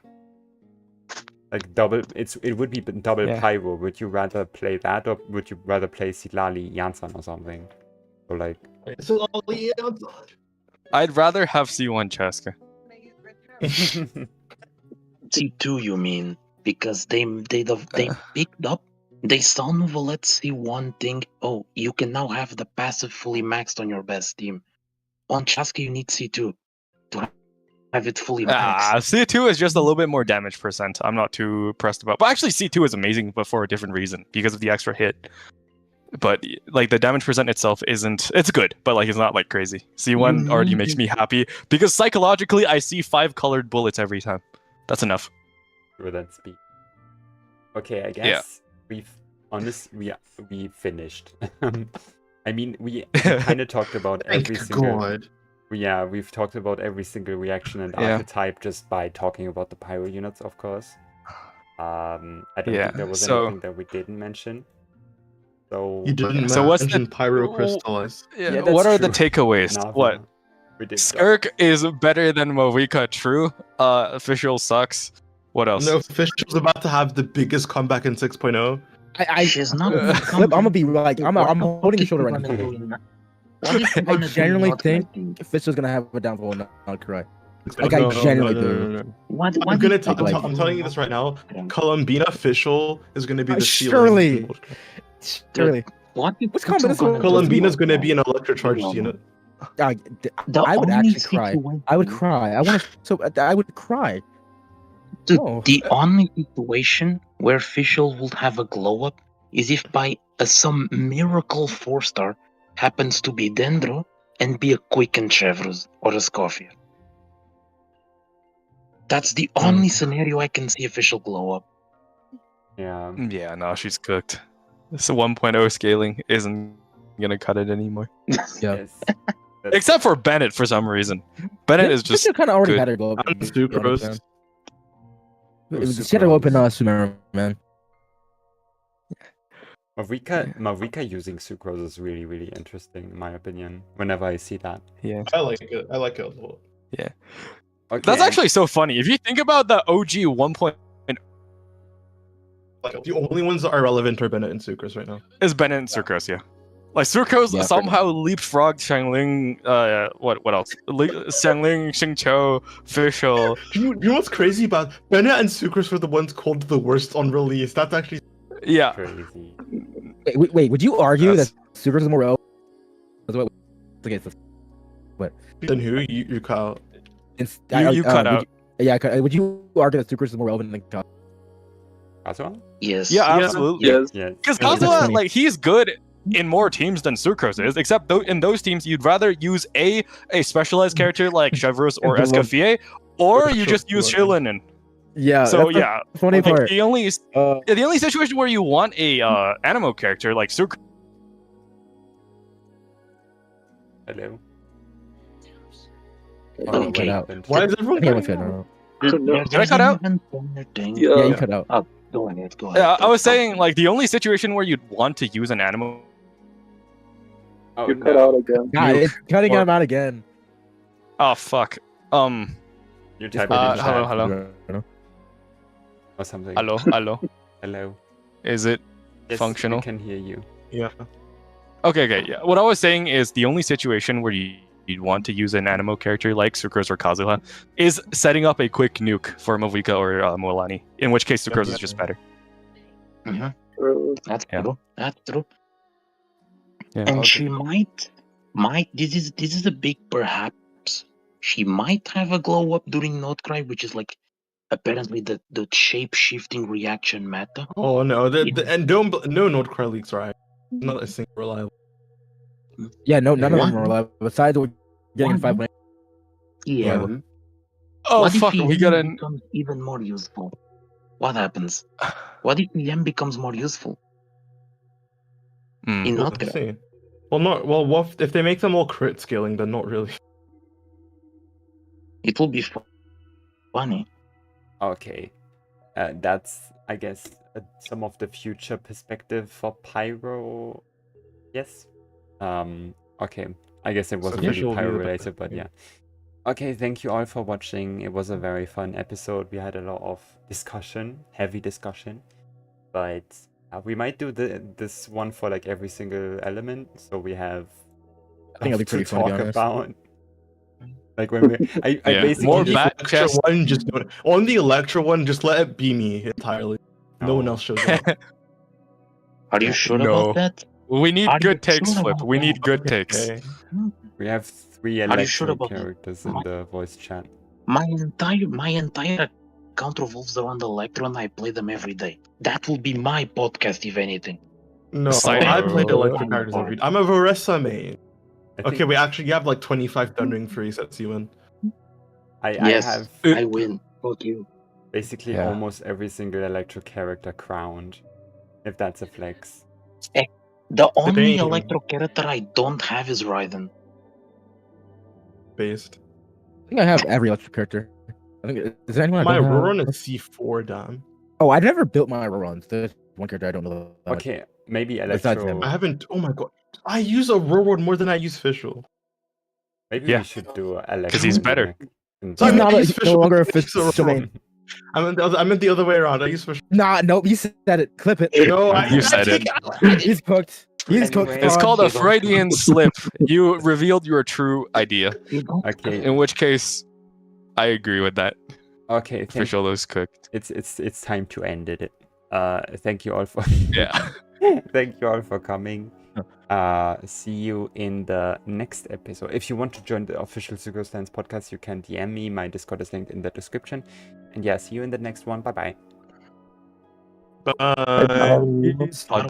double? It would be double pyro. Would you rather play that, or would you rather play Silali Yansan or something? Or like. I'd rather have C1 Chaska. C2, you mean? Because they picked up. They saw Novelet C1 thing. Oh, you can now have the passive fully maxed on your best team. On Chaska, you need C2 to have it fully maxed. C2 is just a little bit more damage percent. I'm not too pressed about. But actually, C2 is amazing, but for a different reason because of the extra hit. But like the damage percent itself isn't. It's good, but like it's not like crazy. C1 already makes me happy because psychologically, I see 5 colored bullets every time. That's enough. With that speed. Okay, I guess we finished. I mean, we kind of talked about every single. God. We've talked about every single reaction and archetype just by talking about the pyro units, of course. I don't think there was anything that we didn't mention. So You didn't what's mention Pyro Crystallize. Yeah, what are that's the true. takeaways? Nava. What? We did Skirk is better than Mavrika, true. Official sucks. What else? No, Official's about to have the biggest comeback in 6.0. She's not. I'm gonna be like, I'm holding the shoulder right now. I genuinely think Official's gonna have a downfall, not correct. Like, I genuinely do. I'm telling you this right now. Columbina Official is gonna be the Surely. What's Columbina's gonna be an electrocharged unit. I would actually cry. I would cry. I would cry. Dude, the only situation where Official would have a glow up is if by some miracle 4-star happens to be Dendro and be a quickened Chevreuse or a Scoffia. That's the only scenario I can see Official glow up. Yeah. Yeah, no, she's cooked. This 1.0 scaling isn't gonna cut it anymore. Yeah. Yes. Except for Bennett for some reason. Bennett is just kind of already good. had her glow up. And Sucrose. She had to open Sumer, man. Mavrika using Sucrose is really, really interesting in my opinion. Whenever I see that. Yeah. I like it. I like it a lot. Yeah. Okay. That's actually so funny. If you think about the OG 1.0 Like, the only ones that are relevant are Bennett and Sucrose right now. is Bennett and Sucrose, yeah. Like Sucrose somehow leapfrogged Xiangling, what else? Xiangling, Xingqiu, Official. You know what's crazy about Bennett and Sucrose were the ones called the worst on release. That's actually Yeah. Crazy. Wait, would you argue that Sucrose is more relevant? Then who? You cut out. You cut out. Would you argue that Sucrose is more relevant than Kazuha? Kazuha? Yes. Yeah, absolutely. Yes. Yes. Because Yeah, that's Kazuha, funny. like, he's good in more teams than Sucrose is, except in those teams, you'd rather use a specialized character like Chevreuse or And the Escoffier, or you just use Shilinen. Yeah. So, that's the yeah. funny Like, part. the only situation where you want a Animo character like Sucrose. Hello. Okay. What out. happened? Why is everyone I think I cutting went out? out. Did I cut out? Yeah, you cut out. Go ahead. Yeah, I was saying, like, the only situation where you'd want to use an Animo. Oh, You cut out again. God, it's cutting Or- him out again. Oh, fuck. You're typing in chat Hello. or something. Hello. Hello. Is it Yes, functional? I can hear you. Yeah. Okay, yeah. What I was saying is the only situation where you you want to use an Animo character like Sucrose or Kazuha, is setting up a quick nuke for Mavuika or Mualani, in which case Sucrose is just better. That's Yeah. true. That's true. Yeah. And Okay. she might this is a big perhaps. She might have a glow up during Notcry, which is like apparently the shape shifting reaction meta. Oh no, and no Nordcry leaks right. Not a single reliable. Yeah, no, none of them One- are reliable. Besides getting one- 5 Yeah. Oh What fuck, if we EM got an. becomes even more useful? What happens? What if EM becomes more useful in Well, Notcry? let's see. What if they make them all crit scaling? Then not really. It will be funny. Okay. That's, I guess, some of the future perspective for Pyro. Yes. Okay. I guess it wasn't really Official Pyro view, related, but yeah. Okay, thank you all for watching. It was a very fun episode. We had a lot of discussion, heavy discussion, but we might do this one for like every single element, so we have I think it'll be to pretty fun, to be talk honest. about. Like when I Yeah, basically more On the back Electra chest. one, just don't. On the Electra one, just let it be me entirely. No one No. else shows up. Are you sure No. about that? We need Are you good takes, sure Flip. about We that? need good takes. Okay. we have 3 Are you sure electro about that? characters in the voice chat. My entire account revolves around Electro, and I play them every day. That will be my podcast, if anything. No, Side I note. played Electro characters every day. I'm a Varessa main. I Okay, think we actually have like 25 Thundering free sets you in. I Yes, have I win. Fuck you. basically Yeah. almost every single electro character crowned, if that's a flex. The only Dang. Electro character I don't have is Raiden. Based. I think I have every electric character. I think is there anyone I My don't have? Roron is C4, damn. Oh, I never built my Rorons. There's one character I don't know. about. Okay, maybe Besides electro. him. I haven't. Oh my god. I use a Roron more than I use Fischl. Maybe Yeah. we should do electro. he's better. in Sorry, He's the- not. I He's use no Fischl. longer a I use a official Roron. main. I meant the other way around. I use Fischl. Nah, nope. You said it. Clip it. No, You said it. He's cooked. He's cooked. Anyway. It's Fine. called a Freudian slip. You revealed your true idea. You don't Okay, In which case, I agree with that. okay. Fischl is cooked. It's time to end it. Thank you all for Yeah. thank you all for coming. See you in the next episode. If you want to join the official Sucrose Stans podcast, you can DM me. My Discord is linked in the description. And yeah, see you in the next one. Bye bye. Bye. Bye.